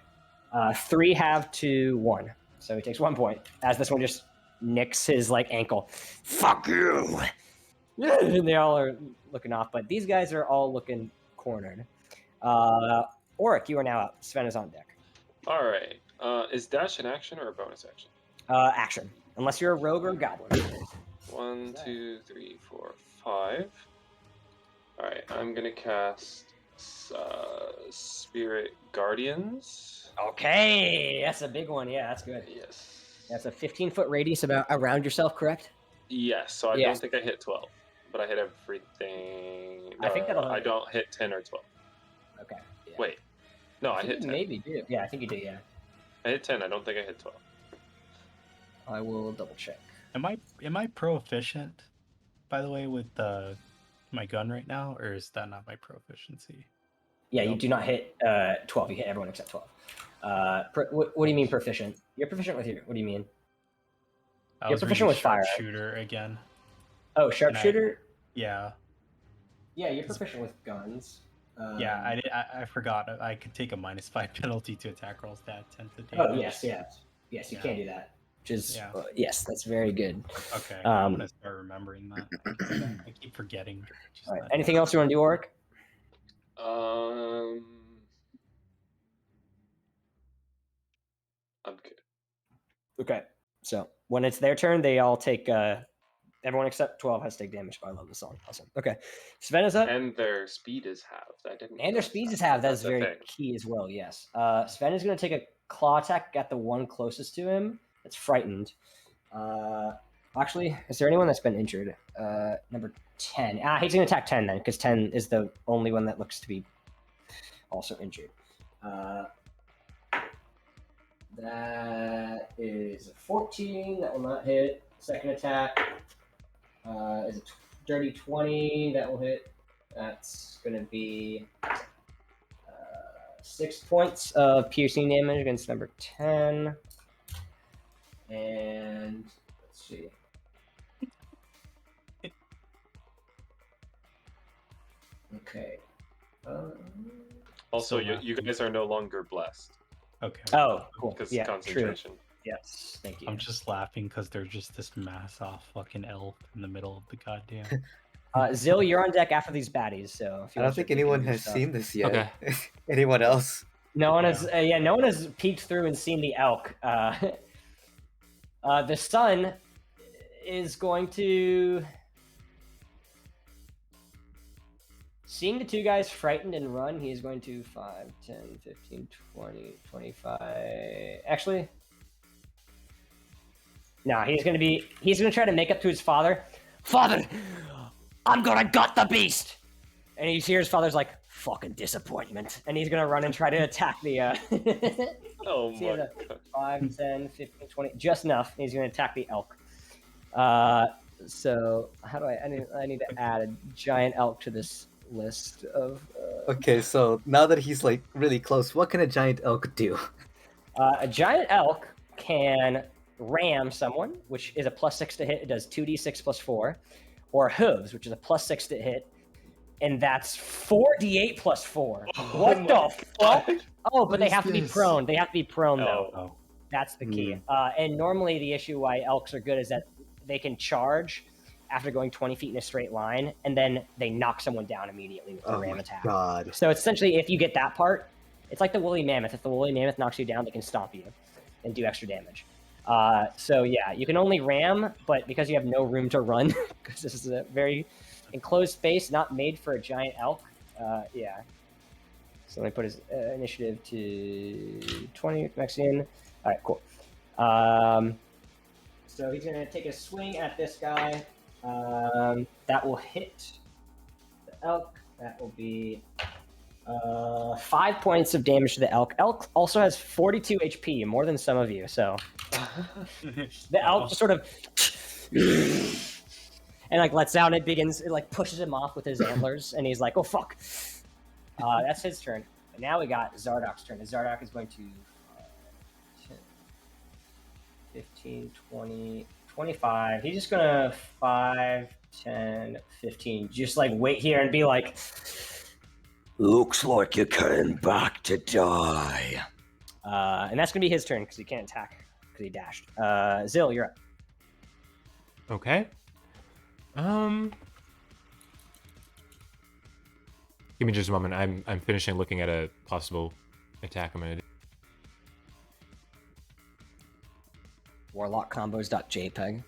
3 half to 1, so he takes 1 point as this one just nicks his ankle. Fuck you! And they all are looking off, but these guys are all looking cornered. Orik, you are now up. Sven is on deck. All right. Is dash an action or a bonus action? Action, unless you're a rogue or a goblin. 1, 2, 3, 4, 5. All right. I'm gonna cast Spirit Guardians. Okay, that's a big one. Yeah, that's good. Yes. That's a 15-foot radius around yourself, correct? Yes. So I don't think I hit 12, but I hit everything. I think that'll. I don't hit 10 or 12. Okay. Yeah. Wait. No, I hit 10. Maybe do. Yeah, I think you do. Yeah. I hit 10. I don't think I hit 12. I will double check. Am I proficient, by the way, with my gun right now, or is that not my proficiency? Yeah, you do not hit 12. You hit everyone except 12. What do you mean proficient? You're proficient with your. What do you mean? You're proficient with fire. Shooter again. Oh, sharpshooter. Yeah. Yeah, you're proficient with guns. Yeah, I forgot. I could take a -5 penalty to attack rolls that 10 to damage. Oh yes, you can do that. Which is yes, that's very good. Okay, I'm gonna start remembering that. I keep forgetting. All right. Anything else you want to do, Orik? I'm good. Okay, so when it's their turn, they all take. Everyone except 12 has to take damage. But I love this song. Awesome. Okay, Sven is up. And their speed is halved. I didn't. And their speed is halved. That is very key as well. Yes. Sven is going to take a claw attack at the one closest to him. That's frightened. Actually, is there anyone that's been injured? Number 10. He's going to attack 10 then, because 10 is the only one that looks to be also injured. That is a 14. That will not hit. Second attack is a dirty 20. That will hit. That's going to be 6 points of piercing damage against number 10. And let's see. Okay. Also, you guys are no longer blessed. Okay. Oh, cool. Because Yeah, concentration. true. Yes, thank you. I'm just laughing because there's just this mass off fucking elf in the middle of the goddamn. Zyl, you're on deck after these baddies, so. I don't think anyone has seen this yet. Okay. Anyone else? No one has. No one has peeked through and seen the elk. The sun is going to. Seeing the two guys frightened and run, he is going to 5, 10, 15, 20, 25. Actually, no, he's going to try to make up to his father. Father, I'm going to gut the beast. And he hears his father's like, fucking disappointment. And he's going to run and try to attack the. Oh my God. 5, 10, 15, 20, just enough. He's going to attack the elk. So how do I need to add a giant elk to this list of Okay, so now that he's like really close, what can a giant elk do? A giant elk can ram someone, which is a +6 to hit. It does 2d6 + 4, or hooves, which is a +6 to hit, and that's 4d8 + 4. What the fuck? Oh, but they have to be prone. They have to be prone though. That's the key. And normally the issue why elks are good is that they can charge after going 20 feet in a straight line, and then they knock someone down immediately with the ram attack. God. So it's essentially, if you get that part, it's like the woolly mammoth. If the woolly mammoth knocks you down, they can stomp you and do extra damage. So yeah, you can only ram, but because you have no room to run, because this is a very enclosed space, not made for a giant elk, yeah. So let me put his initiative to 20 Mexian. All right, cool. So he's going to take a swing at this guy. That will hit the elk. That will be 5 points of damage to the elk. Elk also has 42 HP, more than some of you. So the elk just sort of and like lets out. And it begins. It like pushes him off with his antlers, and he's like, "Oh fuck!" That's his turn. But now we got Zardok's turn. And Zardok is going to 10, 15, 20, 25. He's just gonna 5, 10, 15. Just like wait here and be like, looks like you came back to die. And that's gonna be his turn because he can't attack because he dashed. Zyl, you're up. Okay. Give me just a moment. I'm finishing looking at a possible attack I'm gonna do. Warlockcombos.jpg.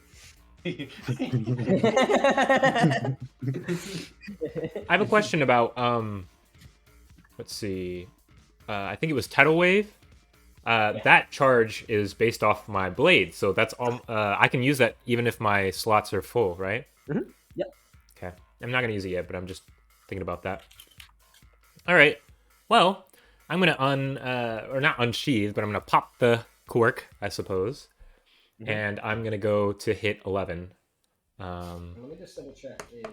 I have a question about let's see. I think it was Tidal Wave. That charge is based off my blade, so that's all. I can use that even if my slots are full, right? Mm-hmm. Yep. Okay. I'm not gonna use it yet, but I'm just thinking about that. All right. Well, I'm gonna or not unsheathe, but I'm gonna pop the quirk, I suppose, and I'm gonna go to hit 11. Let me just double check. Is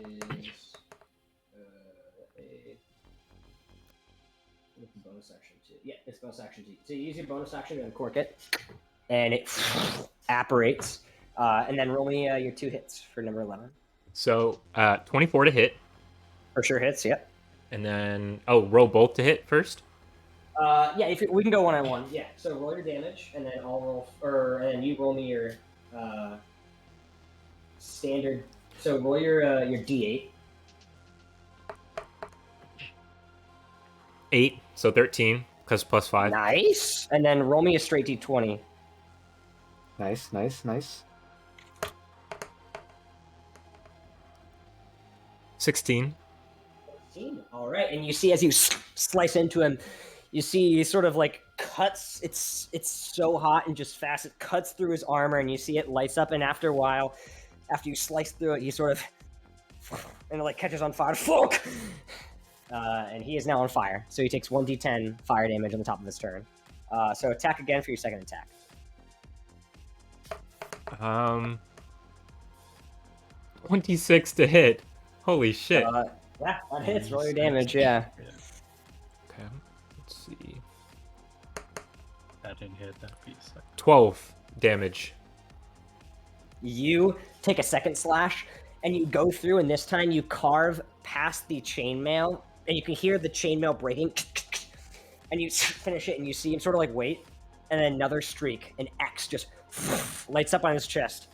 a bonus action too? Yeah, it's bonus action too. So you use your bonus action to uncork it, and it apparates. And then roll me your 2 hits for number 11. So 24 to hit. For sure hits. Yep. And then roll both to hit first. Yeah, we can go 1-on-1. Yeah. So roll your damage, and then I'll roll, and then you roll me your standard. So roll your D8. 8, so 13, because plus 5. Nice. And then roll me a straight D20. Nice. 16. All right, and you see as you slice into him, you see he sort of like cuts. It's so hot and just fast. It cuts through his armor, and you see it lights up. And after a while, after you slice through it, he sort of and it like catches on fire. Fuck! And he is now on fire. So he takes 1d10 fire damage on the top of his turn. So attack again for your second attack. 26 to hit. Holy shit. Yeah, that hits. Roll your damage, yeah. Okay, let's see. That didn't hit that piece. 12 damage. You take a second slash, and you go through, and this time you carve past the chainmail, and you can hear the chainmail breaking, and you finish it, and you see him sort of like wait, and then another streak, an X just lights up on his chest.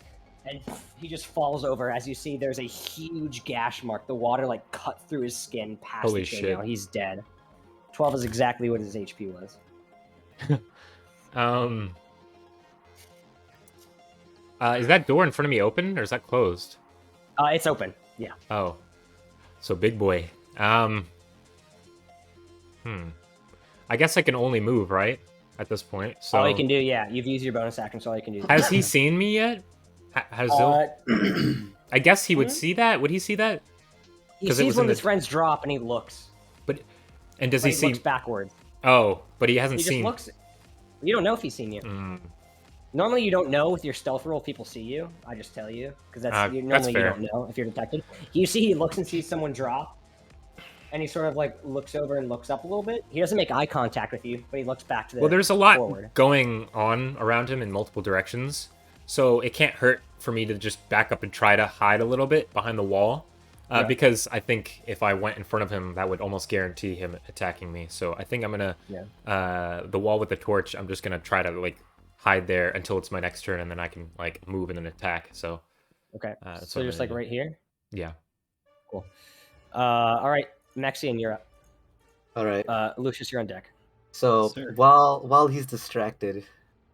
And he just falls over. As you see, there's a huge gash mark. The water like cut through his skin past Holy the shit. chainmail. He's dead. 12 is exactly what his HP was. Is that door in front of me open or is that closed? It's open. Yeah. Oh, so big boy. I guess I can only move, right? At this point. So all you can do, yeah. You've used your bonus action, so all you can do. Has he seen me yet? Has I guess he would see that. Would he see that? He sees one of his friends drop, and he looks. And does he see? Looks backwards. Oh, but he hasn't He seen. just looks. You don't know if he's seen you. Normally, you don't know with your stealth roll if people see you. I just tell you because normally you don't know if you're detected. You see, he looks and sees someone drop, and he sort of like looks over and looks up a little bit. He doesn't make eye contact with you, but he looks back to the. Well, there's a lot forward. going on around him in multiple directions, so it can't hurt for me to just back up and try to hide a little bit behind the wall. Because I think if I went in front of him, that would almost guarantee him attacking me. So I think I'm gonna, the wall with the torch, I'm just gonna try to like hide there until it's my next turn, and then I can like move and then attack. So Okay. that's So what I'm just gonna like do. right here. Yeah. Cool. All right, Mexian, you're up. All right. Lucius, you're on deck. So Sir. while he's distracted,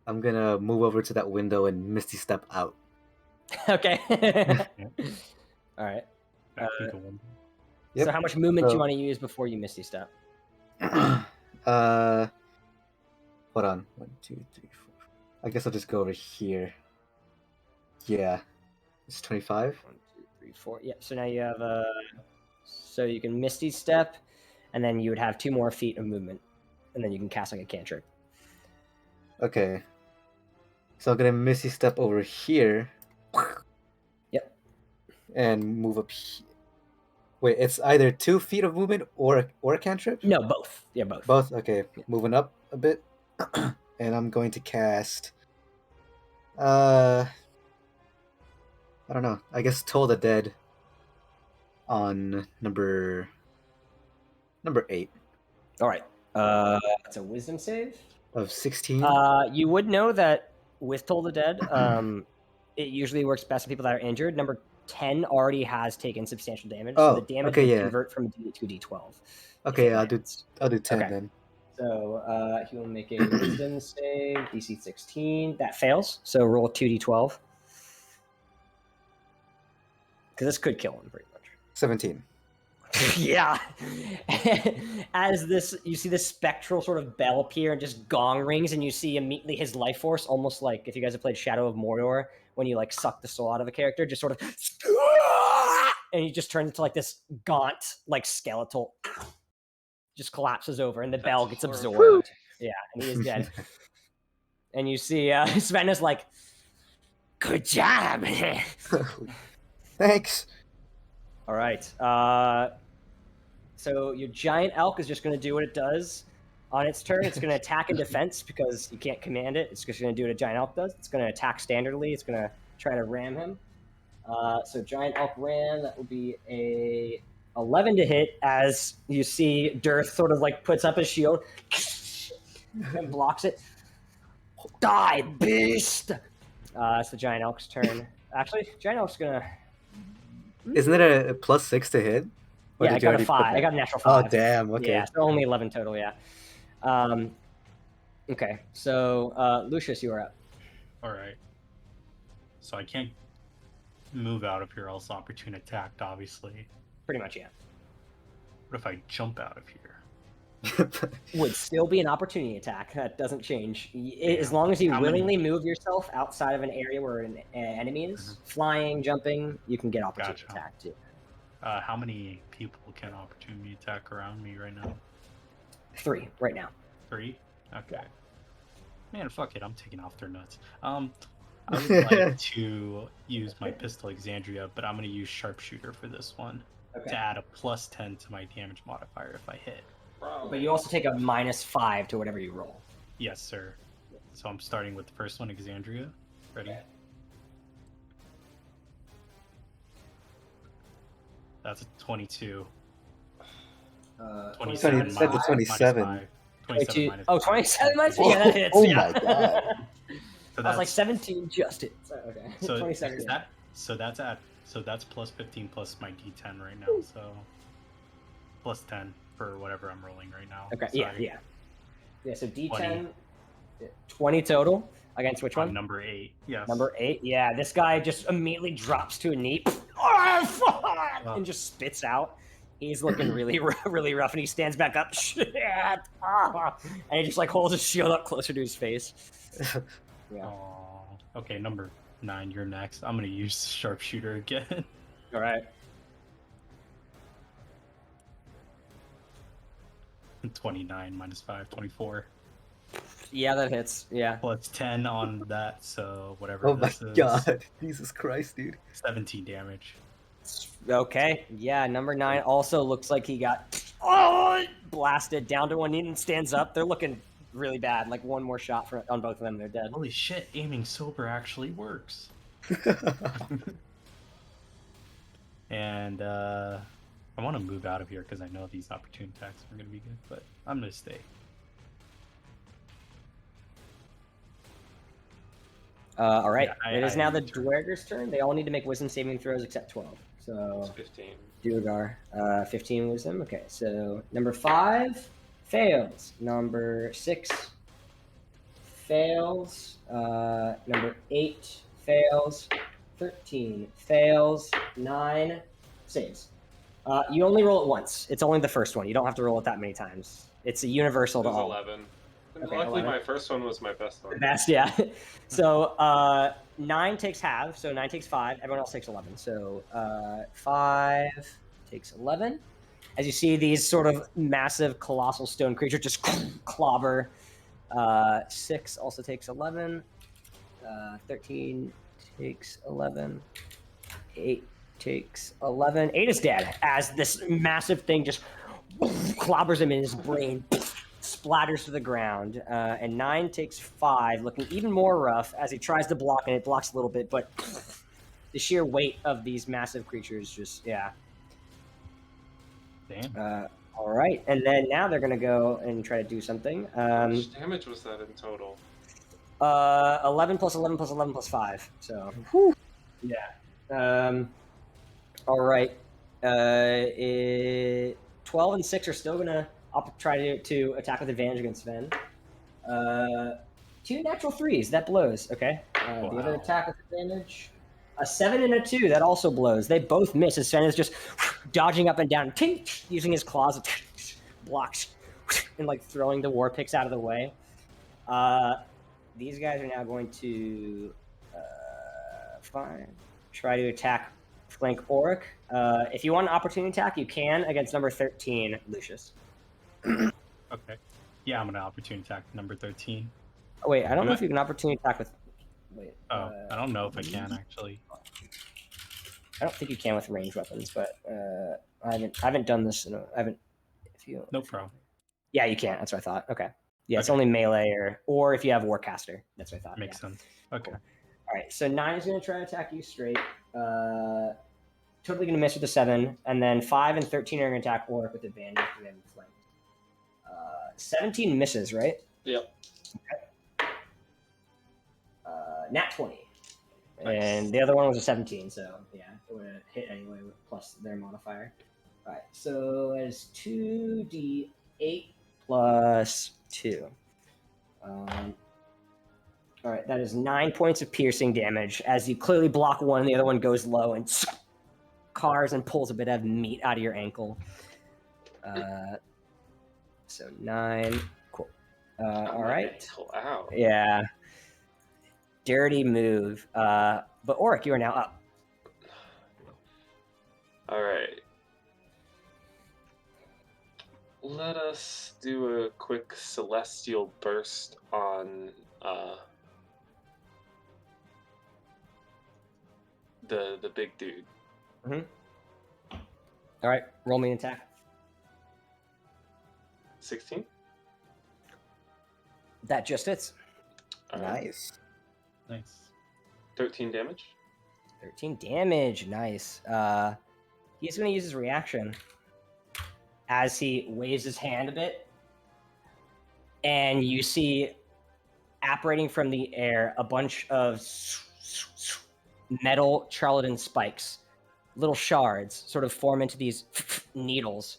I'm gonna move over to that window and Misty Step out. Okay. Yeah. All right. Back through the window. So how much movement do you So- want to use before you Misty Step? Hold on. 1, 2, 3, 4. I guess I'll just go over here. Yeah. It's 25. 1, 2, 3, 4. Yep. So now you have so you can Misty Step, and then you would have 2 more feet of movement, and then you can cast like a cantrip. Okay. So I'm gonna Misty Step over here. Yep. And move up here. Wait, it's either 2 feet of movement or a cantrip? No, both. Yeah, both. Both? Okay. Yeah. Moving up a bit. And I'm going to cast I don't know. I guess Toll the Dead on number 8 All right. That's a Wisdom save. of 16. You would know that with Toll the Dead, it usually works best with people that are injured. Number 10 already has taken substantial damage, so Oh, the damage okay, would yeah. convert from a D8 to a D12. Okay, if it I'll do lands. 10 Okay. then. So he will make a Wisdom save, DC 16. That fails, so roll 2D12. Because this could kill him, pretty much. 17. Yeah. As this, you see this spectral sort of bell appear and just gong rings, and you see immediately his life force, almost like if you guys have played Shadow of Mordor, when you like suck the soul out of a character, just sort of, and he just turns into like this gaunt, like skeletal, just collapses over, and the bell gets absorbed. Yeah, and he is dead. And you see Sven is like, "Good job." Thanks. All right. So your giant elk is just going to do what it does on its turn. It's going to attack in defense because you can't command it. It's just going to do what a giant elk does. It's going to attack standardly. It's going to try to ram him. So giant elk ram. That will be a 11 to hit. As you see, Dearth sort of like puts up his shield and blocks it. Die, beast! It's the giant elk's turn. Actually, giant elk's going to. Isn't it a plus 6 to hit? Or Yeah, I did you got a already put 5. that? I got a natural 5. Oh, damn. Okay. Yeah, so only 11 total, yeah. Okay, so Lucius, you are up. Alright. So I can't move out of here, else opportune attacked, obviously. Pretty much, yeah. What if I jump out of here? Would still be an opportunity attack. That doesn't change. As Yeah. long as you How many- willingly move yourself outside of an area where an enemy is, flying, jumping, you can get opportunity Gotcha. attack too. How many people can opportunity attack around me right now? 3 right now. 3? Okay. Yeah. Man, fuck it. I'm taking off their nuts. I would like to use my pistol Exandria, but I'm going to use sharpshooter for this one to add a plus 10 to my damage modifier if I hit. But you also take a -5 to whatever you roll. Yes, sir. So I'm starting with the first one, Exandria. Ready? Okay. That's a 22. 27 said the 27. 27 minus Oh, 27 minus 5? Yeah, that hits. Oh yeah. my god. So I was like that's 17 just hit. So, okay. so 27. is Yeah. that's plus 15 plus my D10 right now. So plus 10 for whatever I'm rolling right now. Okay, Sorry. yeah. So D10, 20 total against which one? Number 8. Yes. Number 8. Yeah, this guy just immediately drops to a knee and just spits out. He's looking really, really rough, and he stands back up. And he just like holds his shield up closer to his face. Yeah. Aw. Okay, number 9, you're next. I'm gonna use sharpshooter again. All right. 29 minus 5, 24. Yeah, that hits. Yeah. Plus 10 on that, so whatever Oh my this is. god. Jesus Christ, dude. 17 damage. Okay. Yeah, number 9 also looks like he got blasted down to one knee and stands up. They're looking really bad. Like one more shot on both of them, they're dead. Holy shit, aiming sober actually works. And I want to move out of here because I know these opportune attacks are going to be good, but I'm going to stay. All right. Yeah, It is I now the turn. Dwerger's turn. They all need to make wisdom saving throws except 12. So It's 15. Duergar, 15 wisdom. Okay, so number 5 fails. Number 6 fails. Number 8 fails. 13 fails. 9 saves. You only roll it once. It's only the first one. You don't have to roll it that many times. It's a universal It to was all. 11. Okay, Luckily, 11. my first one was my best The one. best, yeah. So 9 takes half, so 9 takes 5. Everyone else takes 11. So 5 takes 11. As you see, these sort of massive, colossal stone creatures just clobber. 6 also takes 11. 13 takes 11. 8 takes 11. 8 is dead as this massive thing just clobbers him in his brain, splatters to the ground. And 9 takes 5, looking even more rough as he tries to block, and it blocks a little bit, but the sheer weight of these massive creatures just, yeah. Damn. All right, and then now they're going to go and try to do something. How much damage was that in total? 11 plus 11 plus 11 plus 5. So, yeah. All right. 12 and 6 are still going to try to attack with advantage against Sven. 2 natural 3s. That blows. Okay. The other attack with advantage. A 7 and a 2. That also blows. They both miss as Sven is just dodging up and down, using his claws, blocks, and like throwing the war picks out of the way. These guys are now going to try to attack flank Orik. If you want an opportunity attack, you can against number 13, Lucius. Okay. Yeah, I'm gonna opportunity attack number 13. Oh, wait, I don't know if you can opportunity attack with. Wait. I don't know if I can actually. I don't think you can with ranged weapons, but I haven't done this. I haven't. If you. No problem. Yeah, you can't. That's what I thought. Okay. Yeah, it's only melee or if you have Warcaster. That's what I thought. Makes sense. Okay. Cool. All right, so 9 is going to try to attack you straight. Totally going to miss with a 7. And then 5 and 13 are going to attack Orik with advantage because they haven't flanked. 17 misses, right? Yep. Okay. Nat 20. Nice. And the other one was a 17, so yeah, it would have hit anyway plus their modifier. All right, so that is 2d8 plus 2. All right, that is 9 points of piercing damage as you clearly block one and the other one goes low and cars and pulls a bit of meat out of your ankle. So 9. Cool. All right. Wow. Yeah. Dirty move. But Orik, you are now up. All right. Let us do a quick celestial burst on the big dude. Mm-hmm. All right, roll me an attack. 16. That just hits. All right. Nice. 13 damage. 13 damage. Nice. He's going to use his reaction as he waves his hand a bit. And you see, apparating from the air, a bunch of metal charlatan spikes, little shards, sort of form into these needles.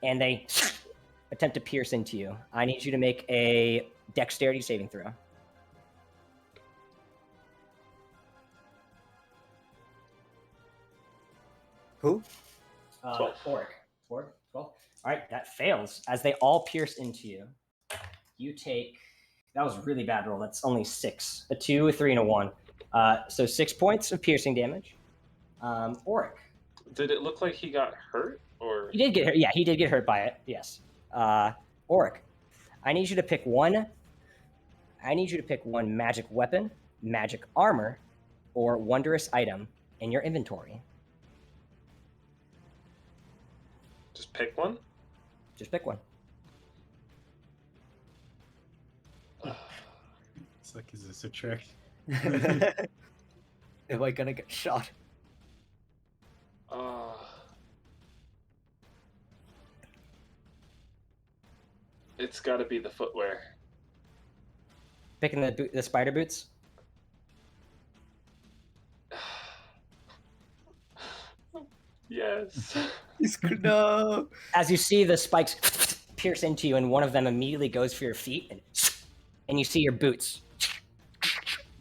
And they attempt to pierce into you. I need you to make a dexterity saving throw. Who? 12. Orik. 12. All right, that fails. As they all pierce into you, you take... That was a really bad roll. That's only 6. A 2, a 3, and a 1. So 6 points of piercing damage. Orik. Did it look like he got hurt? Or He did get hurt. Yeah, he did get hurt by it. Yes. Orik, I need you to pick one. I need you to pick one magic weapon, magic armor, or wondrous item in your inventory. just pick one? Just pick one. It's like, is this a trick? Am I gonna get shot? It's got to be the footwear. Picking the spider boots. Yes. No. As you see the spikes pierce into you, and one of them immediately goes for your feet, and you see your boots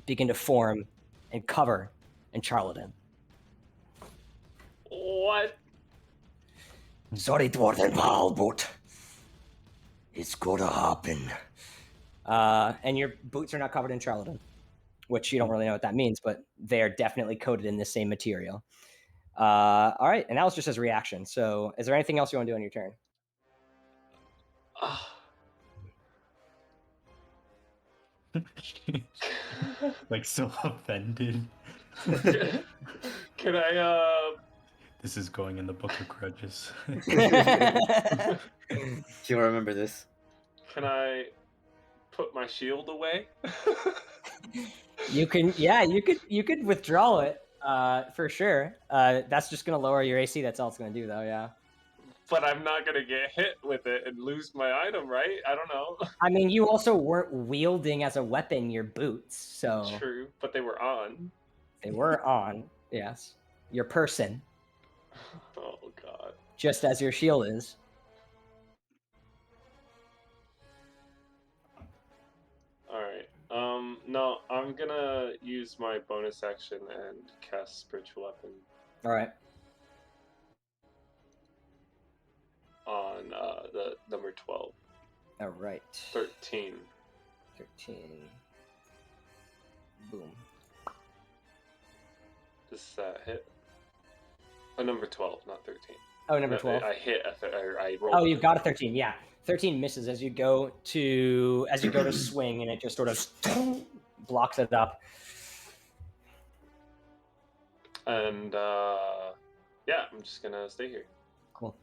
begin to form and cover in Charlatan. What? Sorry, Dwarven pal, but it's gotta happen. And your boots are not covered in Charlatan, which you don't really know what that means, but they are definitely coated in the same material. All right, and that was just his reaction. So is there anything else you want to do on your turn? Like so offended. Can I This is going in the book of grudges. You'll remember this. Can I put my shield away? You can, yeah, you could withdraw it, for sure. That's just gonna lower your AC. That's all it's gonna do, though. Yeah. But I'm not gonna get hit with it and lose my item, right? I don't know. I mean, you also weren't wielding as a weapon your boots, so True, but they were on. they were on. Yes, your person, Oh god. just as your shield is. Alright. No, I'm gonna use my bonus action and cast Spiritual Weapon All right. on the number 12. All right. 13. 13. Boom. Does that hit? Oh, number 12, not 13. Oh, number 12. I hit I rolled. Oh, you've got a 13. Yeah, 13 misses as you go to swing, and it just sort of blocks it up. And yeah, I'm just gonna stay here. Cool.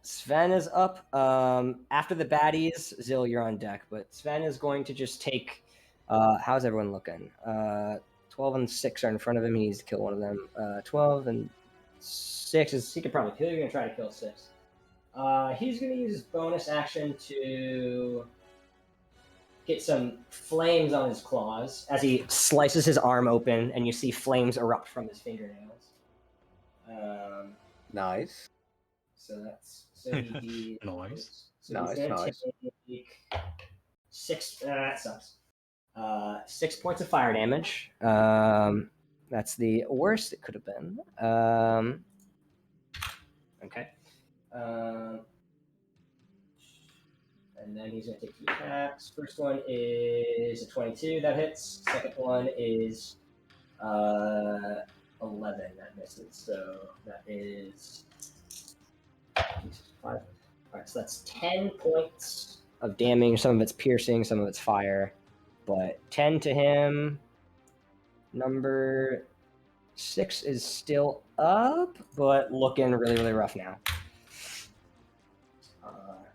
Sven is up. After the baddies, Zyl, you're on deck, but Sven is going to just take. How's everyone looking? 12 and 6 are in front of him. He needs to kill one of them. 12 and 6 is he could probably kill. You're gonna try to kill 6. He's gonna use his bonus action to get some flames on his claws as he slices his arm open, and you see flames erupt from his fingernails. Nice. So that's he Nice. So he's gonna take 6. That sucks. 6 points of fire damage. That's the worst it could have been. Okay. And then he's going to take 2 attacks. First one is a 22. That hits. Second one is 11. That misses. So that is 5. All right, so that's 10 points of damage. Some of it's piercing, some of it's fire. But 10 to him. Number 6 is still up, but looking really, really rough now.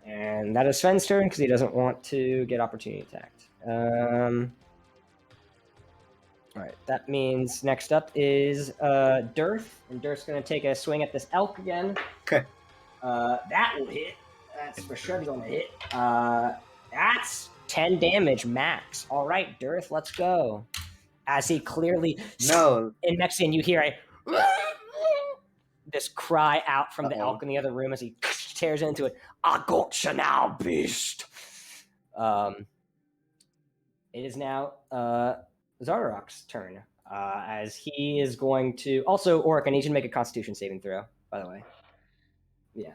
And that is Sven's turn because he doesn't want to get opportunity attacked. All right, that means next up is Dearth, and Dearth's going to take a swing at this elk again. Okay. That will hit. That's for sure going to hit. That's 10 damage max. All right, Dearth, let's go. As he clearly... No. In Mexian, you hear this cry out from the elk in the other room as he tears into it. I gotcha now, beast. It is now Zardarok's turn. As he is going to... Also, Orik, I need you to make a Constitution saving throw, by the way. Yeah.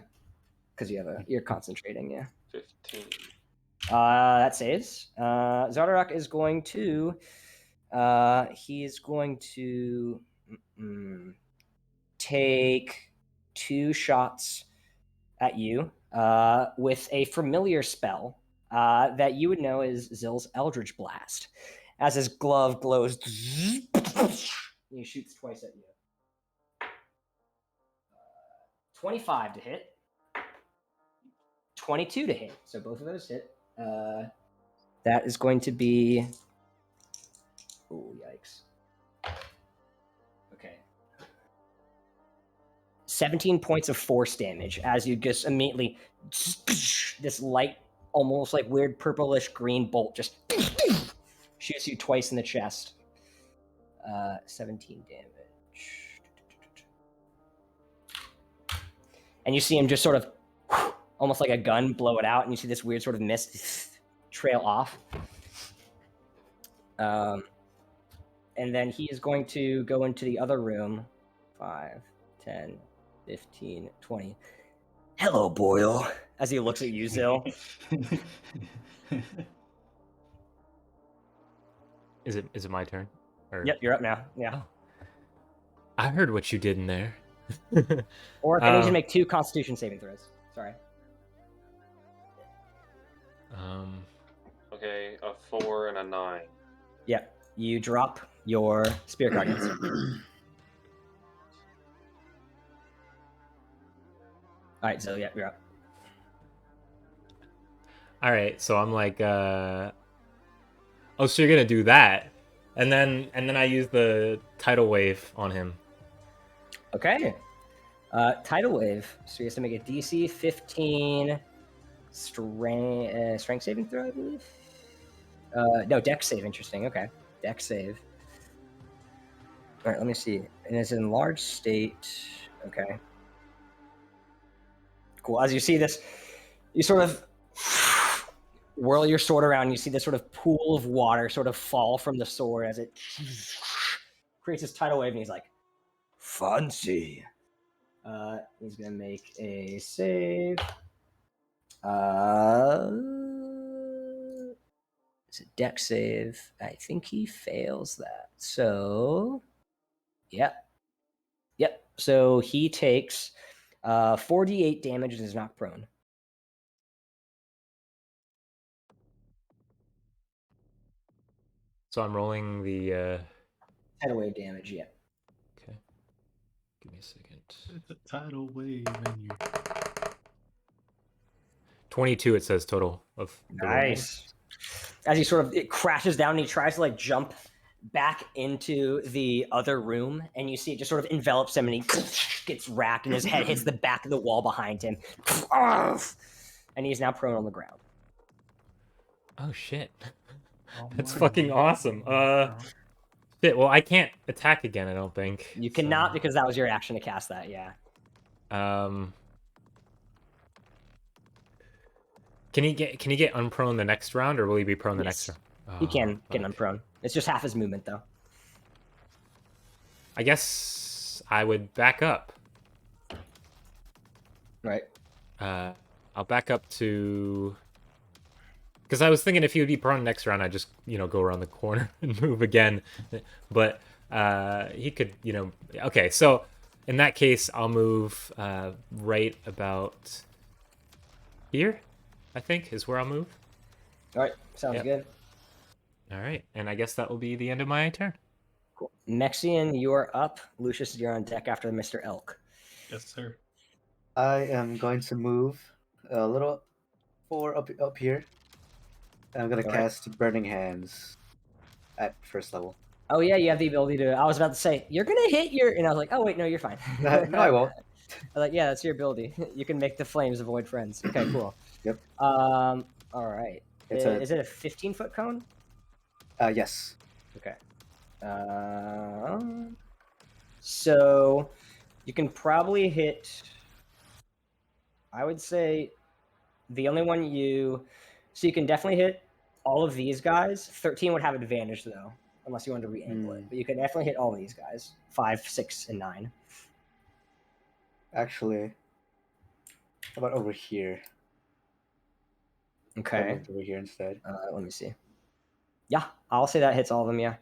Because you're concentrating, yeah. 15. That saves. Zardarok is going to... he is going to take 2 shots at you with a familiar spell that you would know is Zyl's Eldritch Blast. As his glove glows, he shoots twice at you. 25 to hit. 22 to hit. So both of those hit. That is going to be... Oh, yikes. Okay. 17 points of force damage as you just immediately... This light, almost like weird purplish green bolt just shoots you twice in the chest. 17 damage. and you see him just sort of, almost like a gun, blow it out, and you see this weird sort of mist trail off. And then he is going to go into the other room. 5, 10, 15, 20. Hello, Boyle. As he looks at you, Zyl. Is it my turn? Or... Yep, you're up now. Yeah. Oh. I heard what you did in there. Or I need you to make 2 Constitution saving throws. Sorry. Okay, a 4 and a 9. Yep. You drop your Spirit Guardians. All right, so yeah, you're up. All right, so I'm like, oh, so you're gonna do that, and then I use the tidal wave on him. Okay. Tidal wave. So he has to make a DC 15 strength saving throw, I believe. No, Dex save. Interesting. Okay, Dex save. All right, let me see. And it's in large state. Okay. Cool. As you see this, you sort of whirl your sword around. You see this sort of pool of water sort of fall from the sword as it creates this tidal wave, and he's like, Fancy. He's gonna make a save. It's a Dex save. I think he fails that. So, yep. So he takes 4d8 damage and is knocked prone. So I'm rolling the Tidal wave damage. Yeah. Okay. Give me a second. It's a tidal wave and you 22. It says total of the Nice. As he sort of it crashes down, and he tries to like jump back into the other room, and you see it just sort of envelops him, and he gets racked, and his head hits the back of the wall behind him, and he's now prone on the ground. Oh shit. Oh That's my fucking God. awesome. Shit. Well, I can't attack again. I don't think. You cannot because that was your action to cast that. Yeah. Can he get unprone the next round, or will he be prone the Yes. next round? He can get fuck. unprone. It's just half his movement, though. I guess I would back up. Right. I'll back up to... Because I was thinking if he would be prone next round, I'd just, go around the corner and move again. But he could, Okay, so in that case, I'll move right about here, I think, is where I'll move. All right. Sounds good. All right. And I guess that will be the end of my turn. Cool. Mexian, you're up. Lucius, you're on deck after Mr. Elk. Yes, sir. I am going to move a little forward up here. I'm going to cast Burning Hands at first level. Oh, yeah, you have the ability to... I was about to say, you're going to hit your... And I was like, oh, wait, no, you're fine. No, I won't. I was like, yeah, that's your ability. You can make the flames avoid friends. Okay, cool. Yep. All right. Is it a 15-foot cone? Yes. Okay. So you can probably hit... I would say the only one you... So you can definitely hit all of these guys. 13 would have advantage, though, unless you wanted to re-angle it. But you can definitely hit all of these guys. 5, 6, and 9. Actually, how about over here? Okay. Over here instead. Let me see. Yeah, I'll say that hits all of them, yeah.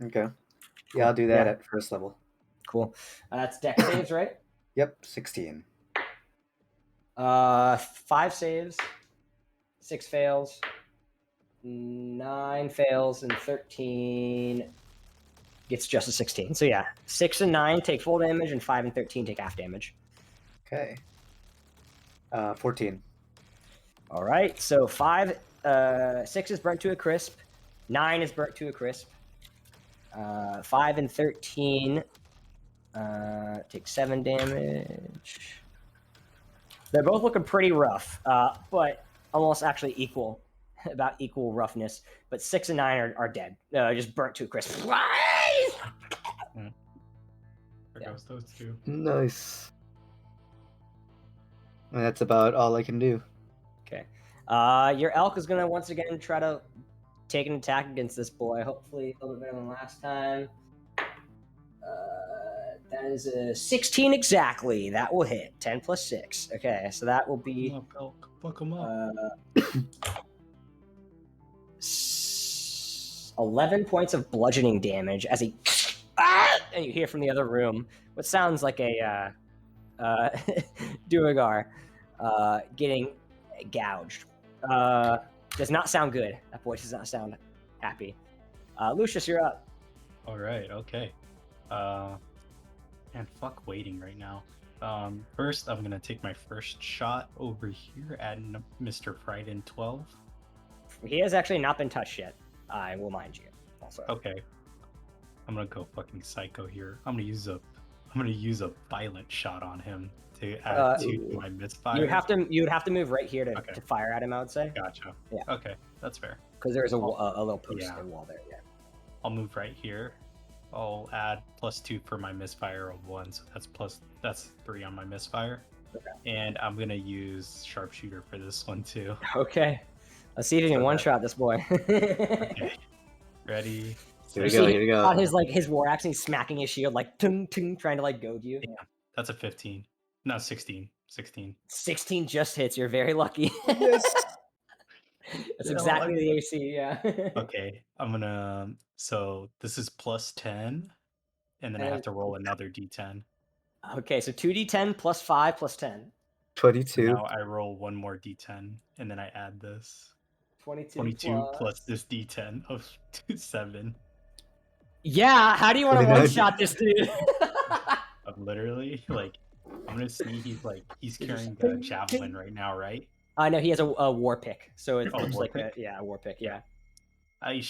Okay. Yeah, I'll do that at first level. Cool. That's dex saves, right? Yep, 16. 5 saves, 6 fails, 9 fails, and 13 gets just a 16. So yeah, 6 and 9 take full damage, and 5 and 13 take half damage. Okay. 14. All right, so 6 is burnt to a crisp, 9 is burnt to a crisp, 5 and 13 take 7 damage. They're both looking pretty rough, but almost actually equal, about equal roughness. But 6 and 9 are dead, just burnt to a crisp. There goes those two. Nice. And that's about all I can do. Okay. Your elk is gonna once again try to take an attack against this boy. Hopefully a little bit better than last time. That is a 16 exactly. That will hit. 10 plus 6. Okay, so that will be... Fuck him up, elk. Fuck him up. 11 points of bludgeoning damage as he... and you hear from the other room what sounds like a Duergar getting gouged. Does not sound good. That voice does not sound happy. Lucius, you're up. All right, okay. And fuck waiting right now. First, I'm gonna take my first shot over here at Mr. Frighten 12. He has actually not been touched yet. I will mind you. Also. Okay. I'm gonna go fucking psycho here. I'm gonna use a violent shot on him to add to my misfire. You would have to move right here to fire at him, I would say. Gotcha. Yeah. Okay, that's fair. Because there's a little post wall there. Yeah. I'll move right here. I'll add +2 for my misfire of 1, so that's 3 on my misfire. Okay. And I'm gonna use sharpshooter for this one too. Okay. Let's see if you can one-shot this boy. Okay. Ready? Here we go. On his war axe, and he's smacking his shield like tung tung, trying to like goad you. Yeah, that's a 15. No, 16. 16. 16 just hits. You're very lucky. Yes. That's exactly the AC. Yeah. Okay, I'm gonna. So this is +10, and then I have to roll another d10. Okay, so 2d10 plus 5 plus 10. 22. Now I roll one more d10, and then I add this. 22 plus this d10 of 7. Yeah, how do you want to 29. one-shot this dude? I'm literally like, I'm gonna see he's carrying the javelin right now, right? I know he has a war pick, so it's war like pick? a war pick. Yeah. I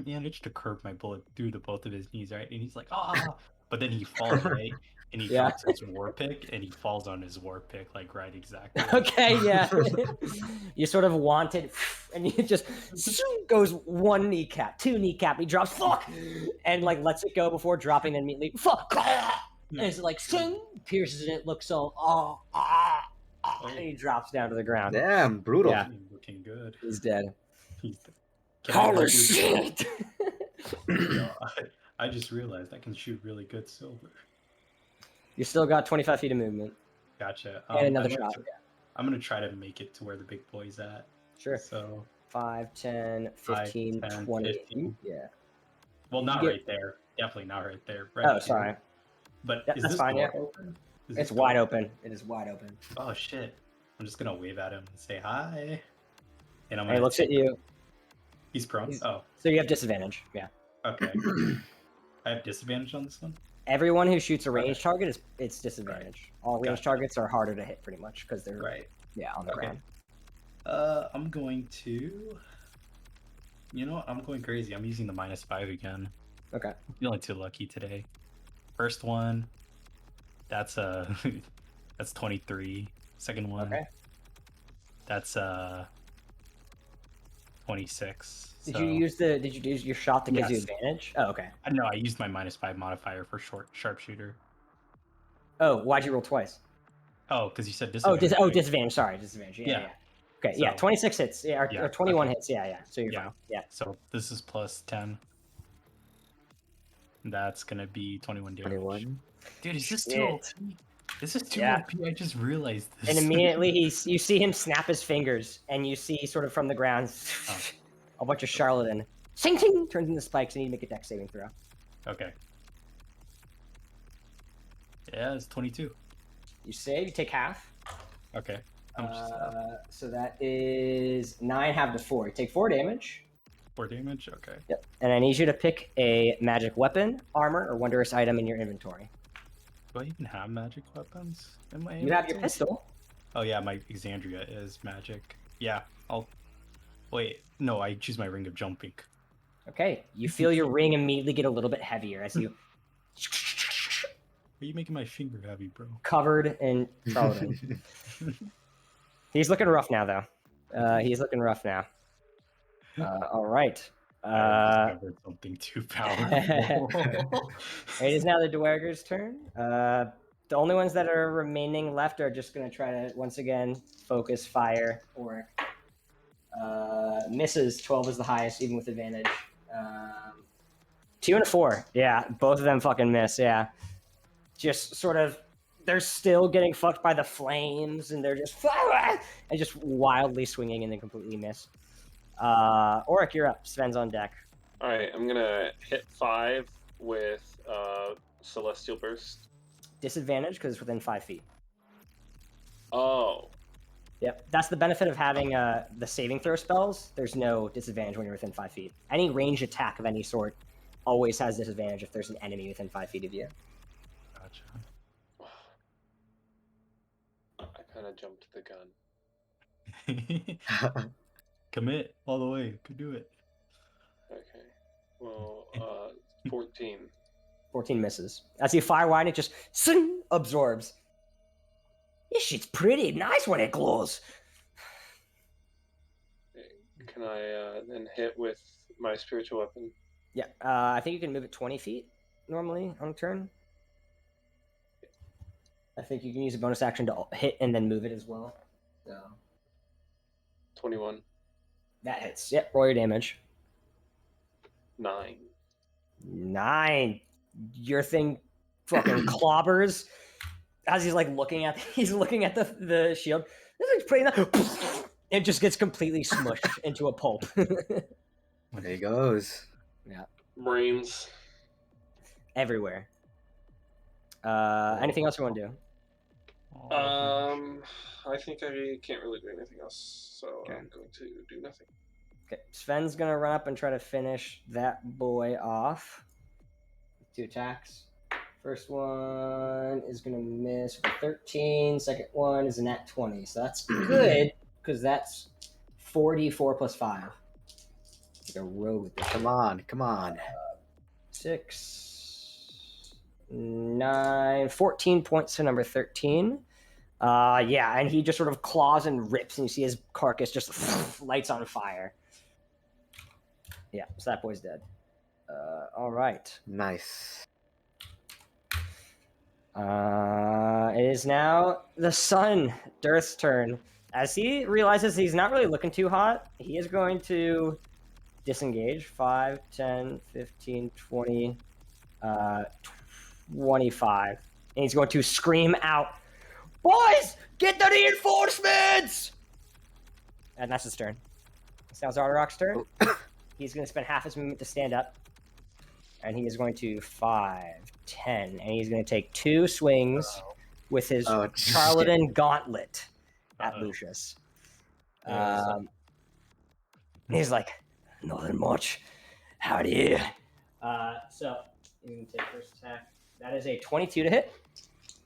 managed to curve my bullet through both of his knees, right? And he's like, ah, but then he falls, right? And he drops his war pick, and he falls on his war pick, like right exactly. Okay, yeah. You sort of want it, and he just goes one kneecap, two kneecap. He drops fuck, and like lets it go before dropping, and immediately fuck. And it's like pierces it, looks so and he drops down to the ground. Damn, brutal. Yeah. Looking good. He's dead. He's dead. Holy shit! I just realized I can shoot really good silver. You still got 25 feet of movement. Gotcha. And another shot. I'm going to try to make it to where the big boy's at. Sure. So 5, 10, 15, 5, 10, 20. 15. Yeah. Well, not right there. Definitely not right there. Right Oh, here. sorry. But Yeah, is that's this fine, door yeah. open? It's wide open. It is wide open. Oh, shit. I'm just going to wave at him and say hi. And I'm And he looks at you. He's prone? Oh, So you have disadvantage. Yeah. okay. I have disadvantage on this one? Everyone who shoots a ranged target it's disadvantage. All ranged targets are harder to hit, pretty much, because they're on the ground. I'm going to. You know what? I'm going crazy. I'm using the -5 again. Okay. I'm feeling too lucky today. First one, that's that's 23. Second one, that's 26. Did you use your shot that gives you advantage? Oh, okay. No, I used my -5 modifier for sharpshooter. Oh, why'd you roll twice? Oh, because you said disadvantage. Disadvantage. Sorry, disadvantage. Yeah. Okay, So, 26 hits. Yeah, or 21 hits. Yeah. So you're fine. Yeah. So this is +10. That's gonna be 21 damage. 21. Dude, is this too OP? This is too OP. I just realized this. And immediately you see him snap his fingers, and you see sort of from the ground a bunch of charlatan. Sing ting turns into spikes, and you need to make a dex saving throw. Okay. Yeah, it's 22. You save. You take half. Okay. So that is 9 half to 4. You take 4 damage. 4 damage? Okay. Yep. And I need you to pick a magic weapon, armor, or wondrous item in your inventory. Do I even have magic weapons in my You have your pistol. Oh yeah, my Exandria is magic. Yeah, I'll... Wait, no, I choose my ring of jumping. Okay. You feel your ring immediately get a little bit heavier as you... Why are you making my finger heavy, bro? Covered in charlatan. He's looking rough now, though. He's looking rough now. All right. I discovered something too powerful. It is now the Dwerger's turn. The only ones that are remaining left are just going to try to, once again, focus fire. Orik. Misses. 12 is the highest, even with advantage. 2 and a 4. Yeah, both of them fucking miss. Yeah. Just sort of, they're still getting fucked by the flames, and they're just and just wildly swinging, and they completely miss. Orik, you're up. Sven's on deck. All right, I'm gonna hit 5 with Celestial Burst. Disadvantage because it's within 5 feet. Oh. Yep, that's the benefit of having the saving throw spells. There's no disadvantage when you're within 5 feet. Any ranged attack of any sort always has disadvantage if there's an enemy within 5 feet of you. Gotcha. I kind of jumped the gun. Commit all the way. Could do it. Okay. Well, 14. 14 misses. As you fire wide, it just absorbs. This shit's pretty nice when it glows. Can I then hit with my spiritual weapon? Yeah, I think you can move it 20 feet normally on a turn. I think you can use a bonus action to hit and then move it as well. So 21. That hits. Yep, roll your damage. 9. 9. Your thing fucking clobbers as he's looking at the shield. This looks pretty nice. It just gets completely smushed into a pulp. There he goes. Yeah. Brains. Everywhere. Anything else you want to do? I think I can't really do anything else, so okay. I'm going to do nothing. Okay, Sven's gonna run up and try to finish that boy off. 2 attacks. First one is gonna miss with a 13. Second one is a nat 20. So that's good because that's 44 plus 5. Like a rogue with this. Come on. 6, 9, 14 points to number 13. Yeah, and he just sort of claws and rips, and you see his carcass just lights on fire. Yeah, so that boy's dead. All right. Nice. It is now the sun, Dirth's turn. As he realizes he's not really looking too hot, he is going to disengage. 5, 10, 15, 20, 25. And he's going to scream out, "Boys, get the reinforcements!" And that's his turn. It's now Zardarok's turn. He's going to spend half his movement to stand up. And he is going to 5, 10. And he's going to take 2 swings with his Charlatan Gauntlet at Lucius. He's like, "Nothing much. How do you?" So, you can take first attack. That is a 22 to hit.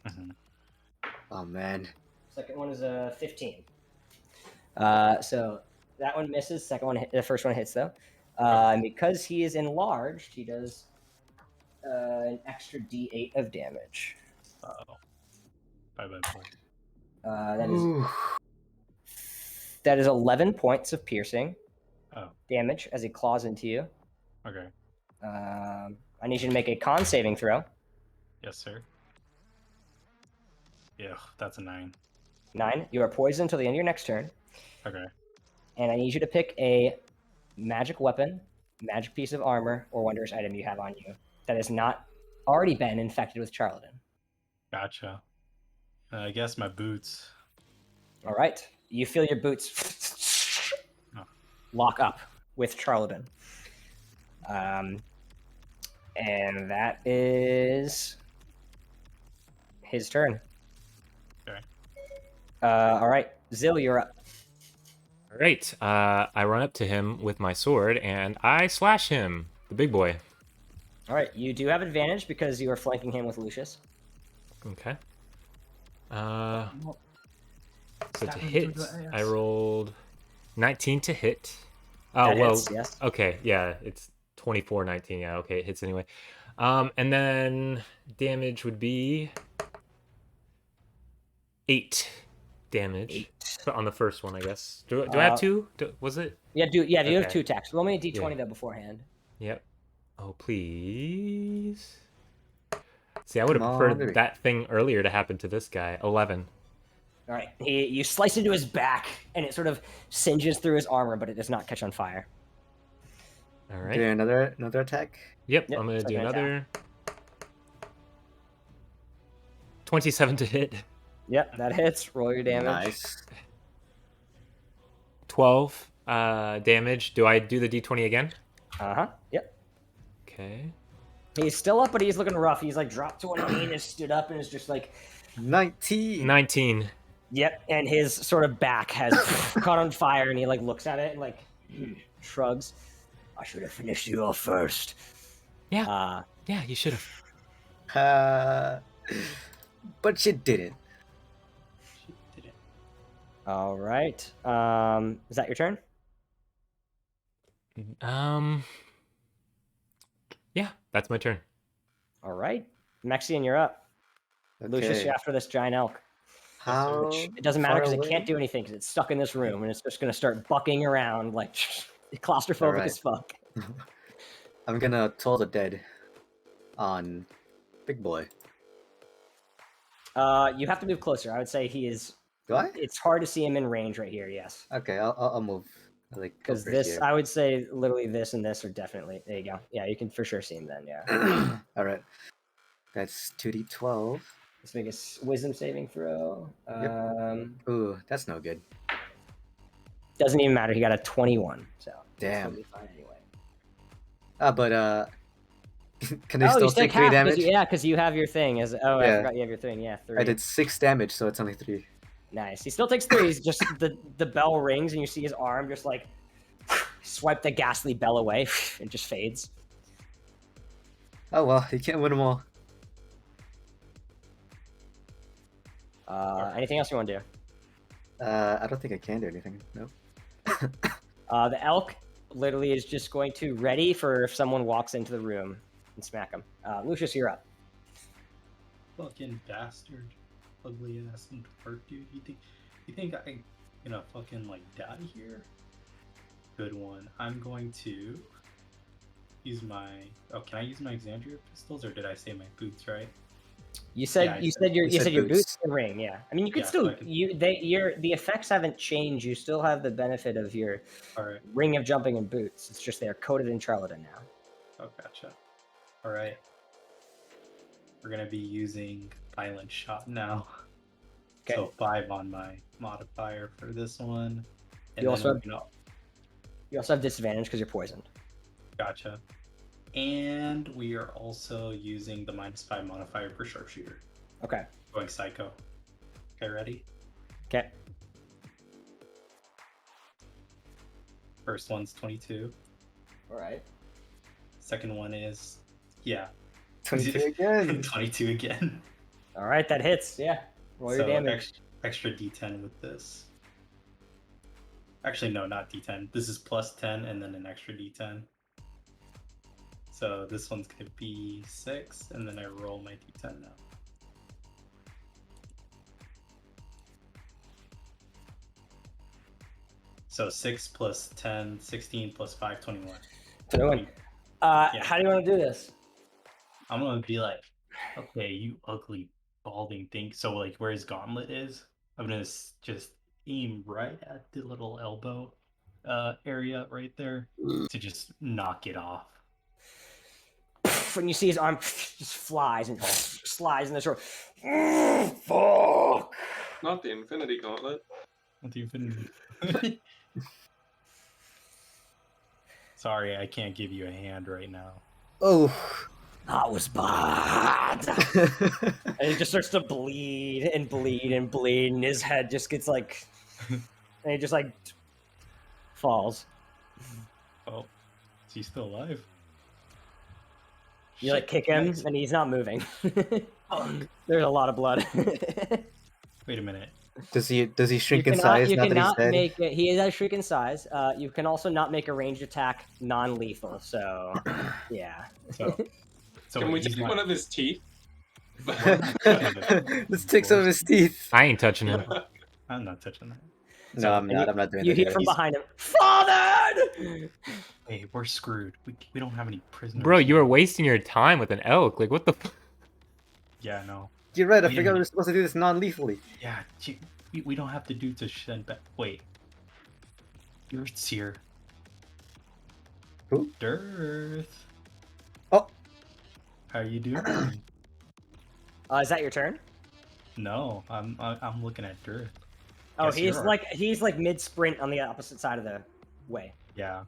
Mm-hmm. Oh, man. Second one is a 15. So that one misses. The first one hits though. And because he is enlarged, he does an extra D8 of damage. Bye. That is 11 points of piercing damage as he claws into you. Okay. I need you to make a con saving throw. Yes, sir. Yeah, that's a 9. 9. You are poisoned until the end of your next turn. Okay. And I need you to pick a magic weapon, magic piece of armor, or wondrous item you have on you that has not already been infected with Charlatan. Gotcha. I guess my boots. All right. You feel your boots lock up with Charlatan. And that is his turn. Okay. All right. Zyl, you're up. All right. I run up to him with my sword and I slash him, the big boy. All right. You do have advantage because you are flanking him with Lucius. Okay. So to hit, I rolled 19 to hit. Oh, That well, hits, yes. Okay, yeah, it's 24, 19, yeah, okay, it hits anyway. And then damage would be 8 damage. On the first one, I guess. Do I have 2? Was it? Yeah, you have Okay. 2 attacks. Roll me a d20 though beforehand. Yep. Oh, please. See, I would have Come on, preferred baby. that thing earlier to happen to this guy. 11. All right, you slice into his back, and it sort of singes through his armor, but it does not catch on fire. All right. Do another attack. Yep, Yep, I'm gonna do second attack. another. 27 to hit. Yep, that hits. Roll your damage. Nice. 12 damage. Do I do the d20 again? Yep. Okay. He's still up, but he's looking rough. He's like dropped to one knee and has stood up and is just like 19. 19. Yep, and his sort of back has caught on fire, and he like looks at it and like shrugs. I should have finished you off first. Yeah. Yeah, you should have. But you didn't. All right. Is that your turn? Yeah, that's my turn. All right. Mexian, you're up. Lucius, you're after this giant elk. How? Which it doesn't matter because it away? can't do anything because it's stuck in this room and it's just going to start bucking around like claustrophobic Alright. as fuck. I'm gonna toll the dead on Big Boy. You have to move closer. I would say he is. Do I? It's hard to see him in range right here. Yes. Okay, I'll move. Like Because over this, here. I would say, literally this and this are definitely. There you go. Yeah, you can for sure see him then. Yeah. All right. That's 2d12. Let's make a wisdom saving throw. Ooh, that's no good. Doesn't even matter. He got a 21. So Damn. Totally fine anyway. But can they You still still take 3 damage? Because you have your thing. I Yeah. forgot you have your thing. Yeah, 3. I did 6 damage, so it's only 3. Nice. He still takes 3. He's just the bell rings and you see his arm just like swipe the ghastly bell away and just fades. Oh well, you can't win them all. Anything else you want to do? I don't think I can do anything. Nope. The elk literally is just going to ready for if someone walks into the room and smack him. Lucius, you're up. Fucking bastard. Ugly ass twerk, dude. You think I gonna fucking like die here? Good one. I'm going to use my can I use my Exandria pistols or did I say my boots, right? You said Yeah, you said your boots. boots and ring, yeah. I mean you could Yeah, still so I could- the effects haven't changed. You still have the benefit of your Alright. ring of jumping and boots. It's just they're coated in Charlatan now. Oh gotcha. Alright. We're gonna be using violent shot now. Okay. So 5 on my modifier for this one. And You also then, You also have disadvantage because you're poisoned. gotcha. And we are also using the -5 modifier for sharpshooter. Okay. Going psycho. Okay, ready? Okay. First one's 22. All right. Second one is 22 again. 22 again. All right, that hits. Yeah. Roll your So damage. extra D10 with this. Actually, no, not D10. This is +10 and then an extra D10. So this one's gonna be 6, and then I roll my D10 now. So 6 plus 10, 16 plus 5, 21. 21. How do you want to do this? I'm gonna be like, okay, you ugly balding thing. So like where his gauntlet is, I'm gonna just aim right at the little elbow area right there to just knock it off. When you see his arm just flies and slides in the shore. Fuck! Not the Infinity Gauntlet. Not the Infinity. Sorry, I can't give you a hand right now. Oh. That was bad. And he just starts to bleed and bleed and bleed, and his head just gets like, and he just like falls. Oh, is he still alive? You like kick him, and he's not moving. There's a lot of blood. Wait a minute. Does he shrink in size now that he's dead? Make it, he does shrink in size. You can also not make a ranged attack non-lethal. So, yeah. So Can we take one of his teeth? Let's take some of his teeth. I ain't touching him. I'm not touching that. No, I'm not. I'm not doing You that. hear from behind him, "Father!" Hey, we're screwed. We don't have any prisoners. Bro, you were wasting your time with an elk. Like, what the? Yeah, no. You're right. I forgot we were supposed to do this non-lethally. Yeah, we don't have to do to send back. Wait. Dirt's here. Who? Dirt. Oh. How you doing? Is that your turn? No, I'm looking at Dirt. Oh, Guess he's like mid sprint on the opposite side of the way. Yeah.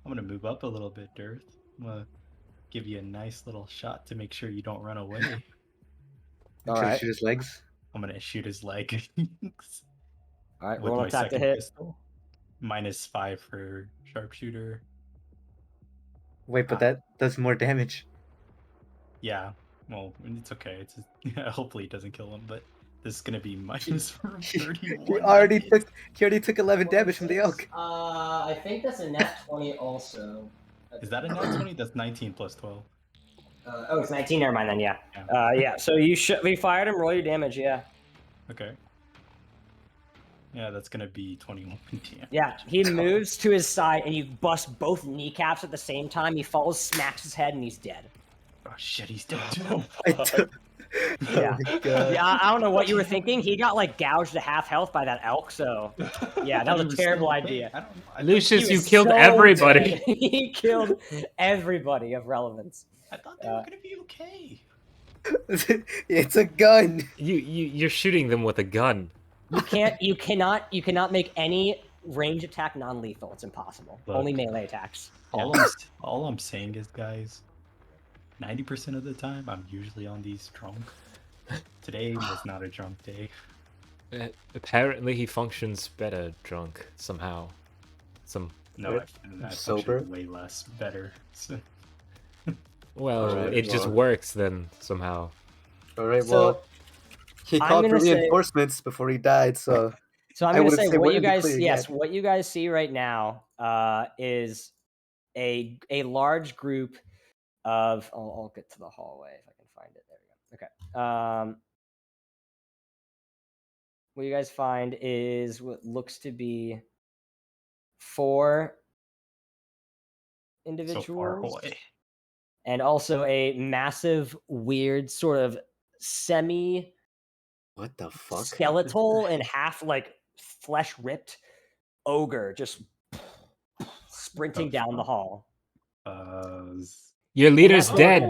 I'm gonna move up a little bit, Dirt. I'm gonna give you a nice little shot to make sure you don't run away. All right. Shoot his legs. I'm gonna shoot his leg. All right, with roll my attack to second hit. pistol. -5 for sharpshooter. Wait, but that does more damage. Yeah. Well, it's okay. It's hopefully it doesn't kill him, but this is gonna be -31. He already took 11 damage from the elk. I think that's a nat 20 also. Is that a nat 20? That's 19 plus 12. Oh, it's 19. Never mind then. Yeah. Yeah. So you fired him. Roll your damage. Yeah. Okay. Yeah, that's gonna be 21 damage. Yeah. He moves to his side, and you bust both kneecaps at the same time. He falls, smacks his head, and he's dead. Oh shit, he's dead too. Yeah. Yeah. I don't know what you were thinking. He got like gouged to half health by that elk. So yeah, that was a terrible idea. Lucius, you killed everybody. He killed everybody of relevance. I thought they were gonna be okay. It's a gun. You're shooting them with a gun. You cannot make any range attack non-lethal. It's impossible. Look, only melee attacks. All I'm saying is, guys, 90% of the time I'm usually on these drunk. Today was not a drunk day. Apparently he functions better drunk somehow. No, I sober. way less better. So. Well, Alright, it just works then somehow. All right, So, well, he called for reinforcements before he died, so. So I'm going to say what you guys, clear, what you guys see right now is a large group of. I'll get to the hallway if I can find it. There we go. Okay. What you guys find is what looks to be 4 individuals, So far away. and also a massive, weird sort of semi. What the fuck? Skeletal and half like flesh ripped ogre just sprinting down the hall. Your leader's dead.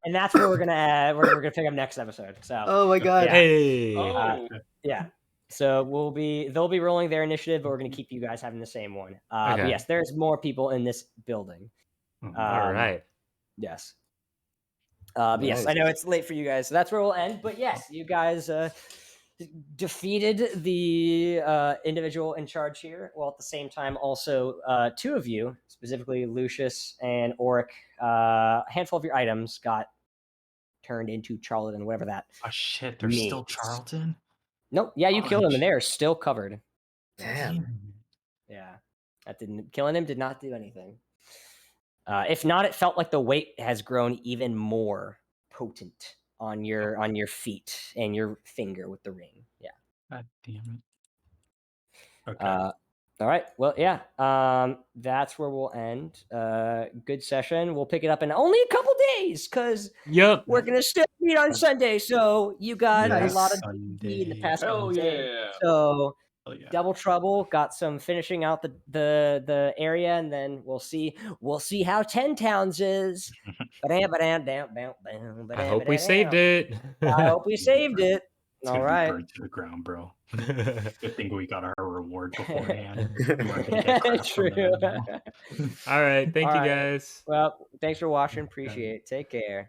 And that's where we're gonna pick up next episode. So Oh my god. Yeah. Hey. Yeah. So they'll be rolling their initiative, but we're gonna keep you guys having the same one. Okay. But yes, there's more people in this building. All right. Yes. But yes, I know it's late for you guys, so that's where we'll end. But yes, you guys defeated the individual in charge here, while at the same time also 2 of you, specifically Lucius and Orik, a handful of your items got turned into Charlton, whatever that. Oh shit, they're means. still Charlton? Nope. Yeah, you killed him, and they are still covered. Damn. Yeah, killing him did not do anything. If not, it felt like the weight has grown even more potent on your feet and your finger with the ring. Yeah. God damn it. Okay. All right. Well, yeah. That's where we'll end. Good session. We'll pick it up in only a couple days because we're gonna still meet on Sunday. So you got a lot of D in the past couple days. So Double Trouble got some finishing out the area, and then we'll see how 10 Towns is. I hope we saved it. I hope we saved it. It's All gonna right. be burned to the ground, bro. Good thing we got our reward beforehand. True. All right. Thank you, guys. Well, thanks for watching. Appreciate it. Take care.